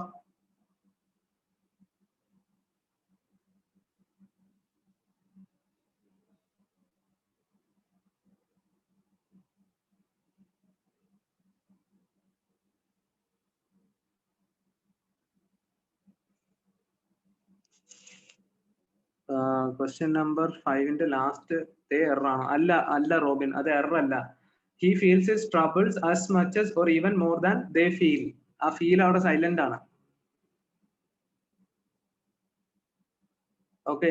ക്വസ്റ്റ്യൻ നമ്പർ 5ന്റെ ലാസ്റ്റ് എറർ ആണോ? അല്ല, അല്ല റോബിൻ, അത് എറർ അല്ല. He feels his troubles as much as or even more than they feel. ആ ഫീൽ അവിടെ സൈലന്റ് ആണ്. Okay,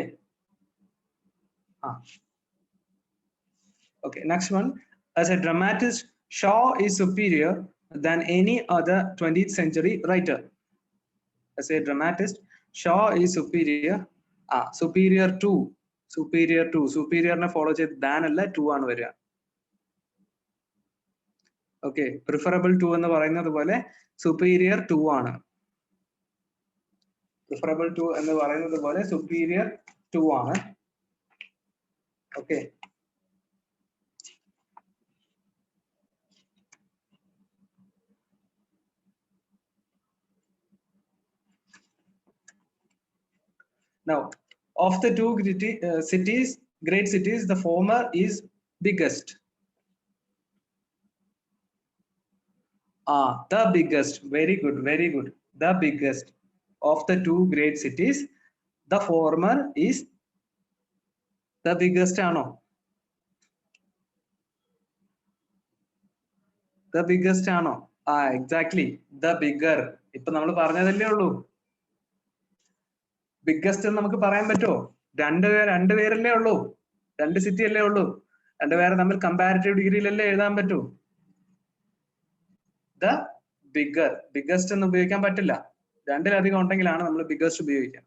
okay, next one. As a dramatist, Shaw is superior than any other 20th century writer. As a dramatist, Shaw is superior. Superior to. Superior ne follow ചെയ്ത് than അല്ല, to ആണ് വരിക. ഓക്കെ, പ്രിഫറബിൾ ടു എന്ന് പറയുന്നത് പോലെ സുപ്പീരിയർ ടു ആണ്. പ്രിഫറബിൾ ടു എന്ന് പറയുന്നത് പോലെ സുപ്പീരിയർ ടു ആണ്. Okay, now of the two great cities, the former is biggest. The biggest. Very good, very good. The biggest of the two great cities, the former is the biggest ആണോ? ദ ബിഗ്ഗസ്റ്റ് ആണോ? ആ എക്സാക്ട്ലി, ദ ബിഗർ. ഇപ്പൊ നമ്മൾ പറഞ്ഞതല്ലേ ഉള്ളൂ. ബിഗ്ഗസ്റ്റ് എന്ന് നമുക്ക് പറയാൻ പറ്റുമോ? രണ്ടുപേരല്ലേ ഉള്ളൂ, 2 സിറ്റി അല്ലേ ഉള്ളൂ. രണ്ടുപേരെ തമ്മിൽ കമ്പാരിറ്റീവ് ഡിഗ്രിയിലല്ലേ എഴുതാൻ പറ്റൂ. ദ ബിഗർ, ബിഗ്ഗസ്റ്റ് എന്ന് ഉപയോഗിക്കാൻ പറ്റില്ല. 2-ലധികം ഉണ്ടെങ്കിലാണ് നമ്മൾ ബിഗ്ഗസ്റ്റ് ഉപയോഗിക്കുക.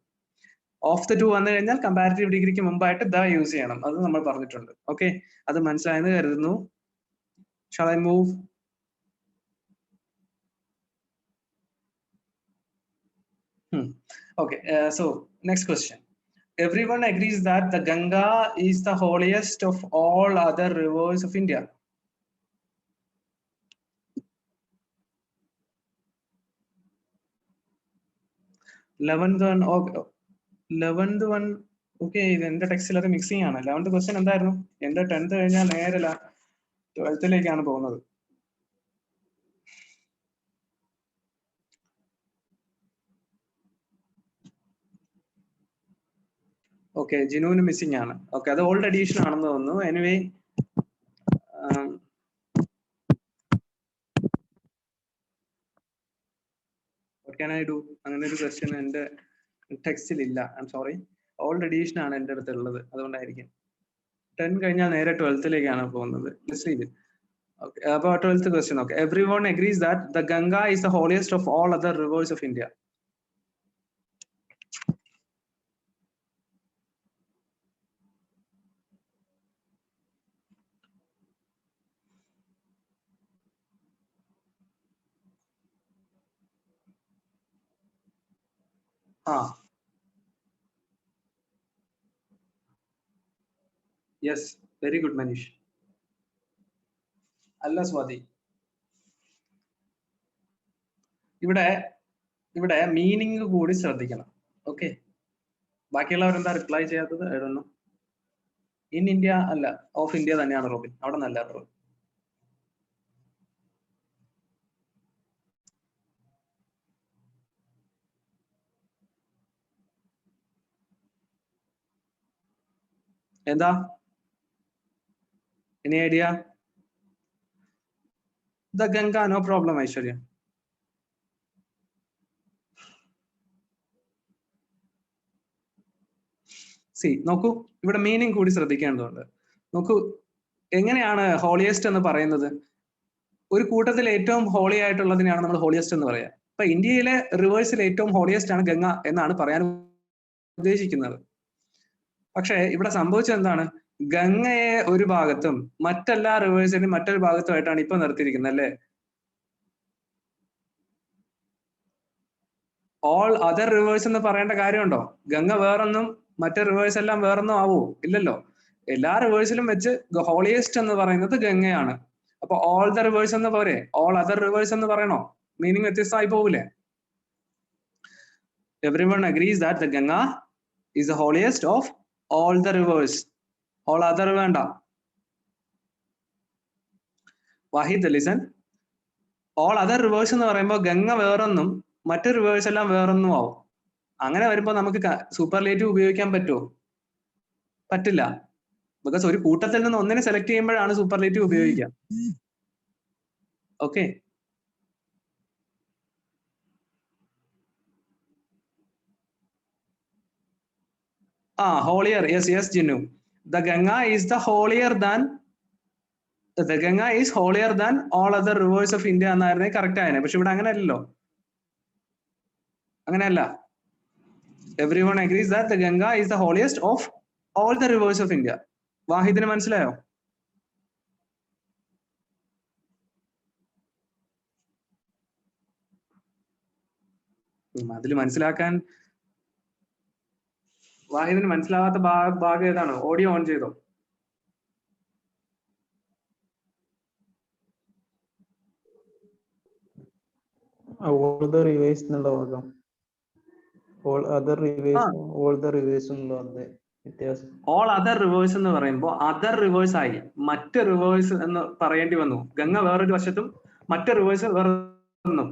ഓഫ് ദ 2 വന്നു കഴിഞ്ഞാൽ കമ്പാരിറ്റീവ് ഡിഗ്രിക്ക് മുമ്പായിട്ട് ദ യൂസ് ചെയ്യണം. അത് നമ്മൾ പറഞ്ഞിട്ടുണ്ട്. ഓക്കെ, അത് മനസ്സിലായെന്ന് കരുതുന്നു. Shall I move? Okay, so next question. Everyone agrees that the Ganga is the holiest of all other rivers of India. Eleventh one, okay, എന്റെ ടെക്സ്റ്റിൽ അത് മിക്സിംഗ് ആണ്. 11th ക്വസ്റ്റ്യൻ എന്തായിരുന്നു? എന്റെ 10th കഴിഞ്ഞാൽ നേരെ 12th പോകുന്നത്. ഓക്കെ, ജിനുവിന് മിസ്സിംഗ് ആണ്. ഓക്കെ, അത് ഓൾഡ് എഡീഷൻ ആണെന്ന് തോന്നുന്നു. Anyway, what can I do? അങ്ങനെ ഒരു ക്വസ്റ്റ്യൻ എന്റെ ടെക്സ്റ്റിൽ ഇല്ല. I am sorry. Old edition ആണ് എന്റെ അടുത്ത് ഉള്ളത്, അതുകൊണ്ടായിരിക്കും. 10 കഴിഞ്ഞാൽ നേരെ 12th പോകുന്നത്. Okay, about 12th question. Okay, everyone agrees that the Ganga is the holiest of all other rivers of India. Yes, very good, Manish. അല്ല സ്വാതി, ഇവിടെ മീനിങ് കൂടി ശ്രദ്ധിക്കണം. ഓക്കെ, ബാക്കിയുള്ളവരെന്താ റിപ്ലൈ ചെയ്യാത്തത്? I don't know. In India അല്ല, ഓഫ് ഇന്ത്യ തന്നെയാണ് റോബിൻ. അവിടെ നല്ല റോബിൻ. എന്താ any idea? The Ganga, no problem, Aishwarya. C നോക്കൂ, ഇവിടെ മീനിങ് കൂടി ശ്രദ്ധിക്കേണ്ടതുണ്ട്. നോക്കൂ, എങ്ങനെയാണ് ഹോളിയസ്റ്റ് എന്ന് പറയുന്നത്? ഒരു കൂട്ടത്തിൽ ഏറ്റവും ഹോളി ആയിട്ടുള്ളതിനെയാണ് നമ്മൾ ഹോളിയസ്റ്റ് എന്ന് പറയാം. ഇപ്പൊ ഇന്ത്യയിലെ റിവേഴ്സിൽ ഏറ്റവും ഹോളിയസ്റ്റ് ആണ് ഗംഗ എന്നാണ് പറയാൻ ഉദ്ദേശിക്കുന്നത്. പക്ഷെ ഇവിടെ സംഭവിച്ചത് എന്താണ്? ഗംഗയെ ഒരു ഭാഗത്തും മറ്റെല്ലാ റിവേഴ്സിനും മറ്റൊരു ഭാഗത്തുമായിട്ടാണ് ഇപ്പൊ നിർത്തിയിരിക്കുന്നത്, അല്ലേ? ഓൾ അതർ റിവേഴ്സ് എന്ന് പറയേണ്ട കാര്യമുണ്ടോ? ഗംഗ വേറൊന്നും മറ്റേ റിവേഴ്സ് എല്ലാം വേറൊന്നും ആവോ? ഇല്ലല്ലോ. എല്ലാ റിവേഴ്സിലും വെച്ച് ഹോളിയസ്റ്റ് എന്ന് പറയുന്നത് ഗംഗയാണ്. അപ്പൊ ഓൾ ദ റിവേഴ്സ് എന്ന് പോരെ? ഓൾ അതർ റിവേഴ്സ് എന്ന് പറയണോ? മീനിങ് വ്യത്യസ്തമായി പോകൂലേ? Everyone agrees that the Ganga is the holiest of all the rivers. All other വേണ്ട. Wahid listen, all other rivers എന്ന് പറയുമ്പോൾ ഗംഗ വേറൊന്നും മറ്റു റിവേഴ്സ് എല്ലാം വേറൊന്നും ആവും. അങ്ങനെ വരുമ്പോ നമുക്ക് സൂപ്പർലേറ്റീവ് ഉപയോഗിക്കാൻ പറ്റുമോ? പറ്റില്ല. ബിക്കോസ് ഒരു കൂട്ടത്തിൽ നിന്ന് ഒന്നിനെ സെലക്ട് ചെയ്യുമ്പോഴാണ് സൂപ്പർലേറ്റീവ് ഉപയോഗിക്കുക. Okay, holier. Yes Jinnu, the Ganga is the holier than the Ganga is holier than all other rivers of India എന്നായിരുന്നേ കറക്റ്റ് ആയനെ. പക്ഷെ ഇവിടെ അങ്ങനെയല്ലല്ലോ, അങ്ങനെയല്ല. Everyone agrees that the Ganga is the holiest of all the rivers of India. വാഹിദിന് മനസ്സിലായോ? അതിൽ മനസ്സിലാക്കാൻ വാഹിദിന് മനസ്സിലാവാത്ത ഭാഗം ഏതാണ്? ഓഡിയോ ഓൺ ചെയ്തോ? all the rivers എന്നുള്ള ഭാഗം, all other rivers, all the rivers എന്നുള്ള വ്യത്യാസം. ഓൾ അതർ റിവേഴ്സ് എന്ന് പറയുമ്പോൾ അതർ റിവേഴ്സ് ആയി മറ്റ് റിവേഴ്സ് എന്ന് പറയേണ്ടി വന്നു. ഗംഗ വേറൊരു വശത്തും മറ്റ് റിവേഴ്സ് വേറൊന്നും.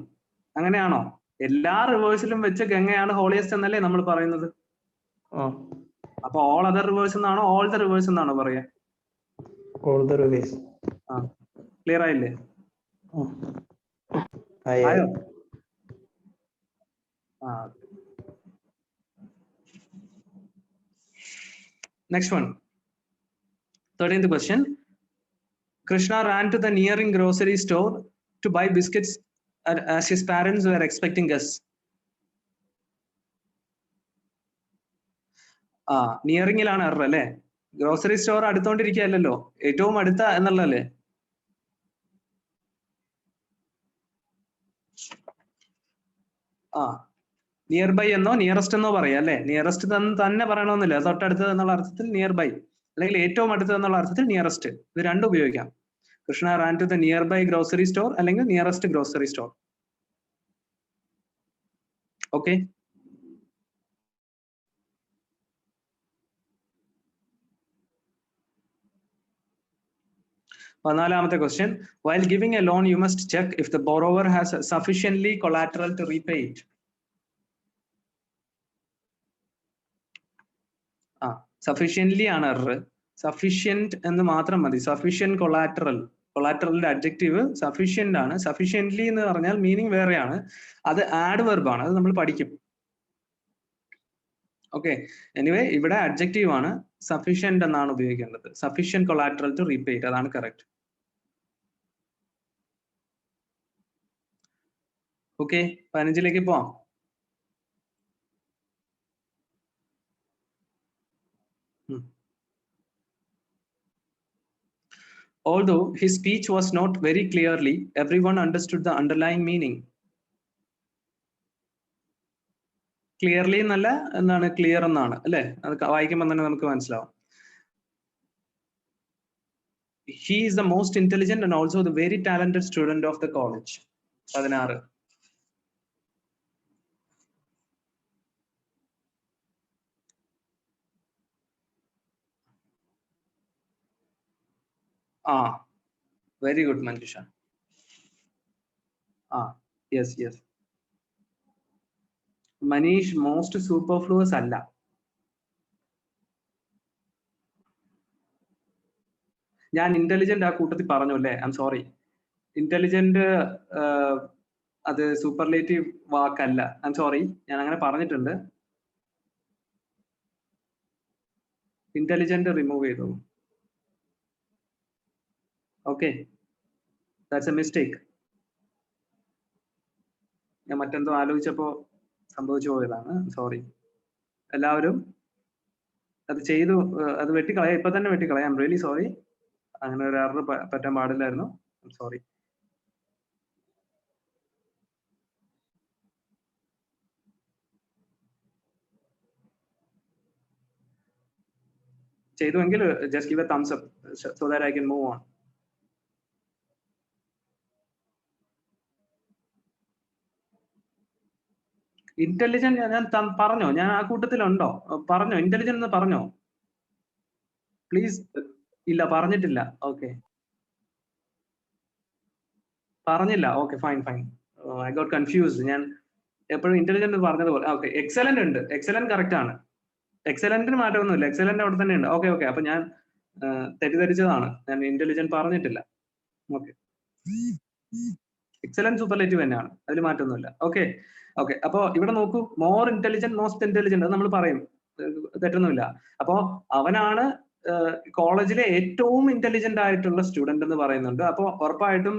അങ്ങനെയാണോ? എല്ലാ റിവേഴ്സിലും വെച്ച് ഗംഗയാണ് ഹോളിയസ്റ്റ് എന്നല്ലേ നമ്മൾ പറയുന്നത്? അപ്പൊ ഓൾ അതർ റിവേഴ്സ് എന്നാണോ ഓൾ ദ റിവേഴ്സ് എന്നാണോ പറയാ? all the rivers. ക്ലിയർ ആയില്ലേ? ആയോ? Next one. 13th question. Krishna ran to the nearing grocery store to buy biscuits as his parents were expecting guests. നിയറിംഗിലാണ് എറർ അല്ലേ? ഗ്രോസറി സ്റ്റോർ അടുത്തോണ്ടിരിക്കുകയല്ലോ, ഏറ്റവും അടുത്ത എന്നുള്ളതല്ലേ? നിയർ ബൈ എന്നോ നിയറസ്റ്റ് എന്നോ പറയാം അല്ലെ? നിയറസ്റ്റ് തന്നെ പറയണമെന്നില്ല, തൊട്ടടുത്ത് എന്നുള്ള അർത്ഥത്തിൽ നിയർ ബൈ, അല്ലെങ്കിൽ ഏറ്റവും അടുത്ത് എന്നുള്ള അർത്ഥത്തിൽ നിയറസ്റ്റ്. ഇത് രണ്ടും ഉപയോഗിക്കാം. Krishna ran to the nearby grocery store അല്ലെങ്കിൽ nearest grocery store. Okay. 14th question. While giving a loan, you must check if the borrower has sufficiently collateral to repay it. Sufficiently ആണ് എറർ. സഫിഷ്യന്റ് എന്ന് മാത്രം മതി. സഫിഷ്യന്റ് കൊളാറ്ററൽ, കൊളാറ്ററലിന്റെ അഡ്ജക്റ്റീവ് സഫിഷ്യന്റ് ആണ്. സഫിഷ്യന്റ്ലി എന്ന് പറഞ്ഞാൽ മീനിങ് വേറെയാണ്. അത് ആഡ് വെർബ് ആണ്, അത് നമ്മൾ പഠിക്കും. ഓക്കെ. എനിവേ ഇവിടെ അഡ്ജക്റ്റീവ് ആണ്, സഫിഷ്യന്റ് എന്നാണ് ഉപയോഗിക്കേണ്ടത്. Sufficient collateral to repay it, അതാണ് കറക്റ്റ്. ഓക്കെ, 15ലേക്ക് പോവാം. Although his speech was not very clearly, everyone understood the underlying meaning. Clearly എന്നല്ല, എന്താണ് ക്ലിയർ എന്നാണ് അല്ലെ? അത് വായിക്കുമ്പോൾ തന്നെ നമുക്ക് മനസ്സിലാവും. He is the most intelligent and also the very talented student of the college. 16. Very good, Manjusha. Yes. Manish, most superfluous അല്ല. ഞാൻ ഇന്റലിജന്റ് ആ കൂട്ടത്തിൽ പറഞ്ഞു അല്ലേ? I am sorry. ഇന്റലിജന്റ് അത് സൂപ്പർലേറ്റീവ് വാക്കല്ല. ഐ എം സോറി, ഞാൻ അങ്ങനെ പറഞ്ഞിട്ടുണ്ട്. ഇന്റലിജന്റ് റിമൂവ് ചെയ്തു. Okay, that's A mistake. ഞാൻ മറ്റെന്തോ ആലോചിച്ചപ്പോ സംഭവിച്ചു പോയതാണ്, സോറി. എല്ലാവരും അത് ചെയ്തു, അത് വെട്ടിക്കളയാം, ഇപ്പൊ തന്നെ വെട്ടിക്കളയാം. I'm really sorry. അങ്ങനെ ഒരു എറർ പറ്റാൻ പാടില്ലായിരുന്നു. സോറി. ചെയ്തുവെങ്കിൽ just give a thumbs up so that I can move on. Intelligent ഞാൻ പറഞ്ഞോ? ഞാൻ ആ കൂട്ടത്തിലുണ്ടോ? പറഞ്ഞോ ഇന്റലിജന്റ് എന്ന് പറഞ്ഞോ? പ്ലീസ്. ഇല്ല, പറഞ്ഞിട്ടില്ല. ഓക്കെ, പറഞ്ഞില്ല. Okay, fine. I got confused. ഞാൻ എപ്പോഴും ഇന്റലിജന്റ് പറഞ്ഞതുപോലെ. ഓക്കെ, എക്സലന്റ് ഉണ്ട്. എക്സലന്റ് കറക്റ്റ് ആണ്. എക്സലന്റിന് മാറ്റമൊന്നുമില്ല. എക്സലന്റ് അവിടെ തന്നെ ഉണ്ട്. ഓക്കെ. അപ്പൊ ഞാൻ തെറ്റിദ്ധരിച്ചതാണ്. ഞാൻ ഇന്റലിജന്റ് പറഞ്ഞിട്ടില്ല. ഓക്കെ, എക്സലന്റ് സൂപ്പർലേറ്റീവ് തന്നെയാണ്, അതിൽ മാറ്റമൊന്നുമില്ല. ഓക്കെ. അപ്പൊ ഇവിടെ നോക്കൂ, മോർ ഇന്റലിജന്റ്, മോസ്റ്റ് ഇന്റലിജന്റ്, അത് നമ്മൾ പറയും, തെറ്റൊന്നുമില്ല. അപ്പോ അവനാണ് കോളേജിലെ ഏറ്റവും ഇന്റലിജന്റ് ആയിട്ടുള്ള സ്റ്റുഡന്റ് എന്ന് പറയുന്നുണ്ട്. അപ്പൊ ഉറപ്പായിട്ടും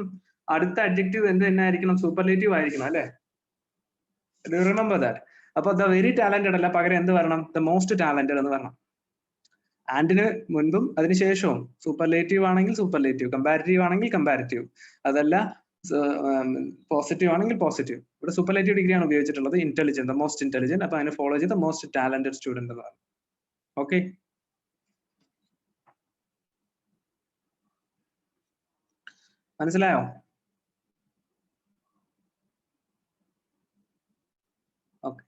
അടുത്ത അഡ്ജക്റ്റീവ് എന്ത് തന്നെ ആയിരിക്കണം? സൂപ്പർലേറ്റീവ് ആയിരിക്കണം അല്ലെ? Remember that. അപ്പൊ ദ വെരി ടാലന്റഡ് അല്ല, പകരം എന്ത് വരണം? ദ മോസ്റ്റ് ടാലന്റഡ് എന്ന് വരണം. ആൻഡിന് മുൻപും അതിനുശേഷവും. സൂപ്പർലേറ്റീവ് ആണെങ്കിൽ സൂപ്പർലേറ്റീവ്, കമ്പാരിറ്റീവ് ആണെങ്കിൽ കമ്പാരിറ്റീവ്, അതല്ല പോസിറ്റീവ് ആണെങ്കിൽ പോസിറ്റീവ്. ഇവിടെ സൂപ്പർലേറ്റീവ് ഡിഗ്രി ആണ് ഉപയോഗിച്ചിട്ടുള്ളത്. Intelligent, the most intelligent. അപ്പൊ അതിനെ ഫോളോ ചെയ്ത് മോസ്റ്റ് ടാലന്റഡ് സ്റ്റുഡന്റ് എന്ന് പറഞ്ഞു. ഓക്കെ, മനസ്സിലായോ? Okay.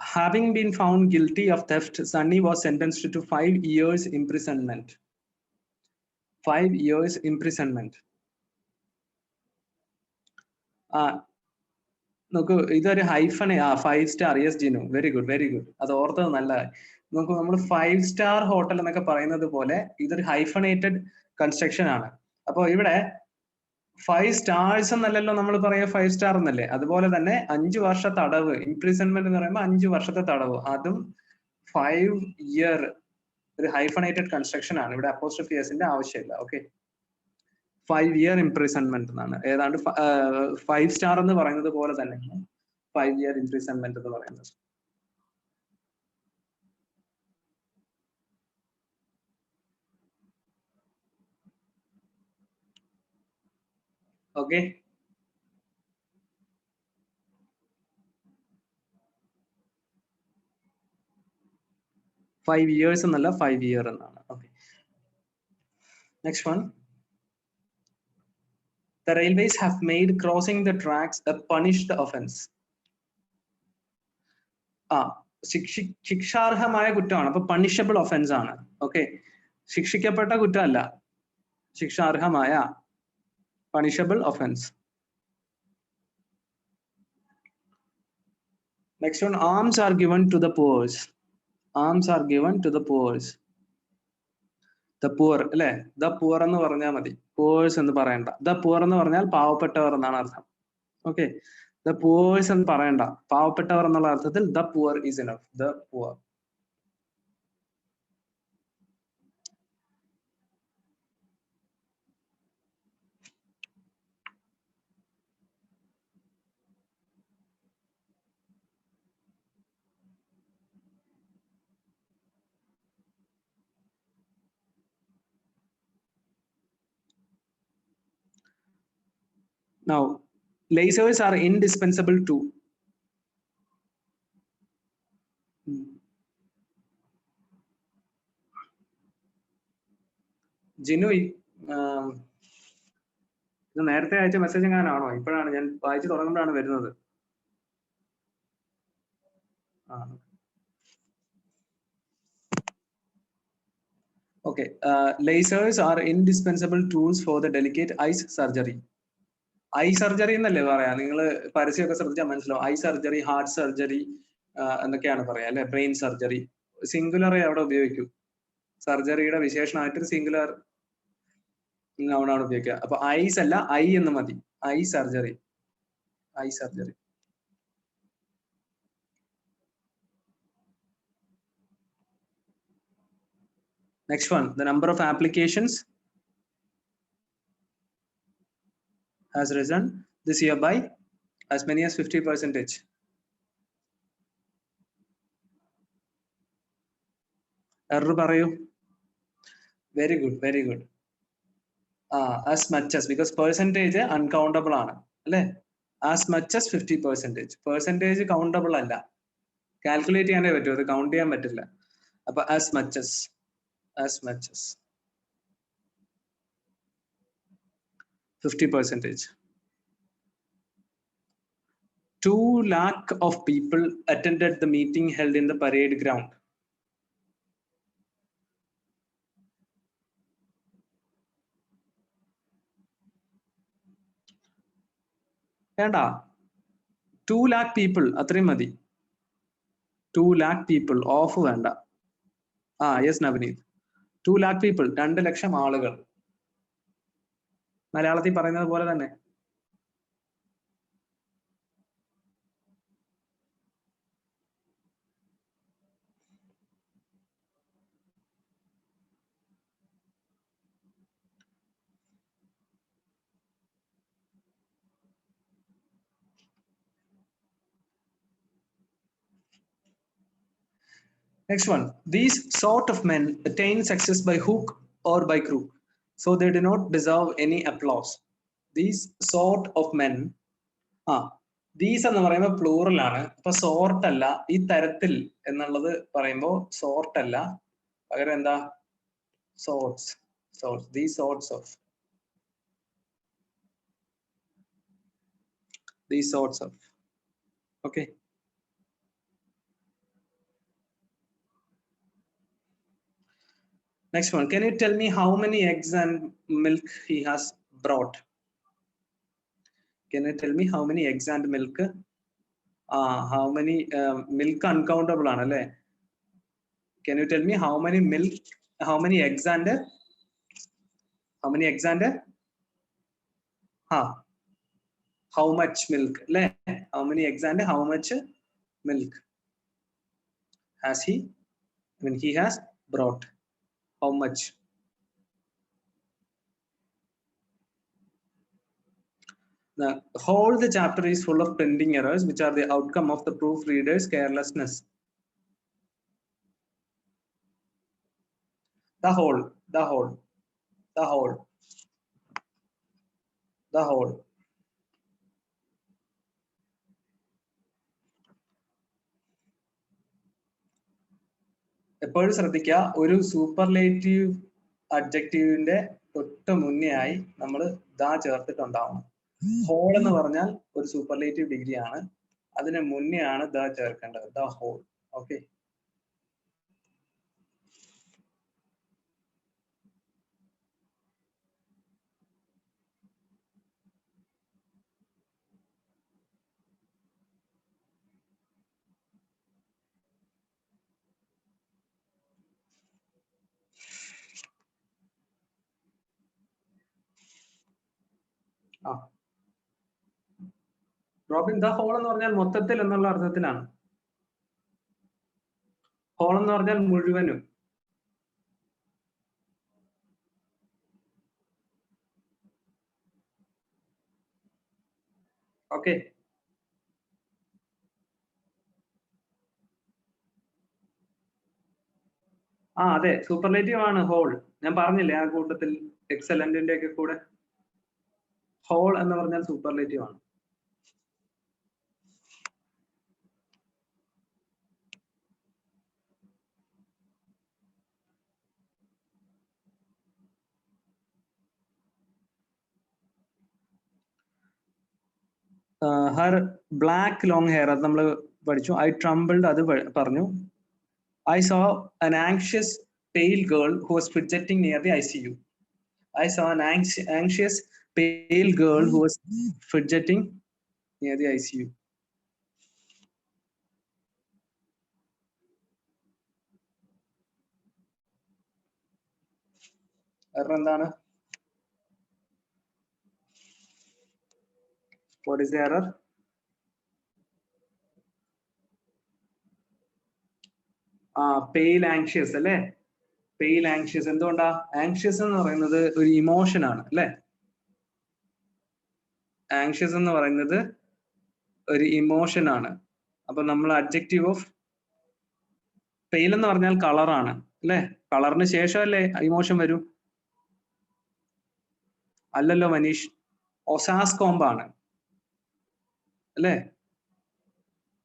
Having been found guilty of theft, Sunny was sentenced to 5 years imprisonment. 5 years imprisonment. നോക്കൂ, ഇതൊരു hyphen. 5 star. Yes Jinu, very good, very good. അത് ഓർത്തത് നല്ലതായി. നോക്കൂ, നമ്മൾ 5 സ്റ്റാർ ഹോട്ടൽ എന്നൊക്കെ പറയുന്നത് പോലെ ഇതൊരു ഹൈഫണേറ്റഡ് കൺസ്ട്രക്ഷൻ ആണ്. അപ്പൊ ഇവിടെ 5 സ്റ്റാർസ് എന്നല്ലല്ലോ നമ്മൾ പറയാ, 5 സ്റ്റാർ എന്നല്ലേ. അതുപോലെ തന്നെ 5 വർഷ തടവ്, ഇംപ്രിസൺമെന്റ് എന്ന് പറയുമ്പോൾ 5 വർഷത്തെ തടവ്, അതും 5 ഇയർ, ഒരു ഹൈഫണേറ്റഡ് കൺസ്ട്രക്ഷൻ ആണ്. ഇവിടെ അപ്പോസ്ട്രോഫി എസിന്റെ ആവശ്യമില്ല. ഓക്കെ, 5 ഇയർ ഇംപ്രിസൺമെന്റ് എന്നാണ്. ഏതാണ്ട് 5 സ്റ്റാർ എന്ന് പറയുന്നത് പോലെ തന്നെയാണ് 5 ഇയർ ഇംപ്രിസൺമെന്റ് എന്ന് പറയുന്നത്. ഓക്കെ, ഫൈവ് ഇയേഴ്സ് എന്നല്ല, 5 ഇയർ എന്നാണ്. Okay, next one. The railways have made crossing the tracks a punished offense. ശിക്ഷാർഹമായ കുറ്റമാണ്. അപ്പൊ പണിഷബിൾ ഒഫൻസ് ആണ്. ഓക്കെ, ശിക്ഷിക്കപ്പെട്ട കുറ്റമല്ല, ശിക്ഷാർഹമായ punishable offence. Next one, arms are given to the poor. Arms are given to the poor. The poor, അല്ലെ? The poor എന്ന് പറഞ്ഞാൽ മതി, poors എന്ന് പറയണ്ട. The poor എന്ന് പറഞ്ഞാൽ പാവപ്പെട്ടവർ എന്നാണ് അർത്ഥം. ഓക്കെ, the poors എന്ന് പറയണ്ട, പാവപ്പെട്ടവർ എന്നുള്ള അർത്ഥത്തിൽ the poor is enough. The poor. Now, lasers are indispensable too. Jinu, ഇത് നേരത്തെ അയച്ച മെസ്സേജ് എങ്ങാനാണോ? ഇപ്പോഴാണ് ഞാൻ വായിച്ചു തുടങ്ങുമ്പോഴാണ് വരുന്നത്. Okay, lasers are indispensable tools for the delicate eye surgery. I surgery എന്നല്ലേ പറയാ? നിങ്ങൾ പരസ്യമൊക്കെ ശ്രദ്ധിച്ചാൽ മനസ്സിലാവും. ഐ സർജറി, ഹാർട്ട് സർജറി എന്നൊക്കെയാണ് പറയാ, അല്ലെ? ബ്രെയിൻ സർജറി, സിംഗുലറെ അവിടെ ഉപയോഗിക്കൂ. സർജറിയുടെ വിശേഷണമായിട്ട് സിംഗുലർ നൗണാണ് ഉപയോഗിക്കുക. അപ്പൊ ഐസ് അല്ല, ഐ എന്ന് മതി. I surgery, I surgery. Next one, the number of applications has risen this year by as many as 50%. Error പറയൂ. Very good, very good. As much as, because percentage uncountable ആണ്, അല്ലെ? As much as 50%. Percentage countable അല്ല, കാൽക്കുലേറ്റ് ചെയ്യാനേ പറ്റൂ, അത് കൗണ്ട് ചെയ്യാൻ പറ്റില്ല. അപ്പൊ as much as 50%. 2 lakh of people attended the meeting held in the parade ground. വേണ്ട, 2 lakh people അത്രയും മതി. 2 lakh people, ഓഫ് വേണ്ട. യെസ് നവനീത്, 2 lakh people, 2 ലക്ഷം ആളുകൾ. മലയാളത്തിൽ പറയുന്നത് പോലെ തന്നെ. Next one, these sort of men attain success by hook or by crook, so they do not deserve any applause. These sort of men, these എന്ന് പറയുമ്പോൾ പ്ലൂറൽ ആണ്. അപ്പൊ സോർട്ട് അല്ല, ഈ തരത്തിൽ എന്നുള്ളത് പറയുമ്പോൾ സോർട്ട് അല്ല, പകരം എന്താ? Sorts. These sorts of. Okay. Next one. Can you tell me how many eggs and milk he has brought? Can you tell me how many eggs and milk? How many milk uncountable ആണ് അല്ലേ? Can you tell me how many eggs and how much milk? അല്ലേ? How many eggs and how much milk has he? When he has brought, how much? The whole the chapter is full of printing errors, which are the outcome of the proofreader's carelessness. The whole. എപ്പോഴും ശ്രദ്ധിക്കുക, ഒരു സൂപ്പർലേറ്റീവ് അഡ്ജക്റ്റീവിന്റെ തൊട്ട് മുന്നേ ആയി നമ്മൾ ദാ ചേർത്തിട്ടുണ്ടാവണം. ഹോൾ എന്ന് പറഞ്ഞാൽ ഒരു സൂപ്പർലേറ്റീവ് ഡിഗ്രി ആണ്, അതിന് മുന്നേ ആണ് ദാ ചേർക്കേണ്ടത്. The whole. Okay, Robin, the whole എന്ന് പറഞ്ഞാൽ മൊത്തത്തിൽ എന്നുള്ള അർത്ഥത്തിലാണ്. ഹോൾ എന്ന് പറഞ്ഞാൽ മുഴുവനും. ഓക്കെ, അതെ, സൂപ്പർലേറ്റീവ് ആണ് ഹോൾ. ഞാൻ പറഞ്ഞില്ലേ ആ കൂട്ടത്തിൽ എക്സലന്റിന്റെ ഒക്കെ കൂടെ ഹോൾ എന്ന് പറഞ്ഞാൽ സൂപ്പർലേറ്റീവ് ആണ്. ഹർ ബ്ലാക്ക് ലോങ് ഹെയർ, അത് നമ്മൾ പഠിച്ചു. ഐ ട്രംബിൾഡ്, അത് പറഞ്ഞു. I saw an anxious pale girl who was fidgeting near the ICU. I saw an anxious pale girl who was fidgeting near the ICU. Error endana? What is the error? Pale anxious അല്ലേ? പെയിൽ ആങ്ഷ്യസ് എന്തുകൊണ്ടാ? ആങ്ഷ്യസ് എന്ന് പറയുന്നത് ഒരു ഇമോഷൻ ആണ് അല്ലെ? ആങ്ഷ്യസ് എന്ന് പറയുന്നത് ഒരു ഇമോഷൻ ആണ്. അപ്പൊ നമ്മൾ അഡ്ജക്റ്റീവ് ഓഫ് പെയിൽ എന്ന് പറഞ്ഞാൽ കളറാണ് അല്ലെ? കളറിന് ശേഷമല്ലേ ഇമോഷൻ വരൂ? അല്ലല്ലോ മനീഷ്, ഒസാസ് കോംബാണ് അല്ലേ?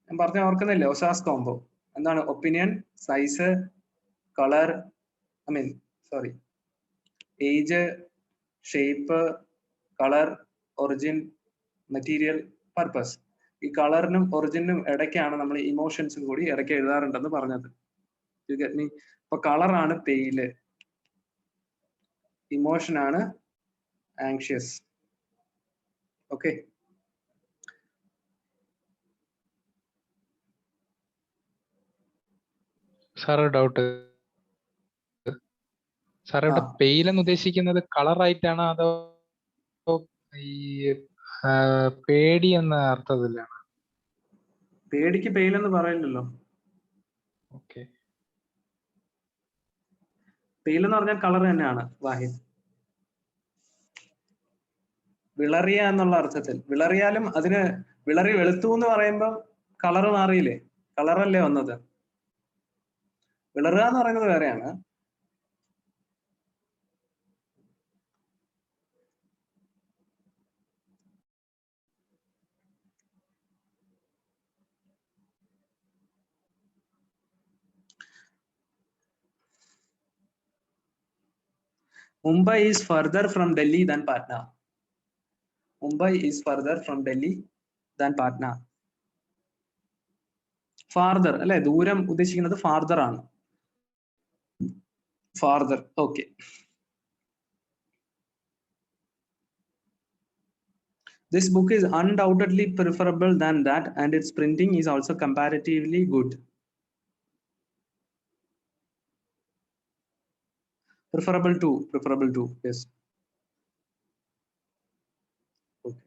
ഞാൻ പറഞ്ഞ ഓർക്കുന്നില്ലേ? ഒസാസ് കോംബോ എന്താണ്? Opinion, size, colour, age, shape, colour, origin, material, purpose. ഈ കളറിനും ഒറിജിനും ഇടയ്ക്കാണ് നമ്മൾ ഇമോഷൻസും കൂടി ഇടയ്ക്ക് എഴുതാറുണ്ടെന്ന് പറഞ്ഞത്. ഇപ്പൊ കളറാണ് പെയില്, ഇമോഷൻ ആണ് anxious. Okay, sir doubt, sir ഇവിടെ പെയിൽ എന്ന് ഉദ്ദേശിക്കുന്നത് കളർ ആയിട്ടാണോ അതോ ഈ പേടി എന്ന അർത്ഥത്തിലാണ്? പേടിക്ക് പെയിൽ എന്ന് പറയില്ലല്ലോ. ഓക്കെ, പെയിൽ എന്ന് പറഞ്ഞാൽ കളർ തന്നെയാണ് വാഹിദ്. വിളറിയ എന്നുള്ള അർത്ഥത്തിൽ. വിളറിയാലും അതിന് വിളറി വെളുത്തു എന്ന് പറയുമ്പോൾ കളർ മാറിയില്ലേ? കളറല്ലേ വന്നത്? വിളറുക എന്ന് പറയുന്നത് വേറെയാണ്. Mumbai is further from Delhi than Patna. Mumbai is further from Delhi than Patna. Farther അല്ലെ? ദൂരം ഉദ്ദേശിക്കുന്നത് farther ആണ്. farther. Okay. This book is undoubtedly preferable than that, and its printing is also comparatively good. Preferable to, yes. Okay.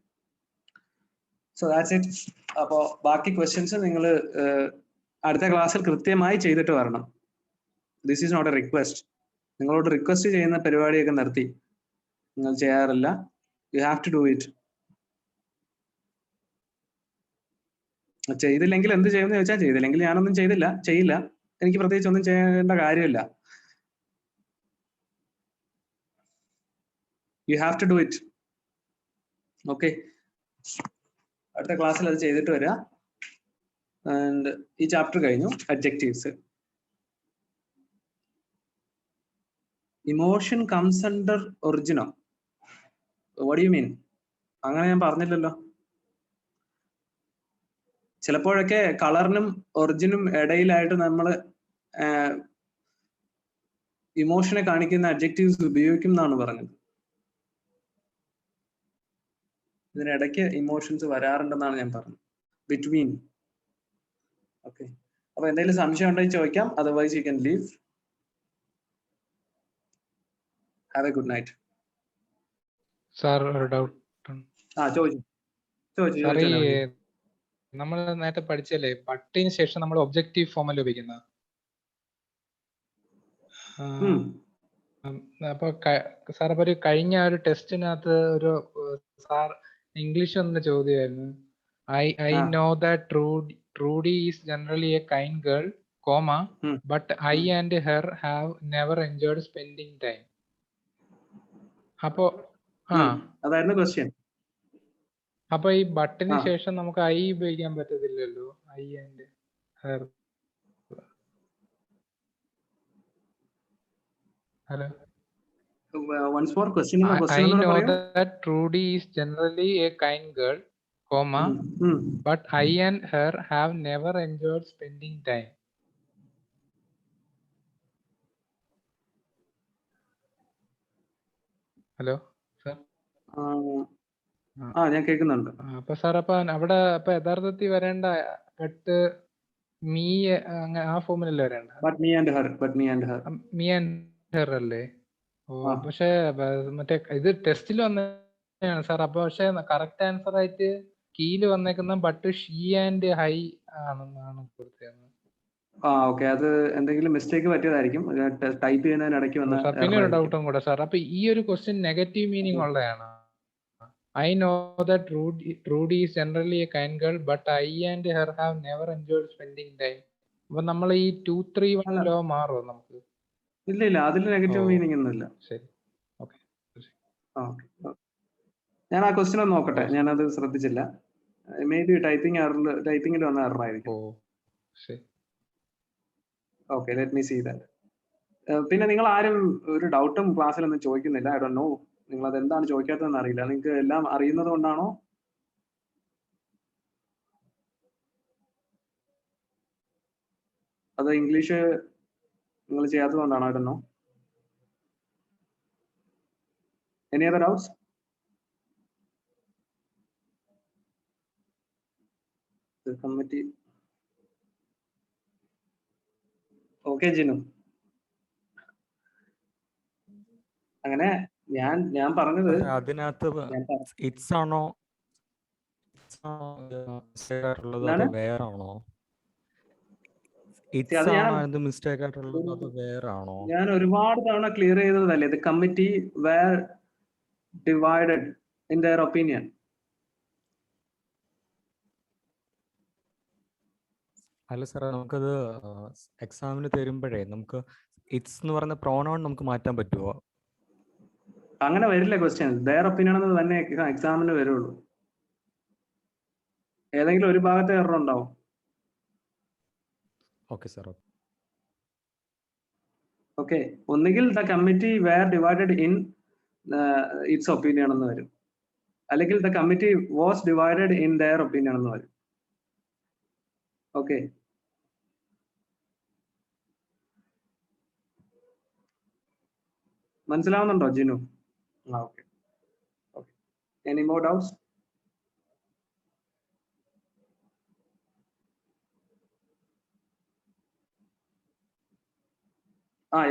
So that's it. അപ്പോൾ ബാക്കി ക്വസ്റ്റ്യൻസ് നിങ്ങൾ അടുത്ത ക്ലാസ്സിൽ കൃത്യമായി ചെയ്തിട്ട് വരണം. This is not a request. നിങ്ങളോട് റിക്വസ്റ്റ് ചെയ്യുന്ന പരിപാടിയൊക്കെ നിർത്തി. നിങ്ങൾ ചെയ്യാറില്ല. You have to do it. ചെയ്തില്ലെങ്കിൽ എന്ത് ചെയ്യുമെന്ന് ചോദിച്ചാൽ ചെയ്തില്ലെങ്കിൽ ഞാനൊന്നും ചെയ്യില്ല. എനിക്ക് പ്രത്യേകിച്ച് ഒന്നും ചെയ്യേണ്ട കാര്യമില്ല. You have to do it. Okay, അടുത്ത ക്ലാസ്സിൽ അത് ചെയ്തിട്ട് വരിക. ആൻഡ് ഈ ചാപ്റ്റർ കഴിഞ്ഞു. അഡ്ജക്റ്റീവ്സ്. ഇമോഷൻ കംസ് അണ്ടർ ഒറിജിനോ? What you mean? അങ്ങനെ ഞാൻ പറഞ്ഞില്ലല്ലോ. ചിലപ്പോഴൊക്കെ കളറിനും ഒറിജിനും ഇടയിലായിട്ട് നമ്മൾ ഇമോഷനെ കാണിക്കുന്ന അഡ്ജക്റ്റീവ്സ് ഉപയോഗിക്കും എന്നാണ് പറഞ്ഞത്. ഇതിനിടയ്ക്ക് ഇമോഷൻസ് വരാറുണ്ടെന്നാണ് ഞാൻ പറഞ്ഞത്. ബിറ്റ്വീൻ. ഓക്കെ, അപ്പൊ എന്തെങ്കിലും സംശയം ഉണ്ടെങ്കിൽ ചോദിക്കാം. Otherwise you can leave. Have A good night. Sir ഒരു ഡൗട്ട്. സാർ ഈ നമ്മൾ നേരത്തെ പഠിച്ചല്ലേ ബട്ടിന് ശേഷം നമ്മൾ ഒബ്ജക്റ്റീവ് ഫോമല്ല ഉപയോഗിക്കുന്നത്. അപ്പൊ സാർ അപ്പൊ ഒരു കഴിഞ്ഞ ഒരു ടെസ്റ്റിനകത്ത് ഒരു സാർ ഇംഗ്ലീഷ് വന്ന ചോദ്യമായിരുന്നു. I know that Trudy is generally a kind girl, comma, but I and her have never enjoyed spending time. അപ്പോ അതായിരുന്നു ക്വസ്റ്റ്യൻ. അപ്പൊ ഈ ബട്ടിന് ശേഷം നമുക്ക് ഐ ഉപയോഗിക്കാൻ പറ്റത്തില്ലല്ലോ. I and her. Hello. Once more question. I know that Trudy is generally a kind girl, comma, but I and her have never enjoyed spending time. Hello sir. ഞാൻ കേൾക്കുന്നുണ്ട്. അപ്പൊ സാർ അപ്പൊ അവിടെ അപ്പൊ യഥാർത്ഥത്തിൽ വരേണ്ട ബട്ട് മീ ആ ഫോമിലല്ലേ വരേണ്ട? മീ ആൻഡ് ഹെർ അല്ലേ? ഓ, പക്ഷെ മറ്റേ ഇത് ടെസ്റ്റിൽ വന്നതാണ് സാർ. അപ്പൊ പക്ഷെ കറക്റ്റ് ആൻസർ ആയിട്ട് കീയില് വന്നേക്കുന്ന ബട്ട് ഷീ ആൻഡ് ഹൈ ആണെന്നാണ് കൊടുത്തത്. ഓക്കെ, അത് എന്തെങ്കിലും മിസ്റ്റേക്ക് പറ്റിയതായിരിക്കും. ടൈപ്പ് ചെയ്യുന്നതിനിടയ്ക്ക് വന്ന. പിന്നെ ഒരു ഡൗട്ടും കൂടെ സാർ. അപ്പൊ ഈ ഒരു ക്വസ്റ്റ്യൻ നെഗറ്റീവ് മീനിങ് ഉള്ളതാണ്. I know that Trudy is generally a kind girl, but I and her have never enjoyed spending time. അപ്പൊ നമ്മൾ ഈ 2-3-1 ലോ മാറുമോ നമുക്ക്? ഇല്ല, അതിൽ നെഗറ്റീവ് മീനിങ് ഒന്നുമില്ല. ശരി, ഓക്കെ. ഞാൻ ആ ക്വസ്റ്റ്യൻ ഒന്ന് നോക്കട്ടെ. ഞാനത് ശ്രദ്ധിച്ചില്ല. മേ ബി ടൈപ്പിംഗിൽ വന്ന എറർ ആയിരിക്കും. Okay, let me see that. പിന്നെ നിങ്ങൾ ആരും ഒരു ഡൗട്ടും ക്ലാസ്സിലൊന്നും ചോദിക്കുന്നില്ല. ഐ ഡോണ്ട് നോ, നിങ്ങൾ അത് എന്താണ് ചോദിക്കാത്തതെന്ന് അറിയില്ല. നിങ്ങൾക്ക് എല്ലാം അറിയുന്നത് കൊണ്ടാണോ? അത് ഇംഗ്ലീഷ് നിങ്ങൾ ചെയ്യാത്തത് കൊണ്ടാണോ? I don't no. Any other doubts? Committee. Okay Jinu. അങ്ങനെ ഞാൻ പറഞ്ഞത് അതിനകത്ത് ഇറ്റ്സ് ആണോ വേറാണോ? മിസ്റ്റേക്ക് ആയിട്ടുള്ളത് അത് വേറാണോ? ഞാൻ ഒരുപാട് തവണ ക്ലിയർ ചെയ്തതല്ലേ. The committee were divided in their opinion. അല്ല സാറേ, നമുക്കത് എക്സാമിന് തരുമ്പോഴേ നമുക്ക് ഇറ്റ്സ് എന്ന് പറയുന്ന പ്രോനൗൺ നമുക്ക് മാറ്റാൻ പറ്റുമോ? അങ്ങനെ വരില്ല ക്വസ്റ്റ്യൻ. ദെയർ ഒപ്പീനിയൻ എന്ന് തന്നെ എക്സാമിന് വരുള്ളൂ. ഏതെങ്കിലും ഒരു ഭാഗത്തെ എറർ ഉണ്ടാവും. Okay sir. ഓക്കെ, ഒന്നുകിൽ the committee were divided in its opinion എന്ന് വരും, അല്ലെങ്കിൽ the committee was divided in their opinion എന്ന് വരും. ഓക്കെ, മനസ്സിലാവുന്നുണ്ടോ ജിനു? ആ okay okay. Any more doubts?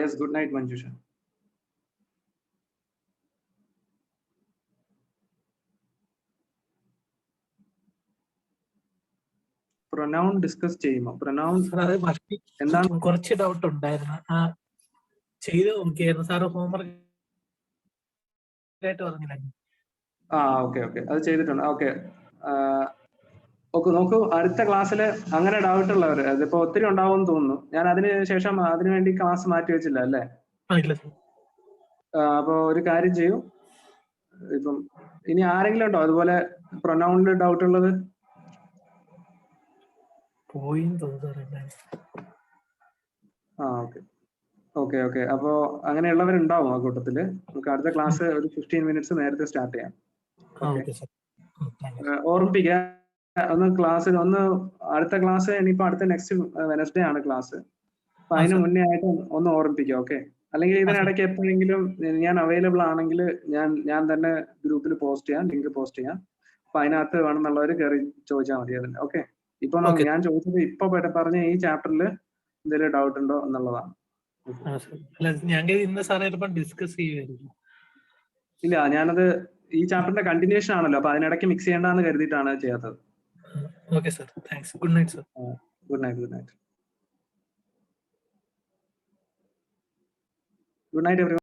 Yes, good night Manjusha. Pronoun discuss ചെയ്യുമോ? പ്രൊനൗൺ എന്താണ്? കുറച്ച് ഡൗട്ട് ഉണ്ടായിരുന്നു. ചെയ്ത് നോക്കിയായിരുന്നു സാറ്, ഹോംവർക്ക് ആയിട്ട് പറഞ്ഞില്ലായിരുന്നു. ഓക്കെ ഓക്കെ, അത് ചെയ്തിട്ടുണ്ട്. ഓക്കെ ഓക്കെ, നോക്കൂ, അടുത്ത ക്ലാസ്സിൽ അങ്ങനെ ഡൗട്ട് ഉള്ളവർ, അതിപ്പോ ഒത്തിരി ഉണ്ടാവും എന്ന് തോന്നുന്നു. ഞാൻ അതിന് ശേഷം അതിനു വേണ്ടി ക്ലാസ് മാറ്റി വെച്ചില്ല അല്ലേ? ഇല്ല സർ. അപ്പൊ ഒരു കാര്യം ചെയ്യൂ, ഇപ്പം ഇനി ആരെങ്കിലും ഉണ്ടോ അതുപോലെ പ്രൊനൗണിൽ ഡൗട്ട് ഉള്ളത്? പോയിന്ന് തോന്നുന്നു. Okay okay okay. അപ്പോ അങ്ങനെയുള്ളവരുണ്ടാവും ആ കൂട്ടത്തില്. നമുക്ക് അടുത്ത ക്ലാസ് ഒരു 15 മിനിറ്റ്സ് നേരത്തെ സ്റ്റാർട്ട് ചെയ്യാം. ഓർമ്മിപ്പിക്കുക, ഒന്ന് ക്ലാസ്സിൽ ഒന്ന് അടുത്ത ക്ലാസ് ഇനിയിപ്പോ അടുത്ത നെക്സ്റ്റ് വെനസ്ഡേ ആണ് ക്ലാസ്. അപ്പൊ അതിന് മുന്നേ ആയിട്ട് ഒന്ന് ഓർമ്മിപ്പിക്കുക. ഓക്കെ? അല്ലെങ്കിൽ ഇതിനിടയ്ക്ക് എപ്പോഴെങ്കിലും ഞാൻ അവൈലബിൾ ആണെങ്കിൽ ഞാൻ തന്നെ ഗ്രൂപ്പിൽ പോസ്റ്റ് ചെയ്യാം, ലിങ്ക് പോസ്റ്റ് ചെയ്യാം. അപ്പൊ അതിനകത്ത് വേണമെന്നുള്ളവർ കയറി ചോദിച്ചാൽ മതി അതിന്. ഓക്കെ? ഇപ്പൊ ഞാൻ ചോദിച്ചത് ഇപ്പൊ പറഞ്ഞ ഈ ചാപ്റ്ററിൽ എന്തെങ്കിലും ഡൗട്ട് ഉണ്ടോ എന്നുള്ളതാണ്. ഡിസ്കസ് ചെയ്യുമായിരുന്നു. ഇല്ല, ഞാനത് ഈ ചാപ്റ്ററിന്റെ കണ്ടിന്യൂഷൻ ആണല്ലോ, അപ്പൊ അതിനിടയ്ക്ക് മിക്സ് ചെയ്യേണ്ടെന്ന് കരുതിയിട്ടാണ് ചെയ്യാത്തത്. Okay sir, thanks. Good night sir. Good night. Good night. Good night everyone.